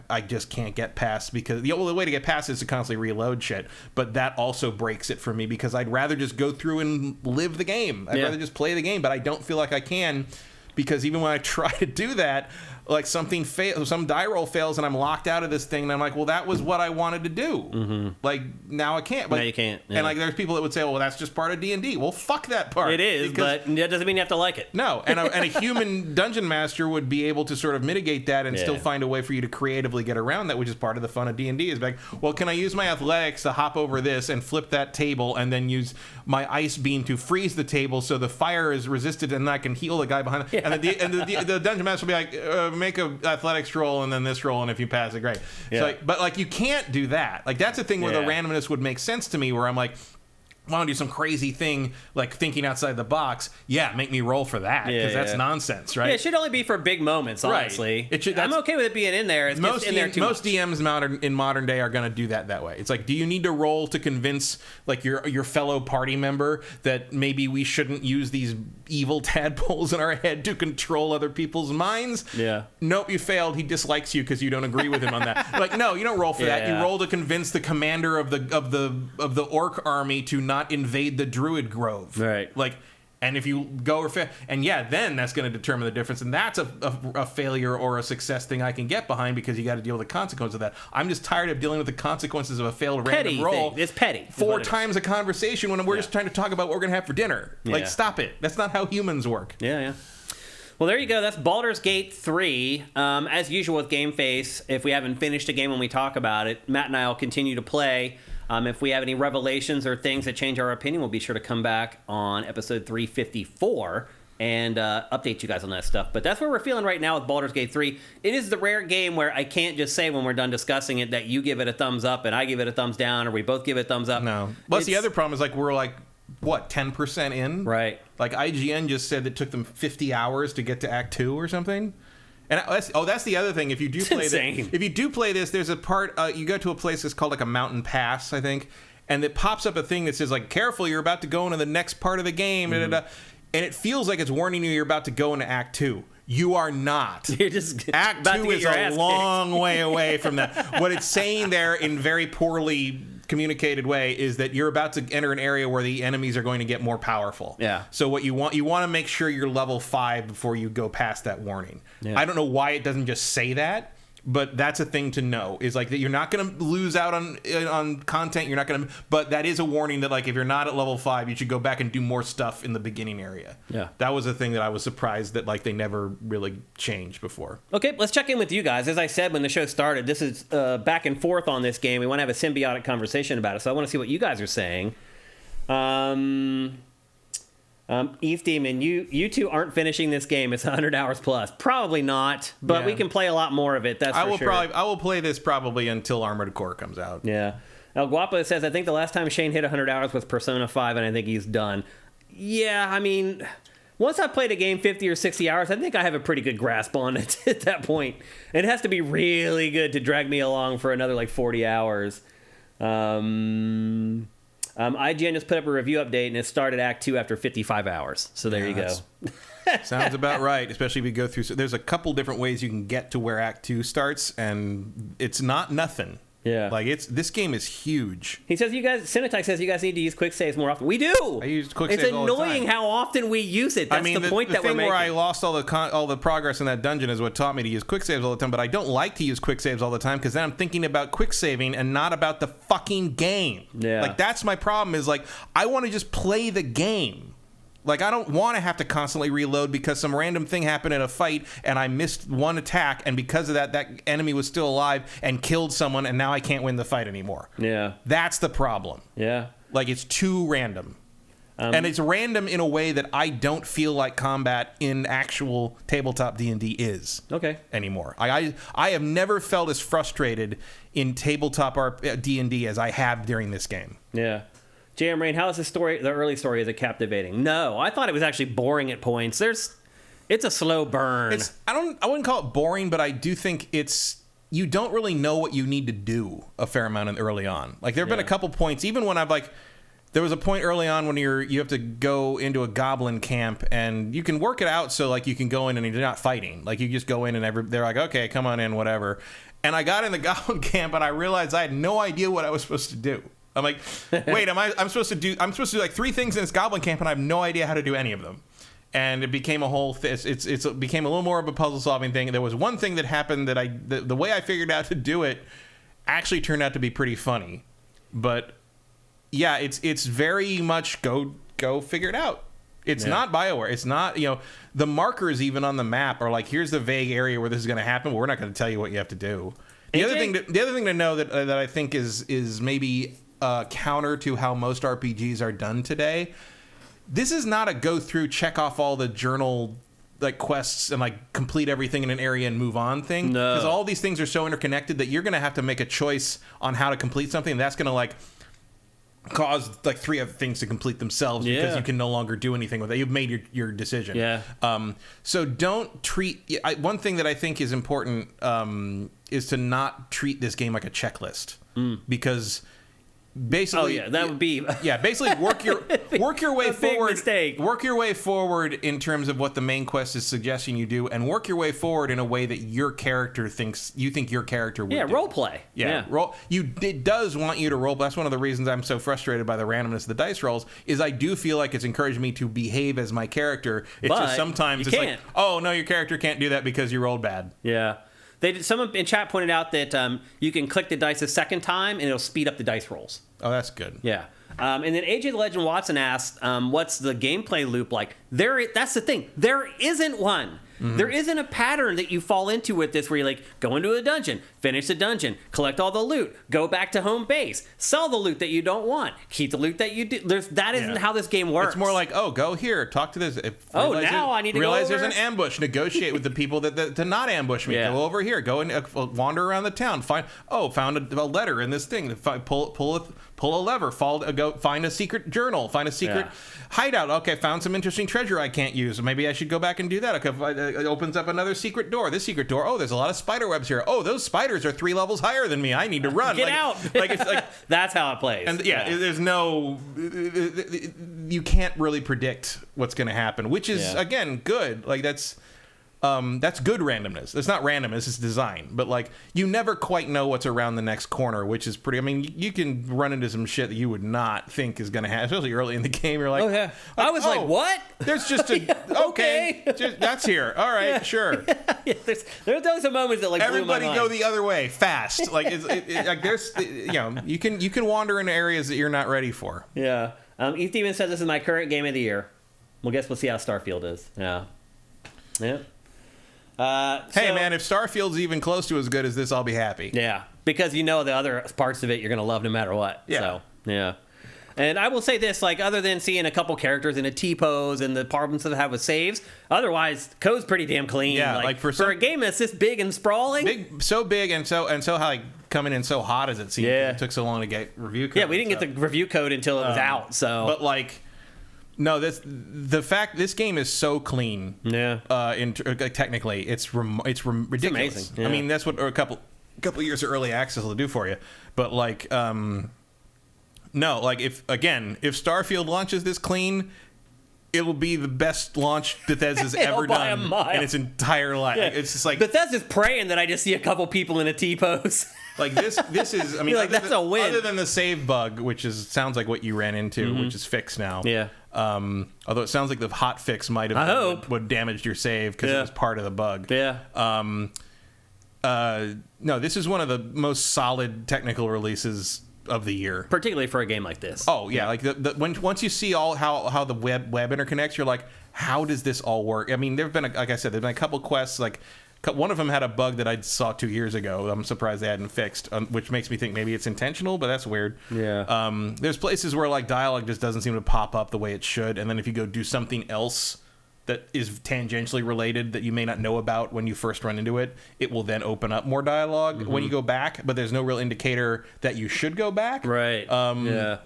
I just can't get past, because the only way to get past it is to constantly reload shit, but that also breaks it for me because I'd rather just go through and live the game. I'd rather just play the game, but I don't feel like I can, because even when I try to do that, like some die roll fails and I'm locked out of this thing and I'm like, well, that was what I wanted to do. Like now I can't. Now you can't. And like there's people that would say, well, that's just part of D&D. Well, fuck that part. It is, but that doesn't mean you have to like it. No, and a human dungeon master would be able to sort of mitigate that and still find a way for you to creatively get around that, which is part of the fun of D&D. Is like, well, can I use my athletics to hop over this and flip that table and then use my ice beam to freeze the table so the fire is resisted and I can heal the guy behind it. And the dungeon master will be like, make a athletics roll and then this roll, and if you pass it, great. So but like you can't do that. Like that's a thing where the randomness would make sense to me, where I'm like, want to do some crazy thing like thinking outside the box, make me roll for that, because that's nonsense, right? Yeah, it should only be for big moments, honestly. Right. I'm okay with it being in there. It's most in there too most much. DMs in modern day are going to do that way. It's like, do you need to roll to convince like your fellow party member that maybe we shouldn't use these evil tadpoles in our head to control other people's minds? Yeah. Nope, you failed. He dislikes you because you don't agree with him on that. Like, no, you don't roll for that. You roll to convince the commander of the orc army to not invade the druid grove, right? Like, and if you go or fail, and then that's going to determine the difference, and that's a failure or a success thing I can get behind, because you got to deal with the consequence of that. I'm just tired of dealing with the consequences of a failed random roll. It's petty. 4 times a conversation when we're just trying to talk about what we're going to have for dinner. Yeah. Like, stop it. That's not how humans work. Yeah. Well, there you go. That's Baldur's Gate 3. As usual with GameFace, if we haven't finished a game when we talk about it, Matt and I will continue to play. If we have any revelations or things that change our opinion, we'll be sure to come back on episode 354 and update you guys on that stuff. But that's where we're feeling right now with Baldur's Gate 3. It is the rare game where I can't just say when we're done discussing it that you give it a thumbs up and I give it a thumbs down, or we both give it a thumbs up. No. Plus, the other problem is, like, we're like, what, 10% in? Right. Like, IGN just said it took them 50 hours to get to Act 2 or something. And that's the other thing. If you do play this, there's a part you go to a place that's called like a mountain pass, I think, and it pops up a thing that says like, "Careful, you're about to go into the next part of the game," and it feels like it's warning you you're about to go into Act 2. You are not. You're just Act 2 is a long way away from that. What it's saying there in very poorly communicated way is that you're about to enter an area where the enemies are going to get more powerful. Yeah. So what you want to make sure you're level 5 before you go past that warning. Yeah. I don't know why it doesn't just say that, but that's a thing to know, is like that you're not going to lose out on content. You're not going to, but that is a warning that like if you're not at level 5, you should go back and do more stuff in the beginning area. Yeah. That was a thing that I was surprised that like they never really changed before. Okay, let's check in with you guys. As I said when the show started, this is back and forth on this game. We want to have a symbiotic conversation about it, so I want to see what you guys are saying. Eve Demon, you two aren't finishing this game. It's 100 hours plus. Probably not, but we can play a lot more of it. That's for sure. I will play this probably until Armored Core comes out. Yeah. El Guapo says, I think the last time Shane hit 100 hours was Persona 5, and I think he's done. Yeah, I mean, once I've played a game 50 or 60 hours, I think I have a pretty good grasp on it at that point. It has to be really good to drag me along for another like 40 hours. IGN just put up a review update, and it started Act 2 after 55 hours. So there you go. Sounds about right, especially if you go through. So there's a couple different ways you can get to where Act 2 starts, and it's not nothing. Yeah. Like, this game is huge. He says Cenat says you guys need to use quick saves more often. We do. I use quick saves all the time. It's annoying how often we use it. That's the point that we're making. The thing where I lost all the progress in that dungeon is what taught me to use quick saves all the time, but I don't like to use quick saves all the time because then I'm thinking about quick saving and not about the fucking game. Yeah. Like, that's my problem, is like, I want to just play the game. Like, I don't want to have to constantly reload because some random thing happened in a fight and I missed one attack, and because of that enemy was still alive and killed someone, and now I can't win the fight anymore. Yeah. That's the problem. Yeah. Like, it's too random. And it's random in a way that I don't feel like combat in actual tabletop D&D is. Okay. Anymore. I have never felt as frustrated in tabletop D&D as I have during this game. Yeah. JM Rain, how is the story? The early story, is it captivating? No, I thought it was actually boring at points. It's a slow burn. I wouldn't call it boring, but I do think you don't really know what you need to do a fair amount early on. Like, there have been a couple points, even when there was a point early on when you have to go into a goblin camp, and you can work it out so like you can go in and you're not fighting. Like, you just go in and they're like, okay, come on in, whatever. And I got in the goblin camp and I realized I had no idea what I was supposed to do. I'm like, wait, I'm supposed to do like 3 things in this goblin camp, and I have no idea how to do any of them. And it became a whole it became a little more of a puzzle solving thing. There was one thing that happened that the way I figured out to do it actually turned out to be pretty funny. But yeah, it's very much go figure it out. It's not BioWare. It's not, the markers even on the map are like, here's the vague area where this is going to happen, but we're not going to tell you what you have to do. The other thing to know that I think is maybe counter to how most RPGs are done today. This is not a go through, check off all the journal like quests and like complete everything in an area and move on thing. No, because all these things are so interconnected that you're going to have to make a choice on how to complete something. That's going to like cause like 3 other things to complete themselves because you can no longer do anything with it. You've made your decision. Yeah. So don't treat... one thing that I think is important is to not treat this game like a checklist. Because... basically, that would be basically work your way forward. Big mistake. Work your way forward in terms of what the main quest is suggesting you do, and work your way forward in a way that your character think your character would. do. Role play. It does want you to role. That's one of the reasons I'm so frustrated by the randomness of the dice rolls. Is I do feel like it's encouraging me to behave as my character. It's but just sometimes it's like, oh no, your character can't do that because you rolled bad. Yeah. Someone in chat pointed out that you can click the dice a second time and it'll speed up the dice rolls. Oh, that's good. Yeah. And then AJ the Legend Watson asked, what's the gameplay loop like? That's the thing. There isn't one. Mm-hmm. There isn't a pattern that you fall into with this where you like go into a dungeon, finish the dungeon, collect all the loot, go back to home base, sell the loot that you don't want, keep the loot that you do. That isn't how this game works. It's more like, go here, talk to this. Now I need to realize go over. There's an ambush. Negotiate with the people that to not ambush me. Yeah. Go over here. Go and wander around the town. Found a letter in this thing. Pull a lever. Go find a secret journal. Find a secret hideout. Okay, found some interesting treasure I can't use. Maybe I should go back and do that. Okay, it opens up another secret door. This secret door. Oh, there's a lot of spider webs here. Oh, those spiders are 3 levels higher than me. I need to run. Get out. It's like that's how it plays. And there's no. You can't really predict what's going to happen, which is again good. Like that's good randomness. It's not randomness, it's design. But like you never quite know what's around the next corner, which is pretty. I mean, you can run into some shit that you would not think is going to happen, especially early in the game. You're like, oh yeah, I was like, what? There's just a okay, that's here. All right, sure. There's some moments that like everybody blew my go mind. the other way fast. Like like there's you can wander into areas that you're not ready for. Yeah. E. Steven said this is my current game of the year. Well, guess we'll see how Starfield is. Yeah. Yeah. Hey man, if Starfield's even close to as good as this, I'll be happy. Yeah, because the other parts of it you're gonna love no matter what. Yeah. So, yeah. And I will say this, like, other than seeing a couple characters in a T-pose and the problems that I have with saves, otherwise, code's pretty damn clean. Yeah, like for a game that's this big and sprawling. So big and so like coming in so hot as it seemed. Yeah. It took so long to get review code. Yeah, we didn't get the review code until it was out. So, but like. No, the fact this game is so clean. Yeah. Technically, it's ridiculous. It's amazing. Yeah. I mean, that's what a couple years of early access will do for you. But like, no, like if Starfield launches this clean, it will be the best launch Bethesda's ever done in its entire life. Yeah. It's just like Bethesda's praying that I just see a couple people in a T-pose. Like this is. I mean, like that's a win. Other than the save bug, which sounds like what you ran into, which is fixed now. Yeah. Although it sounds like the hot fix might have been what damaged your save because it was part of the bug. Yeah. No, this is one of the most solid technical releases of the year, particularly for a game like this. Oh yeah, like once you see how the web interconnects, you're like, how does this all work? I mean, like I said, there've been a couple quests like. One of them had a bug that I saw 2 years ago. I'm surprised they hadn't fixed, which makes me think maybe it's intentional, but that's weird. Yeah. There's places where like dialogue just doesn't seem to pop up the way it should, and then if you go do something else that is tangentially related that you may not know about when you first run into it, it will then open up more dialogue when you go back, but there's no real indicator that you should go back. Right. Yeah.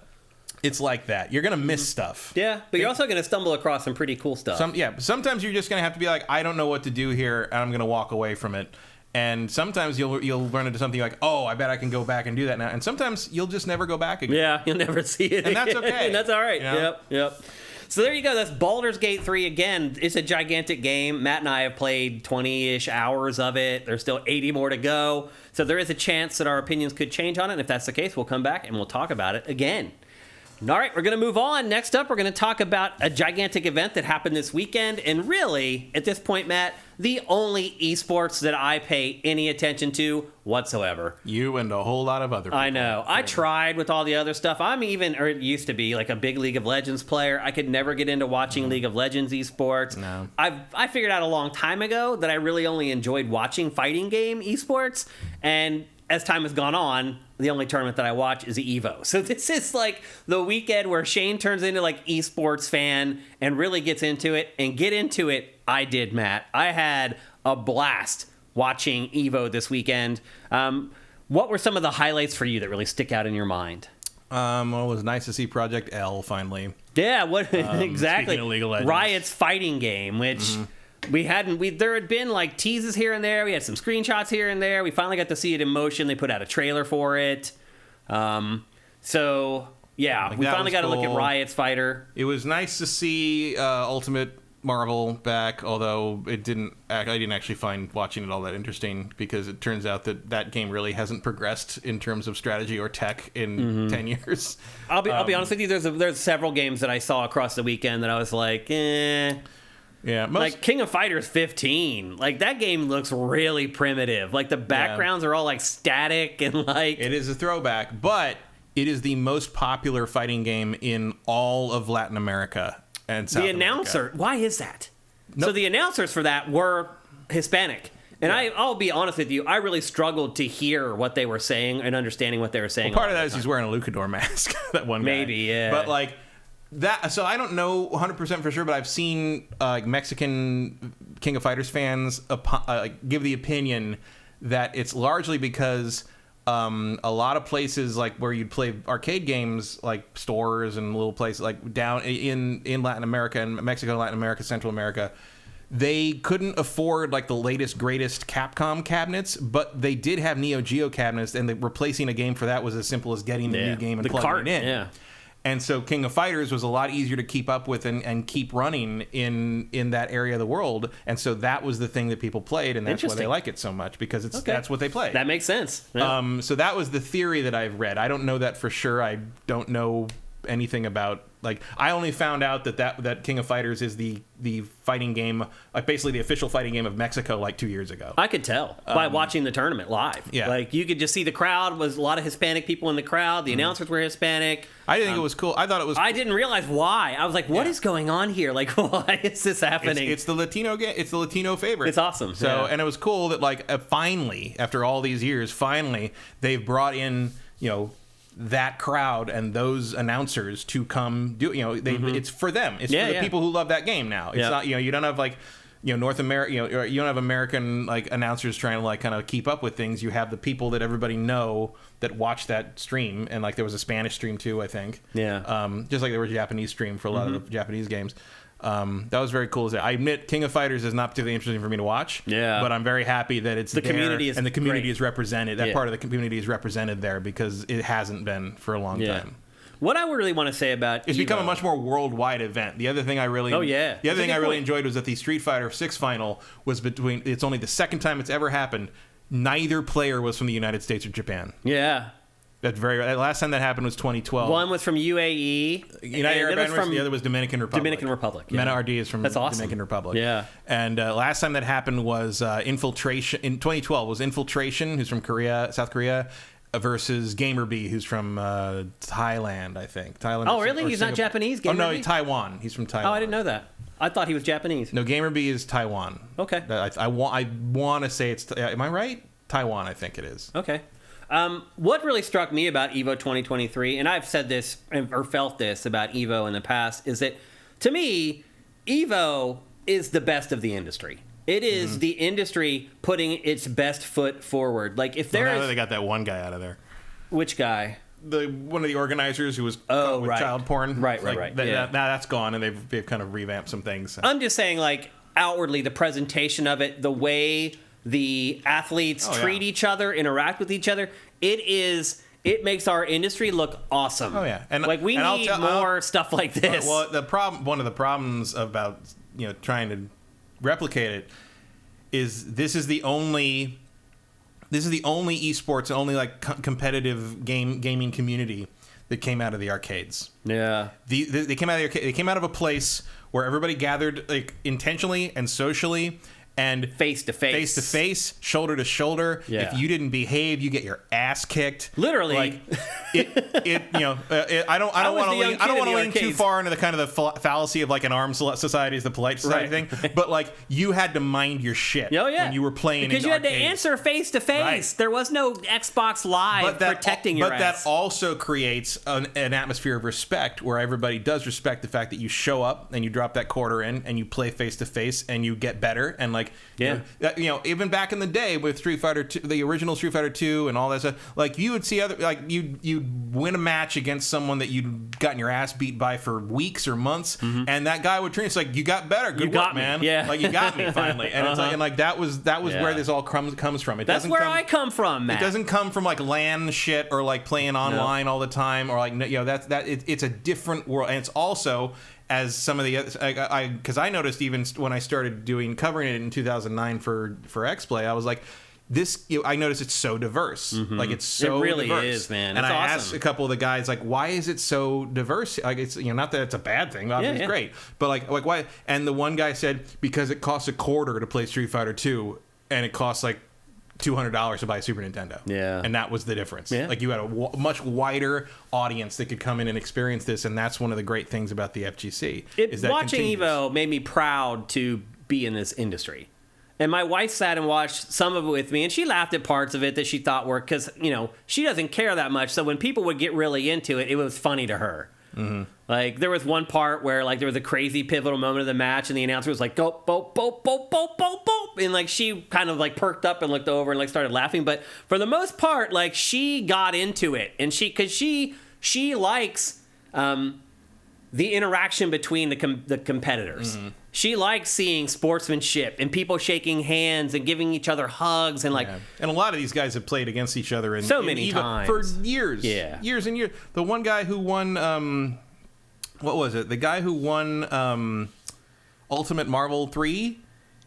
It's like that. You're going to miss stuff. Yeah, but you're also going to stumble across some pretty cool stuff. Sometimes you're just going to have to be like, I don't know what to do here, and I'm going to walk away from it. And sometimes you'll run into something like, oh, I bet I can go back and do that now. And sometimes you'll just never go back again. Yeah, you'll never see it and that's okay. And that's all right. You know? Yep. So there you go. That's Baldur's Gate 3 again. It's a gigantic game. Matt and I have played 20-ish hours of it. There's still 80 more to go. So there is a chance that our opinions could change on it. And if that's the case, we'll come back and we'll talk about it again. All right, we're going to move on. Next up, we're going to talk about a gigantic event that happened this weekend. And really, at this point, Matt, the only esports that I pay any attention to whatsoever. You and a whole lot of other people. I know. I tried with all the other stuff. I'm even, or it used to be, like a big League of Legends player. I could never get into watching League of Legends esports. No. I figured out a long time ago that I really only enjoyed watching fighting game esports. And as time has gone on, the only tournament that I watch is the EVO. So this is like the weekend where Shane turns into like esports fan and really gets into it. And get into it, I did, Matt. I had a blast watching EVO this weekend. What were some of the highlights for you that really stick out in your mind? Well, it was nice to see Project L finally. Yeah, what exactly? Speaking of League of Legends. Riot's fighting game, which there had been like teases here and there. We had some screenshots here and there. We finally got to see it in motion. They put out a trailer for it. So yeah, we finally got to look at Riot's fighter. It was nice to see Ultimate Marvel back, although I didn't actually find watching it all that interesting, because it turns out that game really hasn't progressed in terms of strategy or tech in 10 years. I'll be honest with you. There's several games that I saw across the weekend that I was like, eh. Yeah, like King of Fighters 15. Like that game looks really primitive. Like the backgrounds are all like static and like it is a throwback, but it is the most popular fighting game in all of Latin America. And South America. Why is that? Nope. So the announcers for that were Hispanic. And I'll be honest with you, I really struggled to hear what they were saying and understanding what they were saying. Well, part of that is he's wearing a Luchador mask, that one guy. Maybe, yeah. But like that, so I don't know 100% for sure, but I've seen Mexican King of Fighters fans give the opinion that it's largely because a lot of places like where you'd play arcade games, like stores and little places like down in Latin America and Mexico, Latin America, Central America, they couldn't afford like the latest greatest Capcom cabinets, but they did have Neo Geo cabinets, and replacing a game for that was as simple as getting the new game and plugging it in. Yeah. And so King of Fighters was a lot easier to keep up with and keep running in that area of the world. And so that was the thing that people played, and that's why they like it so much, because that's what they play. That makes sense. Yeah. So that was the theory that I've read. I don't know that for sure. I don't know anything about, like, I only found out that King of Fighters is the fighting game, like basically the official fighting game of Mexico, like 2 years ago. I could tell by watching the tournament live. Yeah. Like you could just see the crowd was a lot of Hispanic people in the crowd. The announcers were Hispanic. I think it was cool. I thought it was cool. I didn't realize why. I was like, what is going on here? Like, why is this happening? It's the Latino game. It's the Latino favorite. It's awesome. So, and it was cool that like finally, after all these years, finally they've brought in, that crowd and those announcers to come do, it's for them. It's for the people who love that game now. It's not, you don't have like, North America, you don't have American like announcers trying to like kind of keep up with things. You have the people that everybody know that watch that stream, and like there was a Spanish stream too, I think. Yeah. Just like there was a Japanese stream for a lot of the Japanese games. That was very cool. I admit, King of Fighters is not particularly interesting for me to watch. Yeah. But I'm very happy that it's the community is and the community great. is represented. That part of the community is represented there, because it hasn't been for a long time. What I really want to say about it's EVO, become a much more worldwide event. The other thing I really the other thing I really enjoyed was that the Street Fighter 6 final was between. It's only the second time it's ever happened. Neither player was from the United States or Japan. Yeah. That's last time that happened was 2012. One was from UAE. United Arab Emirates. The other was Dominican Republic. Dominican Republic. Yeah. Mena RD is from Dominican Republic. Yeah. And last time that happened was Infiltration in 2012. Was Infiltration, who's from South Korea, versus GamerB, who's from Thailand, I think. Thailand. Oh, really? He's not Japanese. GamerB? Oh no, Taiwan. He's from Taiwan. Oh, I didn't know that. I thought he was Japanese. No, GamerB is Taiwan. Okay. I want to say it's. Am I right? Taiwan, I think it is. Okay. What really struck me about EVO 2023, and I've said this or felt this about EVO in the past, is that to me, EVO is the best of the industry. It is the industry putting its best foot forward. Like if now that they got that one guy out of there. Which guy? One of the organizers who was caught with child porn. Right. Now that's gone, and they've kind of revamped some things. I'm just saying, like outwardly, the presentation of it, the way the athletes treat each other, interact with each other, it makes our industry look awesome. Oh yeah, and like we need more stuff like this. Well, one of the problems about trying to replicate it is this is the only esports and only like competitive gaming community that came out of the arcades. Yeah, they came out of the arcade. They came out of a place where everybody gathered like intentionally and socially. And face to face, shoulder to shoulder. Yeah. If you didn't behave, you get your ass kicked. Literally, like I don't want to lean too far into the kind of the fallacy of like an armed society is the polite society thing. But like you had to mind your shit. Oh yeah, when you were playing because you had arcades. to answer face to face. There was no Xbox Live protecting your ass. But that also creates an atmosphere of respect where everybody does respect the fact that you show up and you drop that quarter in and you play face to face and you get better and like. like, Yeah. even back in the day with Street Fighter 2, the original Street Fighter 2 and all that stuff, like you would see other, like you'd win a match against someone that you'd gotten your ass beat by for weeks or months, and that guy would train. It's like, you got better, good work, man. Yeah, like you got me finally, and it's like, that was where this all comes from. That's where I come from, Matt. It doesn't come from like LAN shit or like playing online all the time, or like it's a different world, and it's also, as some of the others, because I noticed even when I started covering it in 2009 for XPlay, I was like, this, I noticed it's so diverse. Like, it's so it really diverse. is, man. And it's I awesome. asked a couple of the guys, like, why is it so diverse? Like, it's, not that it's a bad thing, obviously it's great, but like why? And the one guy said, because it costs $1/4 to play Street Fighter 2, and it costs like $200 to buy a Super Nintendo. Yeah. And that was the difference. Yeah. Like, you had a much wider audience that could come in and experience this, and that's one of the great things about the FGC. Watching EVO made me proud to be in this industry. And my wife sat and watched some of it with me, and she laughed at parts of it that she thought were, because, she doesn't care that much. So when people would get really into it, it was funny to her. Like, there was one part where, like, there was a crazy pivotal moment of the match, and the announcer was like, go, boop, boop, boop, boop, boop, boop. And, like, she kind of, like, perked up and looked over and, like, started laughing. But for the most part, like, she got into it. And because she likes the interaction between the competitors. She likes seeing sportsmanship and people shaking hands and giving each other hugs and, like... Yeah. And a lot of these guys have played against each other in many EVO times. for years. Yeah. Years and years. The one guy who won... what was it? The guy who won Ultimate Marvel 3...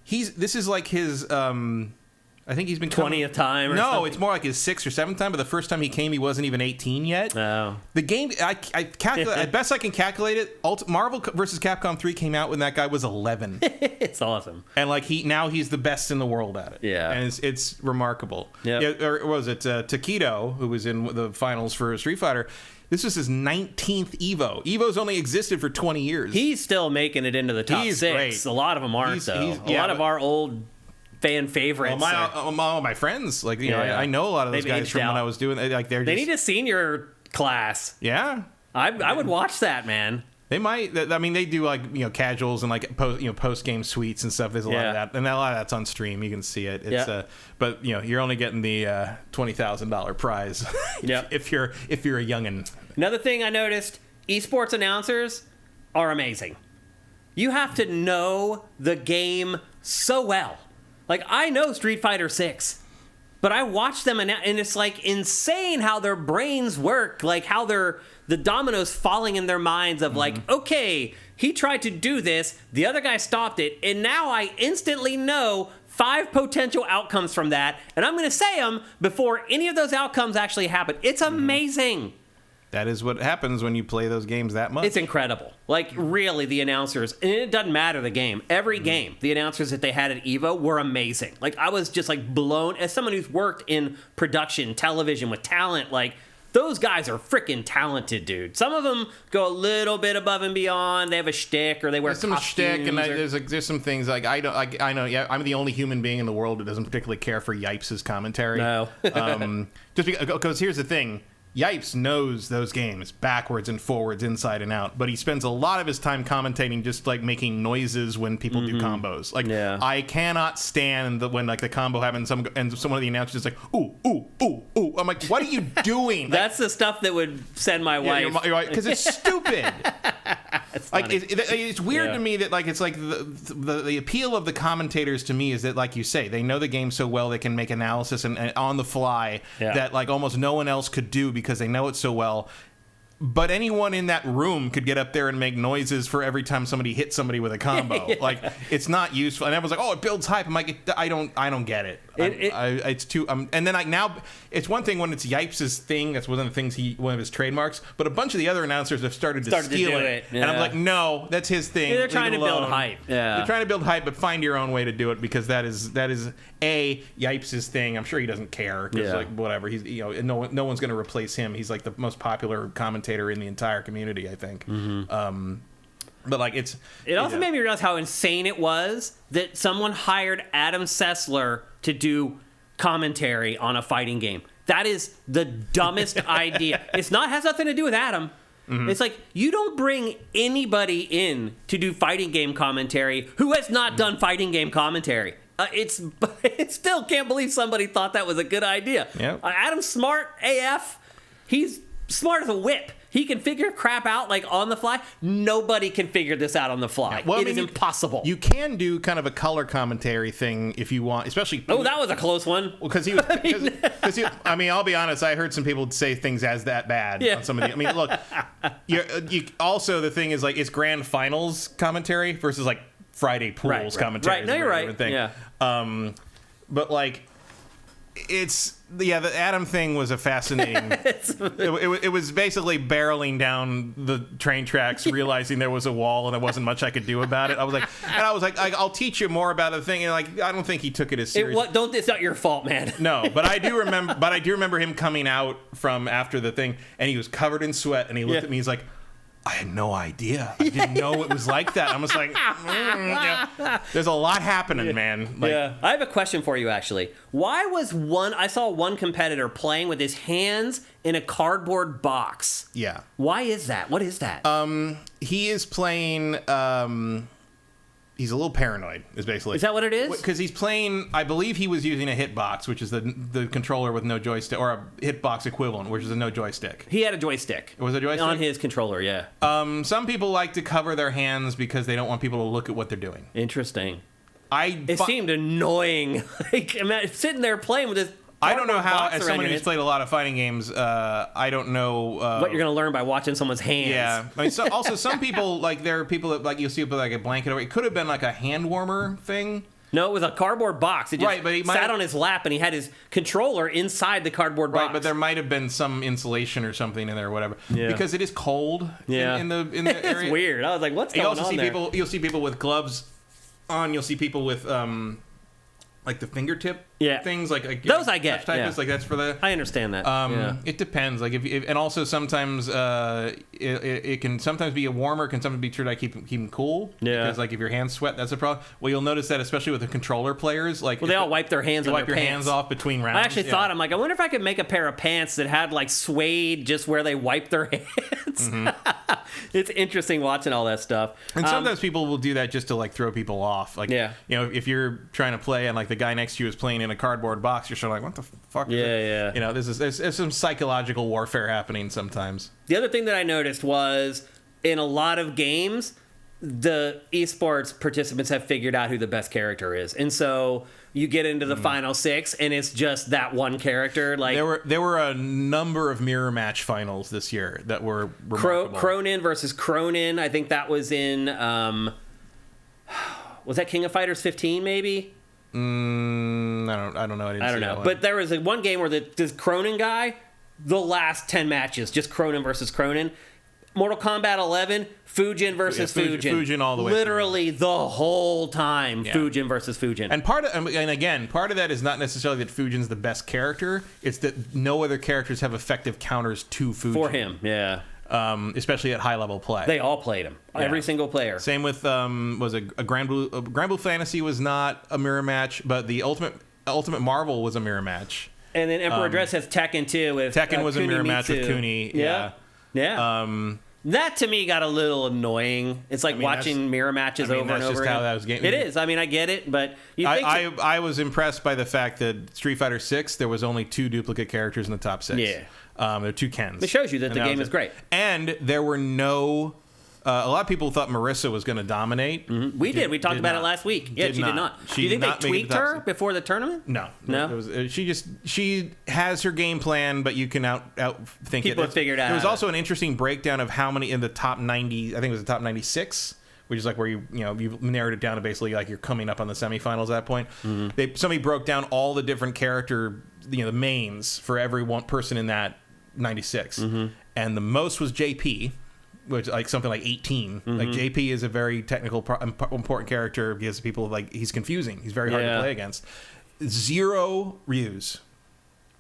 This is like his, I think he's been 20th time or No, something? it's more like his 6th or 7th time, but the first time he came, he wasn't even 18 yet. Oh. The game, I calculate, at best I can calculate it, Marvel vs. Capcom 3 came out when that guy was 11. It's awesome. And like now he's the best in the world at it. Yeah. And it's remarkable. Yep. Yeah. Or was it Taquito, who was in the finals for Street Fighter? This was his 19th EVO. EVO's only existed for 20 years. He's still making it into the top He's 6. great. A lot of them aren't, though. A lot of our old fan favorites. All my friends, like, I know a lot of those guys from when I was doing, like, they need a senior class. Yeah. I would watch that, man. They might. I mean, they do like casuals and like post game suites and stuff. There's a lot of that, and a lot of that's on stream. You can see it. It's but you're only getting the $20,000 prize. if you're a youngin. Another thing I noticed: esports announcers are amazing. You have to know the game so well. Like, I know Street Fighter 6. But I watch them, and it's, like, insane how their brains work. Like, how the dominoes falling in their minds of, like, okay, he tried to do this, the other guy stopped it, and now I instantly know 5 potential outcomes from that, and I'm going to say them before any of those outcomes actually happen. It's amazing. That is what happens when you play those games that much. It's incredible. Like, really, the announcers, and it doesn't matter the game. Every game, the announcers that they had at EVO were amazing. Like, I was just, like, blown. As someone who's worked in production, television, with talent, like, those guys are freaking talented, dude. Some of them go a little bit above and beyond. They have a shtick, or they wear some shtick, and there's some things like I know. Yeah, I'm the only human being in the world that doesn't particularly care for Yipes' commentary. No. Just because here's the thing. Yipes knows those games backwards and forwards, inside and out, but he spends a lot of his time commentating, just like making noises when people do combos. Like, I cannot stand when like the combo happens, and some of the announcers is like, ooh, ooh, ooh, ooh. I'm like, what are you doing? That's the stuff that would send my wife. Because it's stupid. Like, it's weird to me that, like, it's like the appeal of the commentators to me is that, like you say, they know the game so well they can make analysis and on the fly that, like, almost no one else could do because they know it so well. But anyone in that room could get up there and make noises for every time somebody hits somebody with a combo. Like, it's not useful. And everyone's like, "Oh, it builds hype." I'm like, I don't get it. It's too. And then now, it's one thing when it's Yipes' thing. That's one of the things one of his trademarks. But a bunch of the other announcers have started to steal it. Yeah. And I'm like, no, that's his thing. They're trying to build hype. Yeah, they're trying to build hype, but find your own way to do it, because that is Yipes' thing. I'm sure he doesn't care, because like, whatever. He's no one's going to replace him. He's like the most popular commentator in the entire community, I think. But like, it also made me realize how insane it was that someone hired Adam Sessler to do commentary on a fighting game. That is the dumbest idea. Has nothing to do with Adam. It's like, you don't bring anybody in to do fighting game commentary who has not done fighting game commentary. It still can't believe somebody thought that was a good idea. Yep. Adam's smart AF. He's smart as a whip. He can figure crap out like on the fly. Nobody can figure this out on the fly. Yeah. Well, it is impossible. You can do kind of a color commentary thing if you want, especially. Oh, that was a close one. Well, because he was. I mean, I'll be honest. I heard some people say things as that bad on some of the. I mean, look. You also the thing is like it's grand finals commentary versus like Friday pools commentary. Right. No, you're right. Thing. Yeah. But like. The Adam thing was a fascinating. it was basically barreling down the train tracks, realizing there was a wall and there wasn't much I could do about it. I was like, I'll teach you more about the thing. And like, I don't think he took it as serious. It's not your fault, man. No, but I do remember. But I do remember him coming out from after the thing, and he was covered in sweat, and he looked at me. He's like, I had no idea. I didn't know it was like that. I was like, there's a lot happening, man. Like, I have a question for you, actually. Why was I saw one competitor playing with his hands in a cardboard box. Yeah. Why is that? What is that? He is playing... he's a little paranoid, is basically. Is that what it is? Because he's playing, I believe he was using a hitbox, which is the controller with no joystick, or a hitbox equivalent, which is a no joystick. He had a joystick. Was it a joystick? On his controller, yeah. Some people like to cover their hands because they don't want people to look at what they're doing. Interesting. It seemed annoying. Like, sitting there playing with this. I don't know how, as someone who's played a lot of fighting games, I don't know... what you're going to learn by watching someone's hands. Yeah. I mean, also, some people, like, there are people that, like, you'll see with, like, a blanket over. It could have been, like, a hand warmer thing. No, it was a cardboard box. It just but he sat on his lap, and he had his controller inside the cardboard box. Right, but there might have been some insulation or something in there or whatever. Yeah. Because it is cold in the area. It's weird. I was like, what's going on there? You'll see people with gloves on. You'll see people with... like the fingertip things, like those I get. Like that's for the. I understand that. It depends. Like if and also sometimes it can sometimes be a warmer, can sometimes be true to keep them cool. Yeah. Because like if your hands sweat, that's a problem. Well, you'll notice that especially with the controller players, like they all wipe their hands. You wipe your hands off between rounds. I actually thought I wonder if I could make a pair of pants that had like suede just where they wipe their hands. Mm-hmm. It's interesting watching all that stuff. And sometimes people will do that just to like throw people off. Like if you're trying to play and like the guy next to you is playing in a cardboard box, you're sort of like, what the fuck? Yeah. You know, there's some psychological warfare happening sometimes. The other thing that I noticed was in a lot of games, the esports participants have figured out who the best character is, and so you get into the final six, and it's just that one character. Like there were a number of mirror match finals this year that were remarkable. Cronin versus Cronin. I think that was in. Was that King of Fighters 15? Maybe. I don't know. I don't know. But there was one game where this Cronin guy, the last 10 matches, just Cronin versus Cronin. Mortal Kombat 11, Fujin versus Fujin. Fujin all the way. Literally the whole time, Fujin versus Fujin. And part of that is not necessarily that Fujin's the best character. It's that no other characters have effective counters to Fujin. For him, yeah. Especially at high level play. They all played him. Yeah. Every single player. Same with was a Grand Blue Fantasy was not a mirror match, but the Ultimate Marvel was a mirror match. And then Emperor Dress has Tekken too. With Tekken was a mirror match with Kuni. Yeah. That to me got a little annoying. It's like watching mirror matches over and over. That's just how that was game. It is. I mean, I get it, but I was impressed by the fact that Street Fighter 6 there was only 2 duplicate characters in the top 6. Yeah. There are 2 Kens. It shows you that the game is great. And there were no... a lot of people thought Marissa was going to dominate. Mm-hmm. We did. We talked about it last week. Yeah, she did not. Do you think they tweaked her before the tournament? No. She has her game plan, but you can outthink it. People have figured out. There was also an interesting breakdown of how many in the top 90. I think it was the top 96. Which is like where you've narrowed it down to basically like you're coming up on the semifinals at that point. Mm-hmm. Somebody broke down all the different character, the mains for every one person in that 96, and the most was JP, which like something like 18. Like JP is a very technical, important character because people he's confusing. He's very hard to play against. 0 Ryus.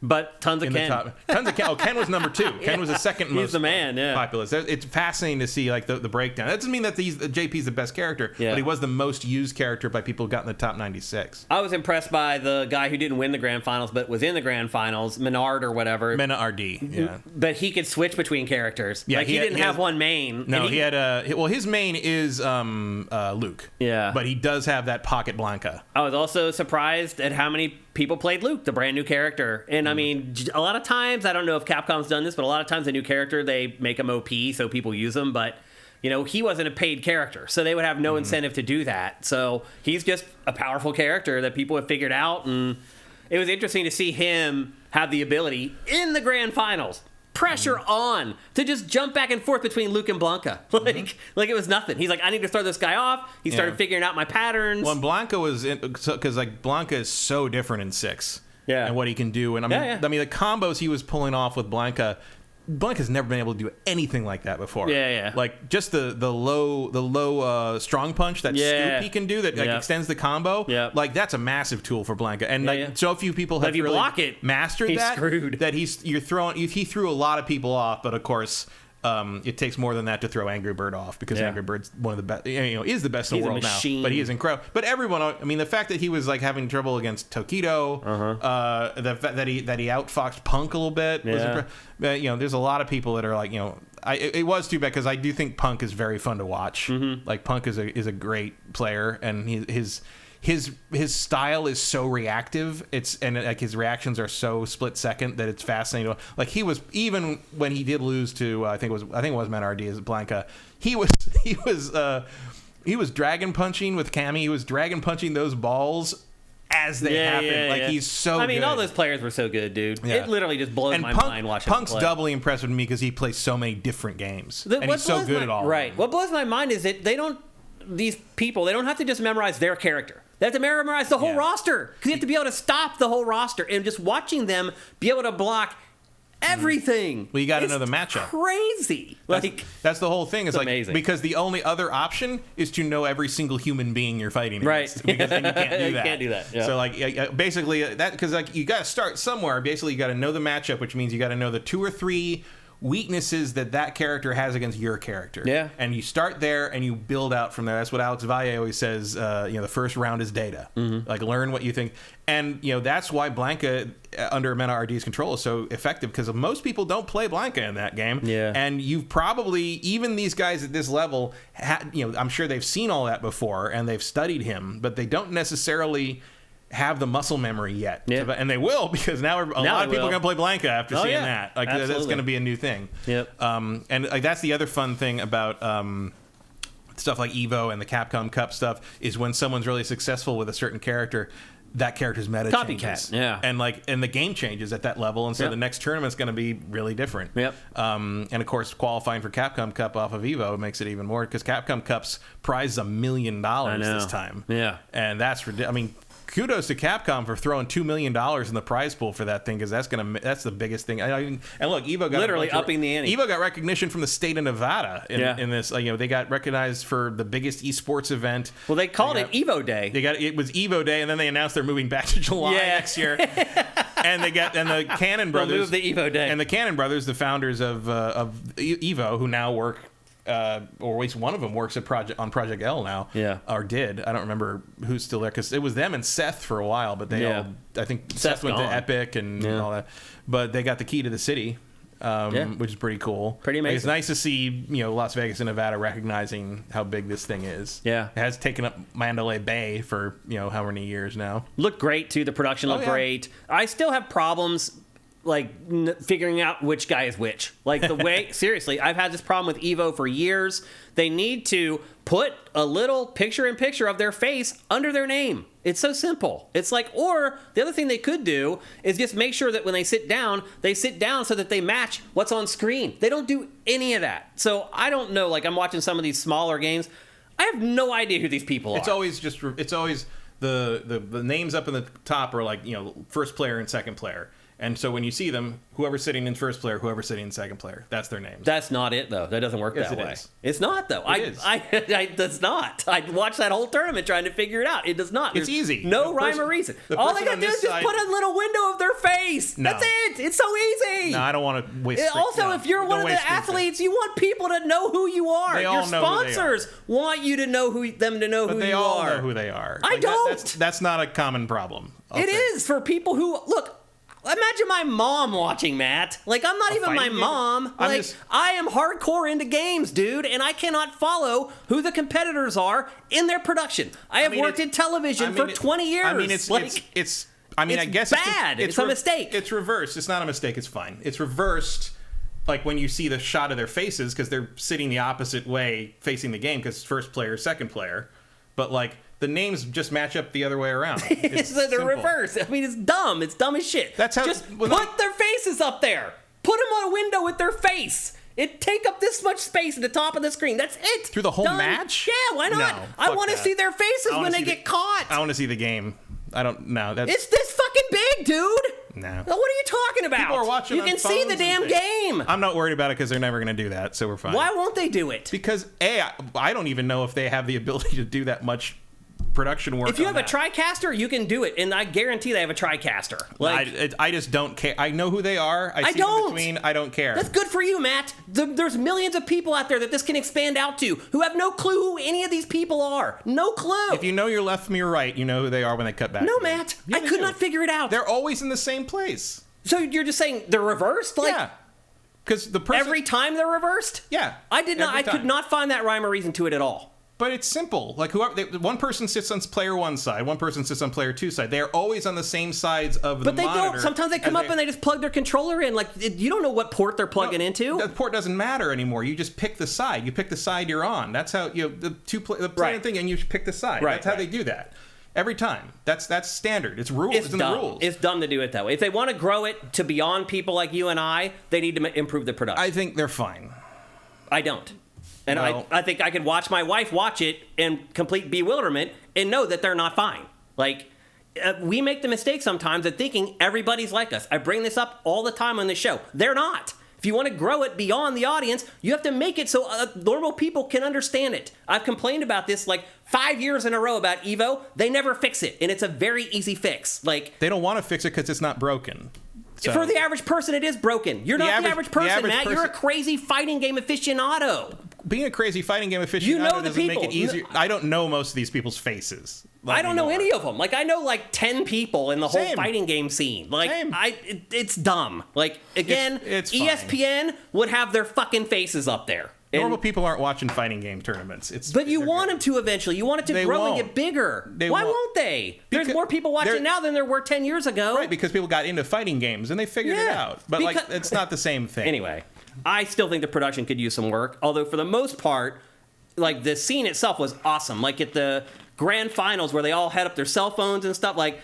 But tons of Ken. Tons of Ken. Oh, Ken was number 2. Ken was the second most the man, populous. It's fascinating to see like the breakdown. That doesn't mean that JP's the best character, but he was the most used character by people who got in the top 96. I was impressed by the guy who didn't win the grand finals, but was in the grand finals, Menard or whatever. Menard, yeah. But he could switch between characters. Yeah, like he didn't have one main. No, he had well, his main is Luke. Yeah. But he does have that pocket Blanca. I was also surprised at how many people played Luke, the brand new character. And I mean, a lot of times, I don't know if Capcom's done this, but a lot of times a new character, they make him OP so people use him. But, you know, he wasn't a paid character, so they would have no incentive to do that. So he's just a powerful character that people have figured out. And it was interesting to see him have the ability in the grand finals. Pressure on to just jump back and forth between Luke and Blanca. Like it was nothing. He's like, I need to throw this guy off. He started figuring out my patterns. Well, and Blanca was because like Blanca is so different in 6. Yeah, and what he can do, and I mean the combos he was pulling off with Blanca's never been able to do anything like that before. Yeah. Like just the low strong punch, that scoop he can do that like extends the combo. Yeah. Like that's a massive tool for Blanca, and like so few people have really mastered that. Screwed. That he threw a lot of people off, but of course. It takes more than that to throw Angry Bird off because Angry Bird's one of the best, is the best in the world now. But he is incredible. But everyone, I mean, the fact that he was like having trouble against Tokido, the fact that he outfoxed Punk a little bit, was there's a lot of people that are like, it was too bad because I do think Punk is very fun to watch. Like Punk is a great player, and his style is so reactive. Like his reactions are so split second that it's fascinating. Like he was, even when he did lose to I think it was Menard as Blanca, he was dragon punching with Cammy. He was dragon punching those balls as they happen. He's so good. I mean, all those players were so good, dude. Yeah. It literally just blows my mind watching Punk's him play. Doubly impressed with me because he plays so many different games. And he's so good at all. Right. What blows my mind is that these people, they don't have to just memorize their character. They have to memorize the whole roster. Because you have to be able to stop the whole roster. And just watching them be able to block everything. Well, you got to know the matchup. Crazy. That's the whole thing. It's like amazing. Because the only other option is to know every single human being you're fighting against. Because then you can't do that. You can't do that. Yeah. So basically that, because you got to start somewhere. Basically, you got to know the matchup, which means you got to know the 2 or 3 weaknesses that character has against your character. Yeah. And you start there and you build out from there. That's what Alex Valle always says, the first round is data. Like learn what you think. And that's why Blanca under Menard's control is so effective, because most people don't play Blanca in that game. Yeah. And you've probably, even these guys at this level, I'm sure they've seen all that before and they've studied him, but they don't necessarily have the muscle memory yet. Yeah. And they will, because now a lot of people are going to play Blanca after seeing that. Like that's going to be a new thing. Yep. And like that's the other fun thing about stuff like EVO and the Capcom Cup stuff is when someone's really successful with a certain character, that character's meta changes. Yeah. And the game changes at that level, and so the next tournament's going to be really different. Yep. And of course, qualifying for Capcom Cup off of EVO makes it even more, because Capcom Cup's prize is $1 million this time. Yeah. And that's ridiculous. I mean, kudos to Capcom for throwing $2 million in the prize pool for that thing, because that's the biggest thing. And look, EVO got literally upping the ante. EVO got recognition from the state of Nevada in this. They got recognized for the biggest esports event. Well, they called it EVO Day. It was EVO Day, and then they announced they're moving back to July next year. And the Cannon brothers moved the EVO Day. And the Cannon brothers, the founders of EVO, who now work. Or at least one of them works on Project L now. Yeah, or did. I don't remember who's still there, because it was them and Seth for a while, but they all. I think Seth went to Epic and all that, but they got the key to the city, which is pretty cool. Pretty amazing. It's nice to see Las Vegas and Nevada recognizing how big this thing is. Yeah, it has taken up Mandalay Bay for how many years now. Looked great too. The production looked great. I still have problems figuring out which guy is which. Like the way, seriously, I've had this problem with EVO for years. They need to put a little picture-in-picture of their face under their name. It's so simple. It's like, or the other thing they could do is just make sure that when they sit down so that they match what's on screen. They don't do any of that. So I don't know, like I'm watching some of these smaller games. I have no idea who these people are. It's always the names up in the top are like, first player and second player. And so when you see them, whoever's sitting in first player, whoever's sitting in second player, that's their names. That's not it, though. That doesn't work that way. Is. It's not, though. It does not. I watched that whole tournament trying to figure it out. It does not. It's easy. No rhyme or reason. All they got to do is just put a little window of their face. No. That's it. It's so easy. No, I don't want to waste. Also, if you're one of the athletes, you want people to know who you are. Your sponsors want you to know them to know who you are. But they all know who they are. I don't. That's not a common problem. It is for people who look. Imagine my mom watching, Matt. Like, I'm not even my mom. Like, I am hardcore into games, dude, and I cannot follow who the competitors are in their production. I have worked in television for 20 years. I mean, I guess bad. It's a mistake. It's reversed. It's not a mistake. It's fine. It's reversed. Like when you see the shot of their faces because they're sitting the opposite way facing the game because first player, second player. But like the names just match up the other way around. It's the reverse. I mean, it's dumb. It's dumb as shit. That's how. Just put their faces up there. Put them on a window with their face. It take up this much space at the top of the screen. That's it. Through the whole match? Yeah, why not? No, I want to see their faces when they get caught. I want to see the game. I don't know. It's this fucking big, dude. No. What are you talking about? People are watching. You can see the damn game. I'm not worried about it because they're never going to do that, so we're fine. Why won't they do it? Because I don't even know if they have the ability to do that much production work. If you have a TriCaster, you can do it, and I guarantee they have a TriCaster. Like, I just don't care. I know who they are. I see them between. I don't care. That's good for you, Matt. There's millions of people out there that this can expand out to who have no clue who any of these people are. No clue. If you know your left from your right, you know who they are when they cut back. No, Matt. Yeah, I could not figure it out. They're always in the same place. So you're just saying they're reversed? Like, yeah. Because the person every time they're reversed? Yeah. I could not find that rhyme or reason to it at all. But it's simple. Like one person sits on player 1 side, one person sits on player 2 side. They are always on the same sides of the monitor. But they don't. Sometimes they come up and they just plug their controller in. Like, you don't know what port they're plugging into. The port doesn't matter anymore. You just pick the side. You pick the side you're on. That's how the player thing, and you pick the side. That's how they do that. Every time. That's standard. It's rules. It's in the rules. It's dumb to do it that way. If they want to grow it to beyond people like you and I, they need to improve the production. I think they're fine. I don't. And I think I could watch my wife watch it in complete bewilderment and know that they're not fine. Like, we make the mistake sometimes of thinking everybody's like us. I bring this up all the time on the show. They're not. If you want to grow it beyond the audience, you have to make it so normal people can understand it. I've complained about this like 5 years in a row about EVO. They never fix it, and it's a very easy fix. Like, they don't want to fix it because it's not broken. So. For the average person, it is broken. You're not the average person, Matt. You're a crazy fighting game aficionado. Being a crazy fighting game aficionado doesn't make it easier. I don't know most of these people's faces. I don't know any of them. Like, I know like 10 people in the whole fighting game scene. Like, it's dumb. Like, again, it's ESPN would have their fucking faces up there. Normal people aren't watching fighting game tournaments. But you want them to eventually. You want it to grow and get bigger. Why won't they? There's more people watching now than there were 10 years ago. Right, because people got into fighting games and they figured it out. But it's not the same thing. Anyway, I still think the production could use some work. Although for the most part, like, the scene itself was awesome. Like at the grand finals where they all had up their cell phones and stuff. Like,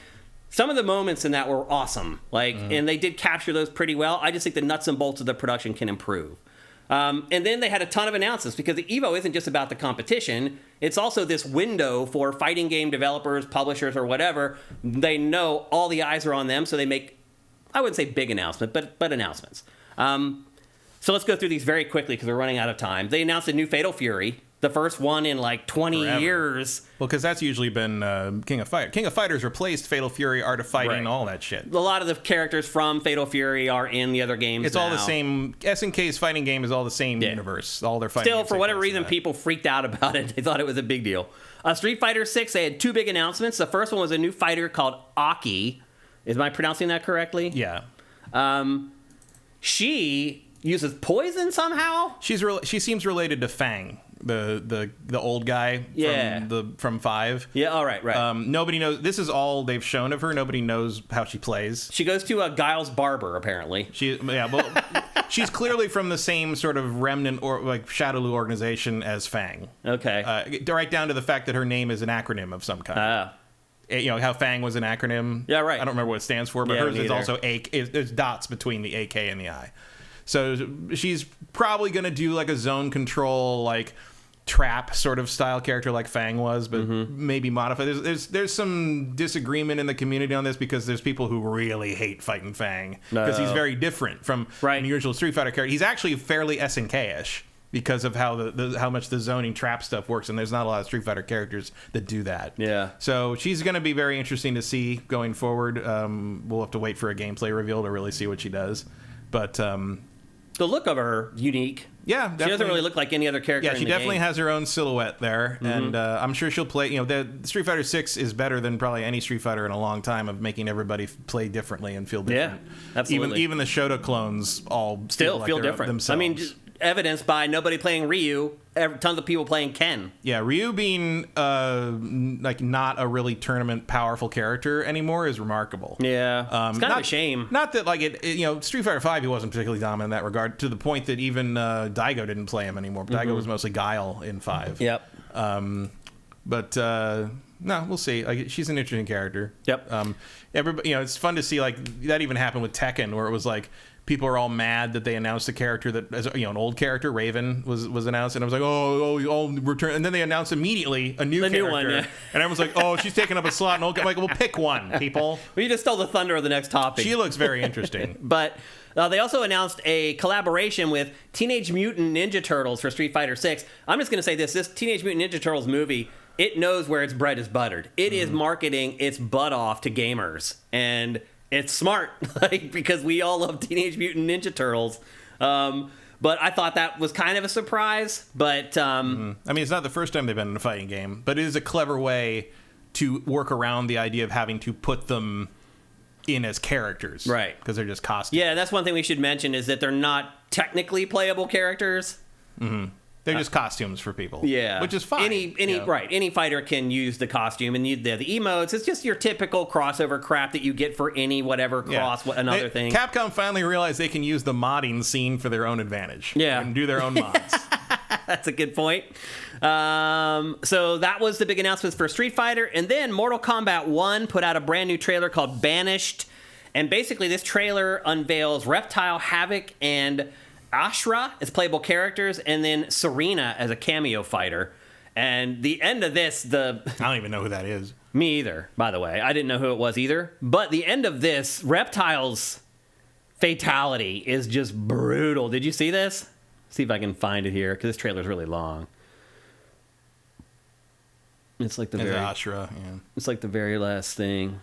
some of the moments in that were awesome. Like, and they did capture those pretty well. I just think the nuts and bolts of the production can improve. And then they had a ton of announcements because the EVO isn't just about the competition. It's also this window for fighting game developers, publishers, or whatever. They know all the eyes are on them, so they make, I wouldn't say big announcements, but announcements. So let's go through these very quickly because we're running out of time. They announced a new Fatal Fury, the first one in like 20 years. Well, because that's usually been King of Fighters. King of Fighters replaced Fatal Fury, Art of Fighting, all that shit. A lot of the characters from Fatal Fury are in the other games. It's all the same. SNK's fighting game is all the same universe. All their fighting. Still, for whatever reason, people freaked out about it. They thought it was a big deal. Street Fighter 6, they had two big announcements. The first one was a new fighter called Aki. Am I pronouncing that correctly? Yeah. She uses poison somehow. She seems related to Fang, the old guy from 5. Yeah, all right. Nobody knows. This is all they've shown of her. Nobody knows how she plays. She goes to a Giles Barber, apparently. She's clearly from the same sort of remnant or like Shadowloo organization as Fang. Okay. Right down to the fact that her name is an acronym of some kind. You know how Fang was an acronym. Yeah, right. I don't remember what it stands for, but hers is also there's dots between the AK and the I. So she's probably going to do like a zone control, like trap sort of style character like Fang was, but maybe modified. There's some disagreement in the community on this because there's people who really hate fighting Fang because he's very different from the usual Street Fighter character. He's actually fairly SNK-ish because of how how much the zoning trap stuff works, and there's not a lot of Street Fighter characters that do that. Yeah. So she's going to be very interesting to see going forward. We'll have to wait for a gameplay reveal to really see what she does, but the look of her unique. Yeah, definitely. She doesn't really look like any other character. Yeah, she definitely has her own silhouette there, and I'm sure she'll play. The Street Fighter 6 is better than probably any Street Fighter in a long time of making everybody play differently and feel different. Yeah, absolutely. Even the Shota clones all still feel different themselves. I mean, just evidenced by nobody playing Ryu, tons of people playing Ken. Yeah, Ryu being like not a really tournament powerful character anymore is remarkable. Yeah, it's kind of a shame. Not that like Street Fighter 5 he wasn't particularly dominant in that regard, to the point that even Daigo didn't play him anymore. Daigo was mostly Guile in 5. Yep. But no, we'll see. Like, she's an interesting character. Yep. Everybody, it's fun to see like that even happened with Tekken, where it was like people are all mad that they announced a character that, as an old character, Raven was announced, and I was like, oh, return, and then they announced immediately a new character, one, yeah. And I was like, oh, she's taking up a slot, and I'm like, well, pick one, people. Well, you just stole the thunder of the next topic. She looks very interesting. But they also announced a collaboration with Teenage Mutant Ninja Turtles for Street Fighter 6. I'm just going to say this Teenage Mutant Ninja Turtles movie, it knows where its bread is buttered. It is marketing its butt off to gamers, and it's smart, because we all love Teenage Mutant Ninja Turtles. But I thought that was kind of a surprise. But I mean, it's not the first time they've been in a fighting game, but it is a clever way to work around the idea of having to put them in as characters, right? Because they're just costumes. Yeah, that's one thing we should mention, is that they're not technically playable characters. They're just costumes for people. Yeah, which is fine. Any fighter can use the costume, and the emotes. It's just your typical crossover crap that you get for any whatever another thing. Capcom finally realized they can use the modding scene for their own advantage. Yeah, and do their own mods. That's a good point. So that was the big announcements for Street Fighter, and then Mortal Kombat 1 put out a brand new trailer called Banished, and basically this trailer unveils Reptile, Havoc, and Ashra as playable characters, and then Serena as a cameo fighter. And the end of this, I don't even know who that is. Me either, by the way. I didn't know who it was either. But the end of this, Reptile's fatality is just brutal. Did you see this? See if I can find it here, because this trailer's really long. It's like Ashra, yeah. It's like the very last thing.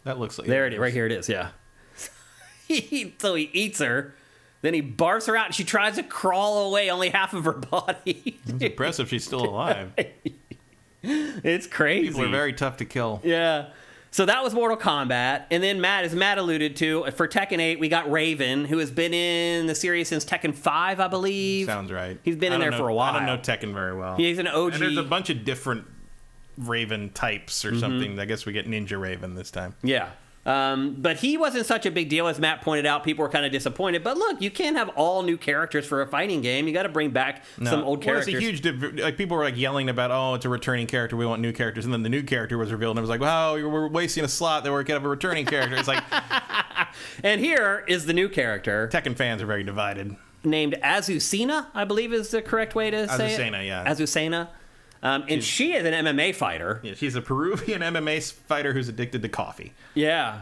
That looks like there it is. Right here it is. Yeah. So he eats her, then he barfs her out, and she tries to crawl away, only half of her body. It's impressive she's still alive. It's crazy. People are very tough to kill. Yeah. So that was Mortal Kombat. And then as Matt alluded to, for Tekken 8, we got Raven, who has been in the series since Tekken 5, I believe. Sounds right. He's been in there for a while. I don't know Tekken very well. He's an OG. And there's a bunch of different Raven types or something. I guess we get Ninja Raven this time. Yeah. But he wasn't such a big deal, as Matt pointed out. People were kind of disappointed. But look, you can't have all new characters for a fighting game. You got to bring back some old characters. Well, it's a huge people were like yelling about, oh, it's a returning character, we want new characters, and then the new character was revealed, and it was like, wow, we're wasting a slot that we could have a returning character. It's like, and here is the new character. Tekken fans are very divided. Named Azucena, I believe is the correct way to say it. Azucena, yeah. Azucena. And she is an MMA fighter. Yeah, she's a Peruvian MMA fighter who's addicted to coffee. Yeah.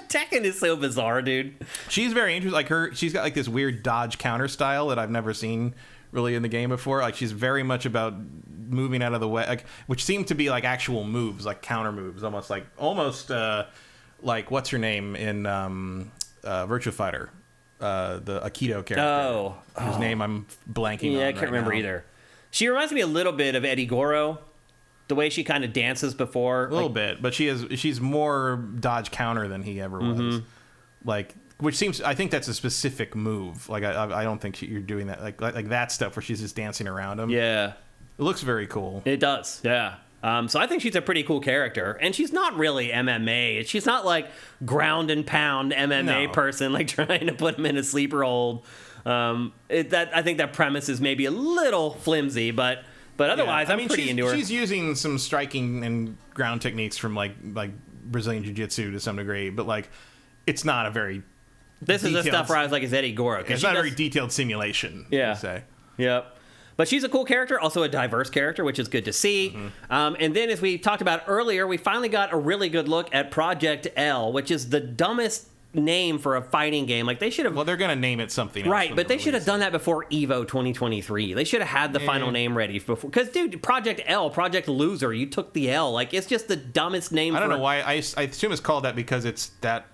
Tekken is so bizarre, dude. She's very interesting. Like she's got like this weird dodge counter style that I've never seen really in the game before. Like she's very much about moving out of the way, like, which seem to be like actual moves, like counter moves, almost like what's her name in Virtua Fighter, the Aikido character. Whose name I'm blanking on. Yeah, I can't remember either. She reminds me a little bit of Eddie Goro, the way she kind of dances before. A little bit, but she's more dodge counter than he ever was. Like, which seems, I think that's a specific move. Like, I don't think you're doing that. Like that stuff where she's just dancing around him. Yeah. It looks very cool. It does, yeah. So I think she's a pretty cool character, and she's not really MMA. She's not like ground and pound MMA person, like trying to put him in a sleeper hold. I think that premise is maybe a little flimsy, but otherwise, I'm pretty into her. She's using some striking and ground techniques from like Brazilian Jiu-Jitsu to some degree, but like it's not a very. This is the stuff where I was like, "Is Eddie Goro?" It's not a very detailed simulation. Yeah. Say. Yep. But she's a cool character, also a diverse character, which is good to see. And then, as we talked about earlier, we finally got a really good look at Project L, which is the dumbest name for a fighting game. Like, they should have... Well, they're going to name it something else. Right, but they should have done that before EVO 2023. They should have had the final name ready before. Because, dude, Project L, Project Loser, you took the L. Like, it's just the dumbest name. I don't know why. I assume it's called that because it's that...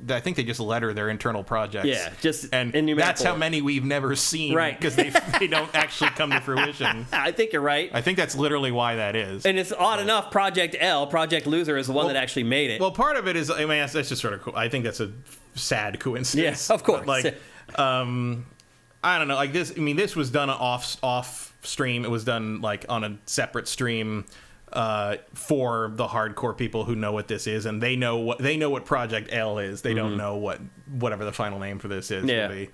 I think they just letter their internal projects. Yeah, just and that's how many we've never seen, right? Because they don't actually come to fruition. I think you're right. I think that's literally why that is. And it's odd enough. Project L, Project Loser, is the one that actually made it. Well, part of it is, I mean, that's just sort of cool. I think that's a sad coincidence. Yeah, of course. But, like, I don't know. Like this. I mean, this was done off stream. It was done like on a separate stream. For the hardcore people who know what this is, and they know what Project L is. They don't know whatever the final name for this is. Yeah. Will be.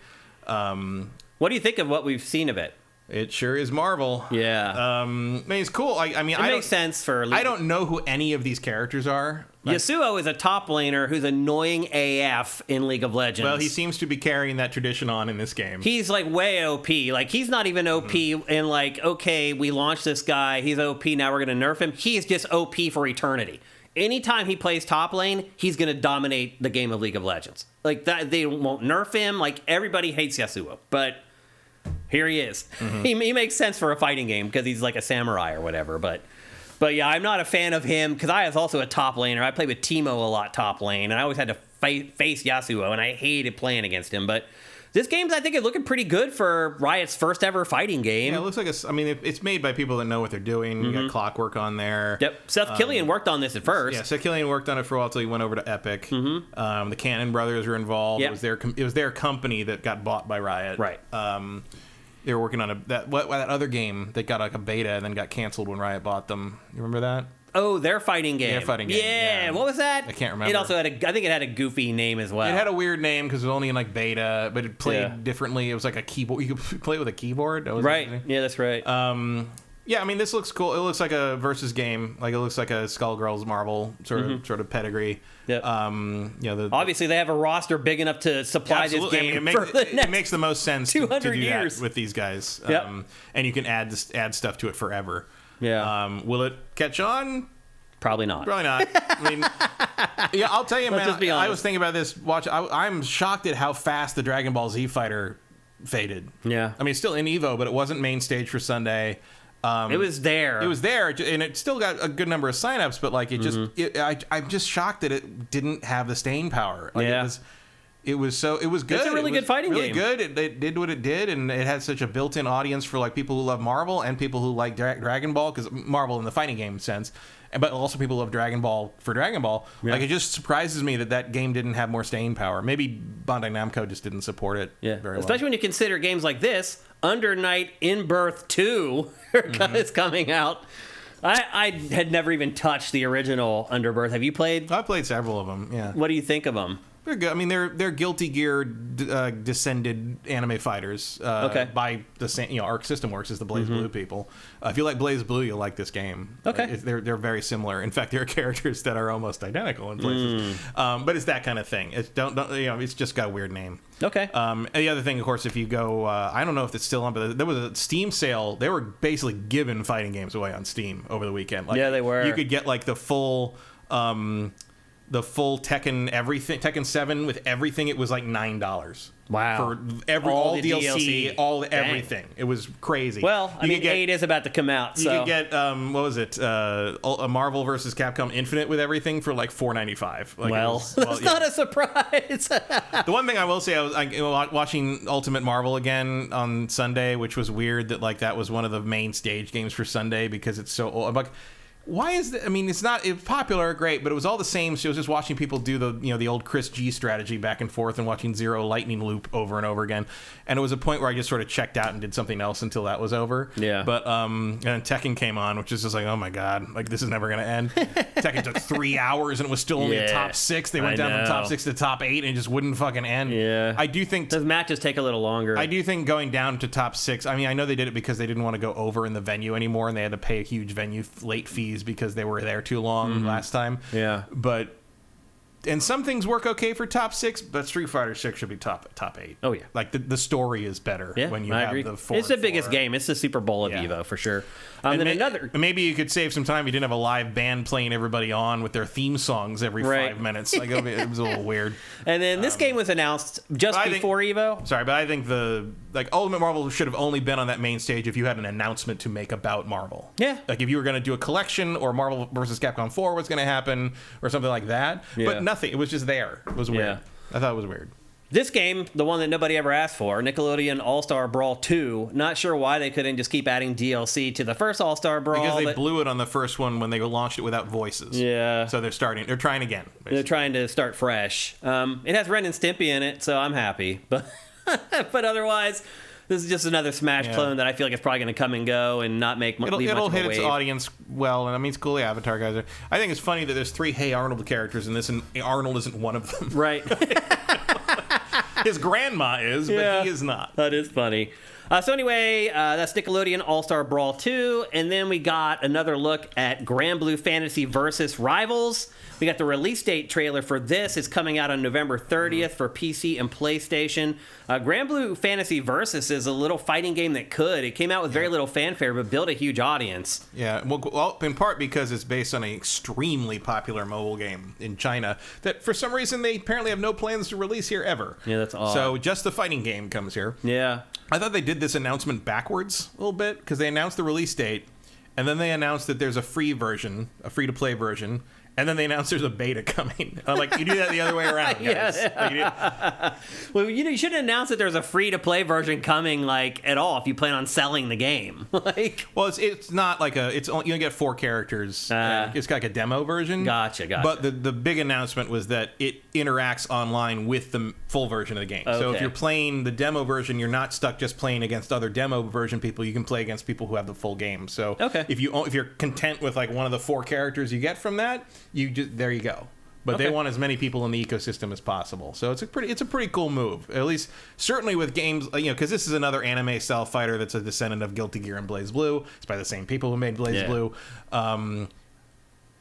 What do you think of what we've seen of it? It sure is Marvel. Yeah. I mean, it's cool. I mean, it makes sense for... I don't know who any of these characters are. Like, Yasuo is a top laner who's annoying AF in League of Legends. Well, he seems to be carrying that tradition on in this game. He's like way OP. Like, he's not even OP and like, okay, we launched this guy. He's OP. Now we're going to nerf him. He's just OP for eternity. Anytime he plays top lane, he's going to dominate the game of League of Legends. Like, that, they won't nerf him. Like, everybody hates Yasuo. But here he is. He makes sense for a fighting game because he's like a samurai or whatever. But yeah, I'm not a fan of him because I was also a top laner. I played with Teemo a lot top lane, and I always had to face Yasuo, and I hated playing against him. But this game's, I think, is looking pretty good for Riot's first ever fighting game. Yeah, it looks like it's made by people that know what they're doing. You got Clockwork on there. Yep. Seth Killian worked on this at first. Yeah, Seth Killian worked on it for a while until he went over to Epic. The Cannon brothers were involved. Yep. It was their company that got bought by Riot. Right. They were working on that other game that got like a beta and then got canceled when Riot bought them. You remember that? Oh, their fighting game. Their fighting game. Yeah. What was that? I can't remember. It also had I think it had a goofy name as well. It had a weird name because it was only in like beta, but it played differently. It was like a keyboard. You could play it with a keyboard. That was right. Amazing. Yeah, that's right. Yeah, I mean, this looks cool. It looks like a versus game. Like, it looks like a Skullgirls Marvel sort of pedigree. Yep. Obviously, they have a roster big enough to supply this game. I mean, it makes the most sense 200 to do years that with these guys. Yep. And you can add stuff to it forever. Yeah. Will it catch on? Probably not. Probably not. I mean, yeah, I'll tell you, man. Just be honest. I was thinking about this. I'm shocked at how fast the Dragon Ball Z fighter faded. Yeah. I mean, it's still in EVO, but it wasn't main stage for Sunday. It was there. It was there, and it still got a good number of signups. But like, I'm just shocked that it didn't have the staying power. Like, it was good. It's a really good fighting really game. Really good. It did what it did, and it had such a built-in audience for like people who love Marvel and people who like Dragon Ball, because Marvel in the fighting game sense, but also people who love Dragon Ball for Dragon Ball. Yeah. Like, it just surprises me that game didn't have more staying power. Maybe Bandai Namco just didn't support it very well. Especially when you consider games like this. Under Night in Birth 2 is coming out. I had never even touched the original Underbirth. Have you played? I've played several of them, yeah. What do you think of them? They're good. I mean, they're Guilty Gear descended anime fighters. By the same, Arc System Works is the Blaze Blue people. If you like Blaze Blue, you'll like this game. Okay. They're very similar. In fact, there are characters that are almost identical in places. But it's that kind of thing. It's it's just got a weird name. Okay. And the other thing, of course, if you go, I don't know if it's still on, but there was a Steam sale. They were basically giving fighting games away on Steam over the weekend. Like, yeah, they were. You could get like the full Tekken everything, Tekken 7 with everything. It was like $9. Wow. For all DLC, everything. It was crazy. Well, I mean, 8 is about to come out. You could get, what was it? A Marvel vs. Capcom Infinite with everything for like $4.95. Like, that's not a surprise. The one thing I will say, I was watching Ultimate Marvel again on Sunday, which was weird that that was one of the main stage games for Sunday because it's so old. I'm like, why is that? I mean, it's popular, great, but it was all the same. So I was just watching people do the old Chris G strategy back and forth and watching Zero Lightning Loop over and over again. And it was a point where I just sort of checked out and did something else until that was over. Yeah. But and Tekken came on, which is just like, oh my God, like this is never going to end. Tekken took 3 hours and it was still only a top 6. They went down from top 6 to top 8 and it just wouldn't fucking end. Yeah. I do think those matches take a little longer. I do think going down to top 6, I mean, I know they did it because they didn't want to go over in the venue anymore and they had to pay huge venue late fees because they were there too long last time. Yeah. But And some things work okay for top 6, but Street Fighter 6 should be top 8. Oh, yeah. Like, the story is better when you have the 4. It's the biggest game. It's the Super Bowl of EVO, for sure. And then maybe you could save some time if you didn't have a live band playing everybody on with their theme songs every 5 minutes. Like, it was a little weird. And then this game was announced just before EVO. Sorry, but I think Ultimate Marvel should have only been on that main stage if you had an announcement to make about Marvel. Yeah. Like, if you were going to do a collection, or Marvel vs. Capcom 4 was going to happen, or something like that. Yeah. But nothing. It was just there. It was weird. Yeah. I thought it was weird. This game, the one that nobody ever asked for, Nickelodeon All-Star Brawl 2. Not sure why they couldn't just keep adding DLC to the first All-Star Brawl. Because they blew it on the first one when they launched it without voices. Yeah. So they're trying again. Basically. They're trying to start fresh. It has Ren and Stimpy in it, so I'm happy. But otherwise, this is just another Smash clone that I feel like it's probably going to come and go and not make much of a wave. It'll hit its audience well, and I mean, it's cool the Avatar guys are. I think it's funny that there's 3 Hey Arnold characters in this, and Arnold isn't one of them. Right. His grandma is, but he is not. That is funny. So anyway, that's Nickelodeon All-Star Brawl 2, and then we got another look at Grand Blue Fantasy versus Rivals. We got the release date trailer for this. It's coming out on November 30th for PC and PlayStation. Grand Blue Fantasy Versus is a little fighting game that could. It came out with very little fanfare, but built a huge audience. Yeah, well, in part because it's based on an extremely popular mobile game in China that, for some reason, they apparently have no plans to release here ever. Yeah, that's odd. So just the fighting game comes here. Yeah. I thought they did this announcement backwards a little bit, because they announced the release date, and then they announced that there's a free version, a free-to-play version, and then they announced there's a beta coming. You do that the other way around, guys. Well, you shouldn't announce that there's a free-to-play version coming, at all if you plan on selling the game. Well, it's not like you only get 4 characters. It's like a demo version. Gotcha. But the big announcement was that it interacts online with the full version of the game. Okay. So if you're playing the demo version, you're not stuck just playing against other demo version people. You can play against people who have the full game. So if you're content with one of the 4 characters you get from that, there you go. But they want as many people in the ecosystem as possible. So it's a pretty cool move. At least certainly with games, because this is another anime style fighter that's a descendant of Guilty Gear and BlazBlue. It's by the same people who made BlazBlue.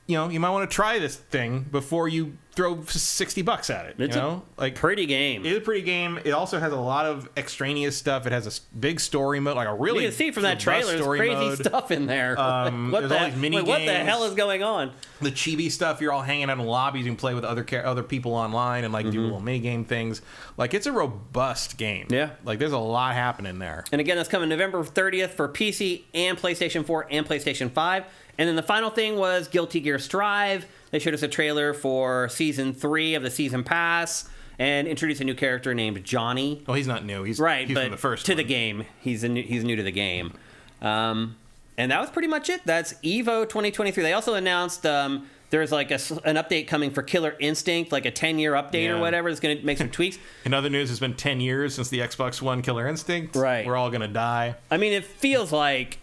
You might want to try this thing before you throw $60 at it. It's a pretty game. It is a pretty game. It also has a lot of extraneous stuff. It has a big story mode, a really you can see from that trailer, there's crazy stuff in there. What the hell is going on? The chibi stuff. You're all hanging out in lobbies. You can play with other people online and do little mini game things. It's a robust game. Yeah. There's a lot happening there. And again, that's coming November 30th for PC and PlayStation 4 and PlayStation 5. And then the final thing was Guilty Gear Strive. They showed us a trailer for Season 3 of the Season Pass and introduced a new character named Johnny. Well, he's not new. He's but from the first one. The game. He's new to the game. And that was pretty much it. That's EVO 2023. They also announced there's an update coming for Killer Instinct, a 10-year update or whatever. It's going to make some tweaks. In other news, it's been 10 years since the Xbox One Killer Instinct. Right. We're all going to die. I mean, it feels like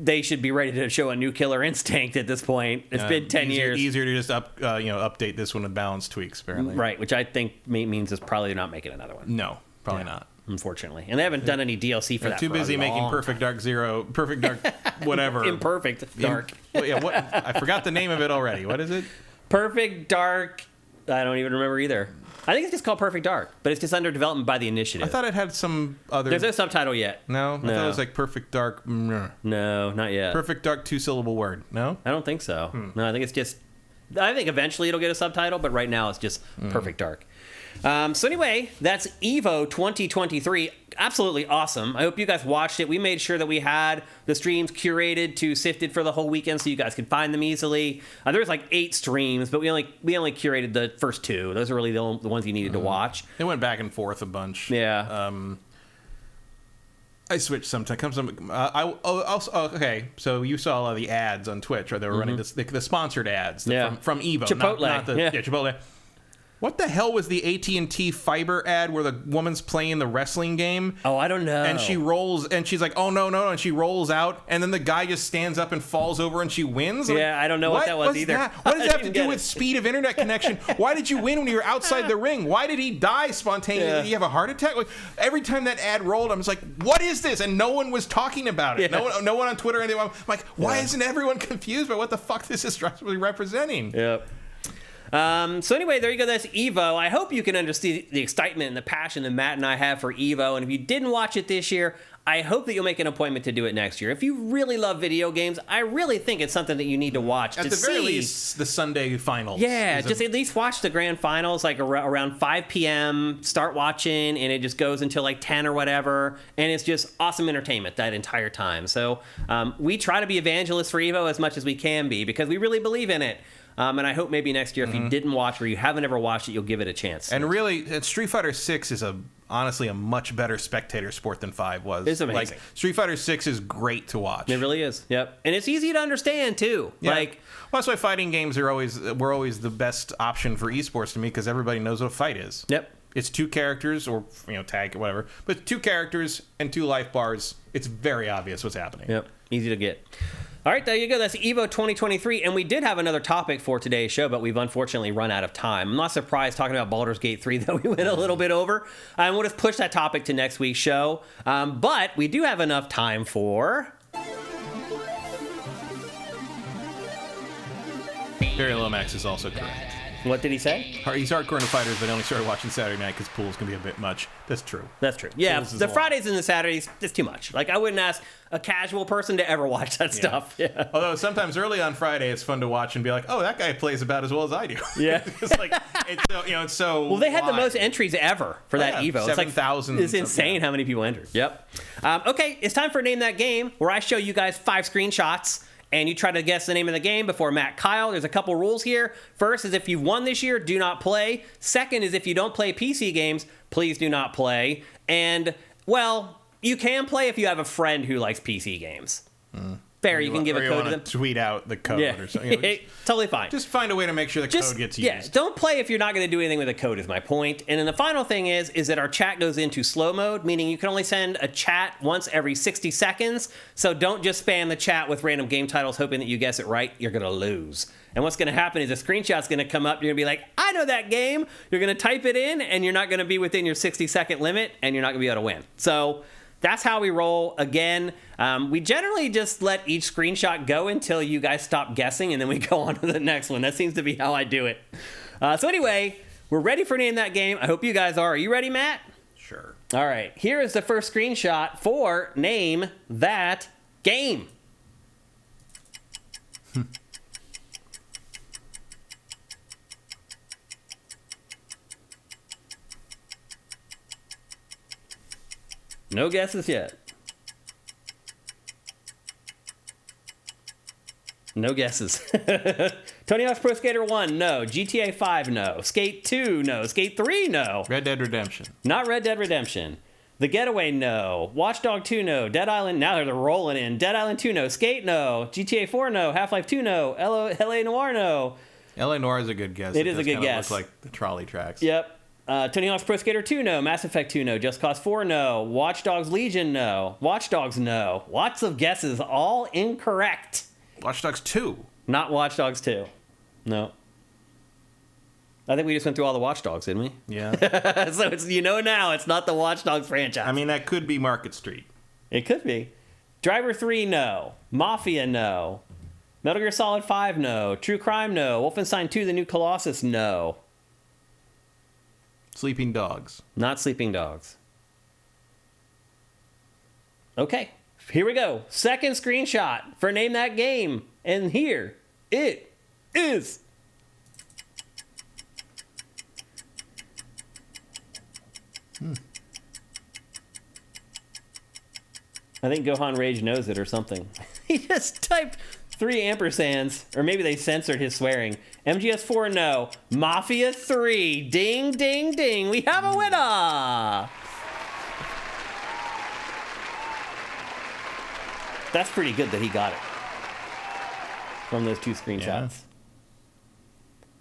they should be ready to show a new Killer Instinct at this point. It's been 10 years. Easier to just update this one with balance tweaks, apparently. Right, which I think means is probably not making another one. No, probably not. Unfortunately. And they haven't done any DLC for that. Too busy making Perfect Dark Zero, Perfect Dark whatever. Imperfect Dark. I forgot the name of it already. What is it? Perfect Dark. I don't even remember either. I think it's just called Perfect Dark, but it's just under development by the initiative. I thought it had some other... There's no subtitle yet. No? I thought it was Perfect Dark... No, not yet. Perfect Dark 2-syllable word. No? I don't think so. No, I think it's just... I think eventually it'll get a subtitle, but right now it's just Perfect Dark. So anyway, that's EVO 2023. Absolutely awesome. I hope you guys watched it. We made sure that we had the streams curated sifted for the whole weekend so you guys could find them easily. There was 8 streams, but we only curated the first 2. Those are really the ones you needed to watch. They went back and forth a bunch. Yeah. I switched sometimes. Okay, so you saw a lot of the ads on Twitch, or they were running the sponsored ads from EVO. Chipotle. Not Chipotle. What the hell was the AT&T Fiber ad where the woman's playing the wrestling game? Oh, I don't know. And she rolls, and she's like, oh, no, and she rolls out, and then the guy just stands up and falls over, and she wins? Yeah, I don't know what that was either. What does that have to do with speed of internet connection? Why did you win when you were outside the ring? Why did he die spontaneously? Did he have a heart attack? Every time that ad rolled, I was like, what is this? And no one was talking about it. Yeah. No one on Twitter or anything. I'm like, why isn't everyone confused by what the fuck this is representing? Yep. So anyway, there you go. That's EVO. I hope you can understand the excitement and the passion that Matt and I have for EVO. And if you didn't watch it this year, I hope that you'll make an appointment to do it next year. If you really love video games, I really think it's something that you need to watch. At the very least, the Sunday finals. Yeah, just at least watch the grand finals, like around 5 p.m. Start watching, and it just goes until like 10 or whatever. And it's just awesome entertainment that entire time. So we try to be evangelists for EVO as much as we can be because we really believe in it. And I hope maybe next year, if you didn't watch or you haven't ever watched it, you'll give it a chance. And really, Street Fighter 6 is honestly a much better spectator sport than 5 was. It's amazing. Like, Street Fighter 6 is great to watch. It really is. Yep. And it's easy to understand too. Yeah. Like, well, that's why fighting games were always the best option for esports to me because everybody knows what a fight is. Yep. It's 2 characters or tag or whatever, but 2 characters and 2 life bars. It's very obvious what's happening. Yep. Easy to get. All right, there you go. That's EVO 2023. And we did have another topic for today's show, but we've unfortunately run out of time. I'm not surprised talking about Baldur's Gate 3 that we went a little bit over. And we'll just push that topic to next week's show. But we do have enough time for... Barry Lomax is also correct. What did he say? He's hardcore into fighters, but only started watching Saturday night because pools can be a bit much. That's true. That's true. Yeah, the Fridays and the Saturdays, it's too much. Like, I wouldn't ask a casual person to ever watch that stuff. Yeah. Although sometimes early on Friday, it's fun to watch and be like, oh, that guy plays about as well as I do. Yeah. It's like, it's so well, they had the most entries ever for that EVO. 7,000. It's insane how many people entered. Yep. Okay, it's time for Name That Game, where I show you guys 5 screenshots. And you try to guess the name of the game before Matt Kyle. There's a couple rules here. First is if you've won this year, do not play. Second is if you don't play PC games, please do not play. And, well, you can play if you have a friend who likes PC games. Fair, you can give a code to them. Tweet out the code or something. Totally fine. Just find a way to make sure the code gets used. Yeah, don't play if you're not going to do anything with the code is my point. And then the final thing is that our chat goes into slow mode, meaning you can only send a chat once every 60 seconds. So don't just spam the chat with random game titles hoping that you guess it right. You're going to lose. And what's going to happen is a screenshot's going to come up. You're going to be like, I know that game. You're going to type it in, and you're not going to be within your 60-second limit, and you're not going to be able to win. So... that's how we roll. Again, we generally just let each screenshot go until you guys stop guessing, and then we go on to the next one. That seems to be how I do it. So anyway, we're ready for Name That Game. I hope you guys are. Are you ready, Matt? Sure. All right. Here is the first screenshot for Name That Game. No guesses yet. No guesses. Tony Hawk's Pro Skater 1, no. GTA 5, no. Skate 2, no. Skate 3, no. Red Dead Redemption. Not Red Dead Redemption. The Getaway, no. Watch Dog 2, no. Dead Island, now they're rolling in. Dead Island 2, no. Skate, no. GTA 4, no. Half-Life 2, no. LA Noire, no. LA Noire is a good guess. It is a good guess. Looks like the trolley tracks. Yep. Tony Hawk's Pro Skater 2, no. Mass Effect 2, no. Just Cause 4, no. Watch Dogs Legion, no. Watch Dogs, no. Lots of guesses, all incorrect. Watch Dogs 2. Not Watch Dogs 2. No. I think we just went through all the Watch Dogs, didn't we? Yeah. So it's, now it's not the Watch Dogs franchise. I mean, that could be Market Street. It could be. Driver 3, no. Mafia, no. Metal Gear Solid 5, no. True Crime, no. Wolfenstein 2, The New Colossus, no. Sleeping Dogs. Not Sleeping Dogs. Okay, here we go. Second screenshot for Name That Game. And here it is. I think Gohan Rage knows it or something. He just typed 3 ampersands, or maybe they censored his swearing. MGS4, no. Mafia 3, ding, ding, ding. We have a winner. That's pretty good that he got it from those 2 screenshots. Yeah.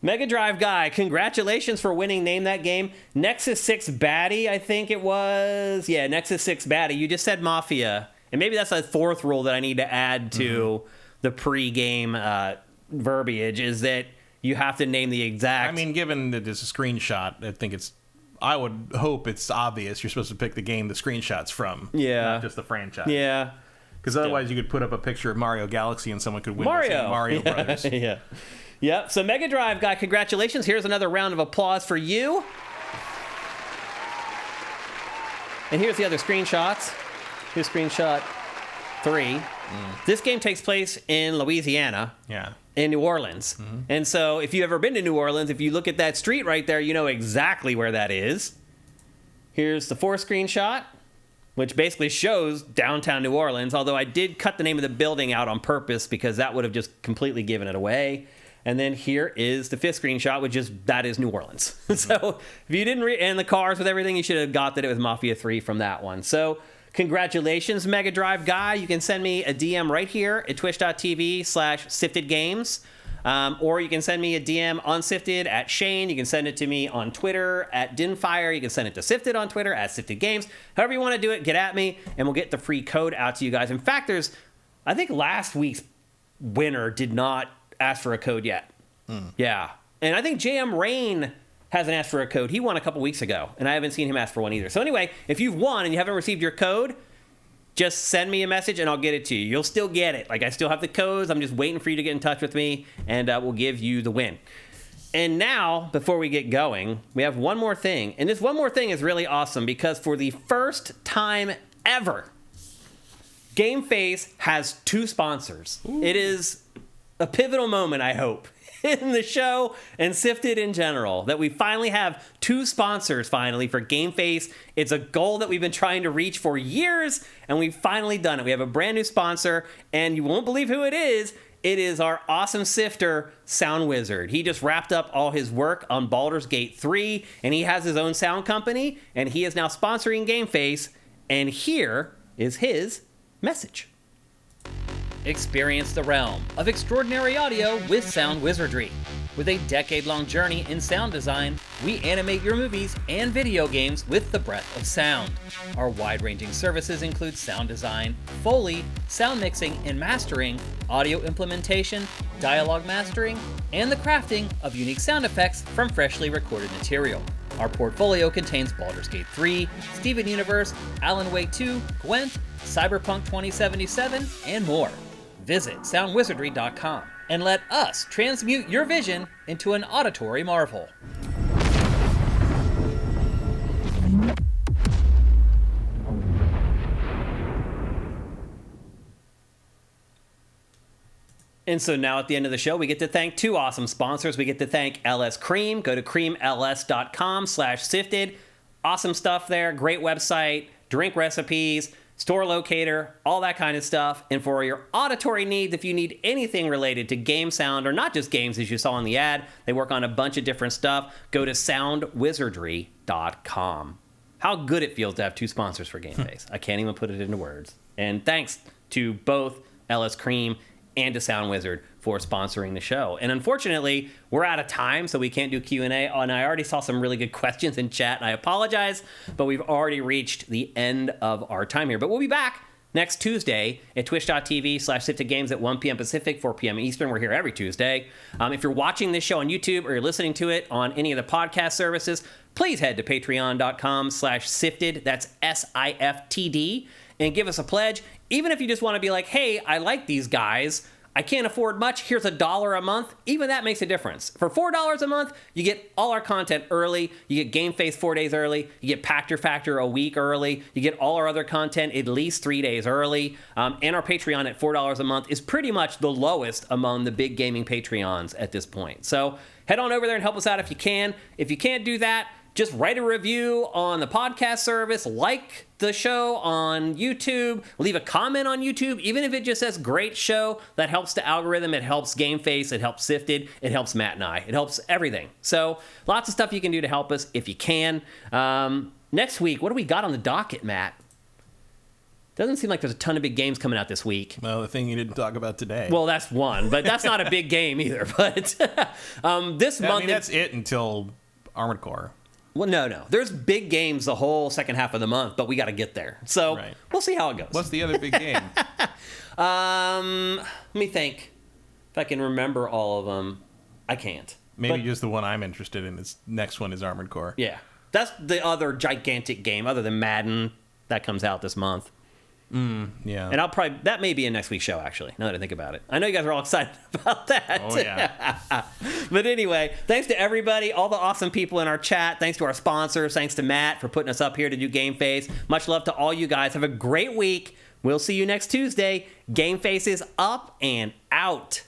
Mega Drive guy, congratulations for winning Name That Game. Nexus 6 Baddie, I think it was. Yeah, Nexus 6 Baddie. You just said Mafia. And maybe that's a 4th rule that I need to add to the pre-game verbiage, is that you have to name the exact... I mean, given that it's a screenshot, I would hope it's obvious you're supposed to pick the game the screenshot's from. Yeah. Not just the franchise. Yeah. Because otherwise you could put up a picture of Mario Galaxy and someone could win Mario Mario Brothers. Yeah. Yep. So Mega Drive guy, congratulations. Here's another round of applause for you. And here's the other screenshots. Here's screenshot 3. This game takes place in Louisiana. Yeah. In New Orleans. And so if you've ever been to New Orleans, if you look at that street right there, you know exactly where that is. Here's the 4th screenshot, which basically shows downtown New Orleans, although I did cut the name of the building out on purpose because that would have just completely given it away. And then here is the 5th screenshot, which is, that is New Orleans. So if you didn't and the cars with everything, you should have got that it was Mafia 3 from that one. So congratulations, Mega Drive guy. You can send me a DM right here at twitch.tv/siftedgames. Or you can send me a DM on Sifted at Shane. You can send it to me on Twitter at Dinfire. You can send it to Sifted on Twitter at Sifted Games. However you want to do it, get at me, and we'll get the free code out to you guys. In fact, I think last week's winner did not ask for a code yet. Yeah. And I think JM Rain hasn't asked for a code. He won a couple weeks ago, and I haven't seen him ask for one either. So anyway, if you've won and you haven't received your code, just send me a message and I'll get it to you. You'll still get it. Like, I still have the codes. I'm just waiting for you to get in touch with me, and we'll give you the win. And now, before we get going, we have one more thing. And this one more thing is really awesome because for the first time ever, GameFace has 2 sponsors. Ooh. It is a pivotal moment, I hope, in the show and Sifted in general, that we finally have 2 sponsors finally for GameFace. It's a goal that we've been trying to reach for years, and we've finally done it. We have a brand new sponsor, and you won't believe who it is. It is our awesome sifter, Soundwizard. He just wrapped up all his work on Baldur's Gate 3, and he has his own sound company, and he is now sponsoring GameFace, and here is his message. Experience the realm of extraordinary audio with Soundwizardry. With a decade-long journey in sound design, we animate your movies and video games with the breath of sound. Our wide-ranging services include sound design, Foley, sound mixing and mastering, audio implementation, dialogue mastering, and the crafting of unique sound effects from freshly recorded material. Our portfolio contains Baldur's Gate 3, Steven Universe, Alan Wake 2, Gwent, Cyberpunk 2077, and more. Visit soundwizardry.com and let us transmute your vision into an auditory marvel. And so now at the end of the show, we get to thank 2 awesome sponsors. We get to thank LS Cream. Go to creamls.com/sifted. Awesome stuff there. Great website, drink recipes, store locator, all that kind of stuff. And for your auditory needs, if you need anything related to game sound, or not just games as you saw in the ad, they work on a bunch of different stuff, go to soundwizardry.com. How good it feels to have 2 sponsors for GameFace. I can't even put it into words. And thanks to both LS Cream and to Soundwizard for sponsoring the show. And unfortunately, we're out of time, so we can't do Q&A. And I already saw some really good questions in chat, and I apologize, but we've already reached the end of our time here. But we'll be back next Tuesday at twitch.tv/siftedgames at 1 p.m. Pacific, 4 p.m. Eastern. We're here every Tuesday. If you're watching this show on YouTube or you're listening to it on any of the podcast services, please head to patreon.com/sifted. That's SIFTD. And give us a pledge. Even if you just want to be like, hey, I like these guys, I can't afford much, here's $1 a month, even that makes a difference. For $4 a month, you get all our content early, you get GameFace 4 days early, you get Pack Your Factor a week early, you get all our other content at least 3 days early, and our Patreon at $4 a month is pretty much the lowest among the big gaming Patreons at this point. So head on over there and help us out if you can. If you can't do that, just write a review on the podcast service, like the show on YouTube, leave a comment on YouTube, even if it just says great show. That helps the algorithm, it helps GameFace, it helps Sifted, it helps Matt and I, it helps everything. So lots of stuff you can do to help us if you can. Next week, what do we got on the docket, Matt? Doesn't seem like there's a ton of big games coming out this week. Well, the thing you didn't talk about today. Well, that's one, but that's not a big game either. But this month... I mean, that's it until Armored Core. Well, no. There's big games the whole second half of the month, but we got to get there. So We'll see how it goes. What's the other big game? Let me think. If I can remember all of them, I can't. Maybe just the one I'm interested in. This next one is Armored Core. Yeah. That's the other gigantic game, other than Madden, that comes out this month. Yeah. And that may be in next week's show, actually, now that I think about it. I know you guys are all excited about that. Oh, yeah. But anyway, thanks to everybody, all the awesome people in our chat. Thanks to our sponsors. Thanks to Matt for putting us up here to do GameFace. Much love to all you guys. Have a great week. We'll see you next Tuesday. GameFace is up and out.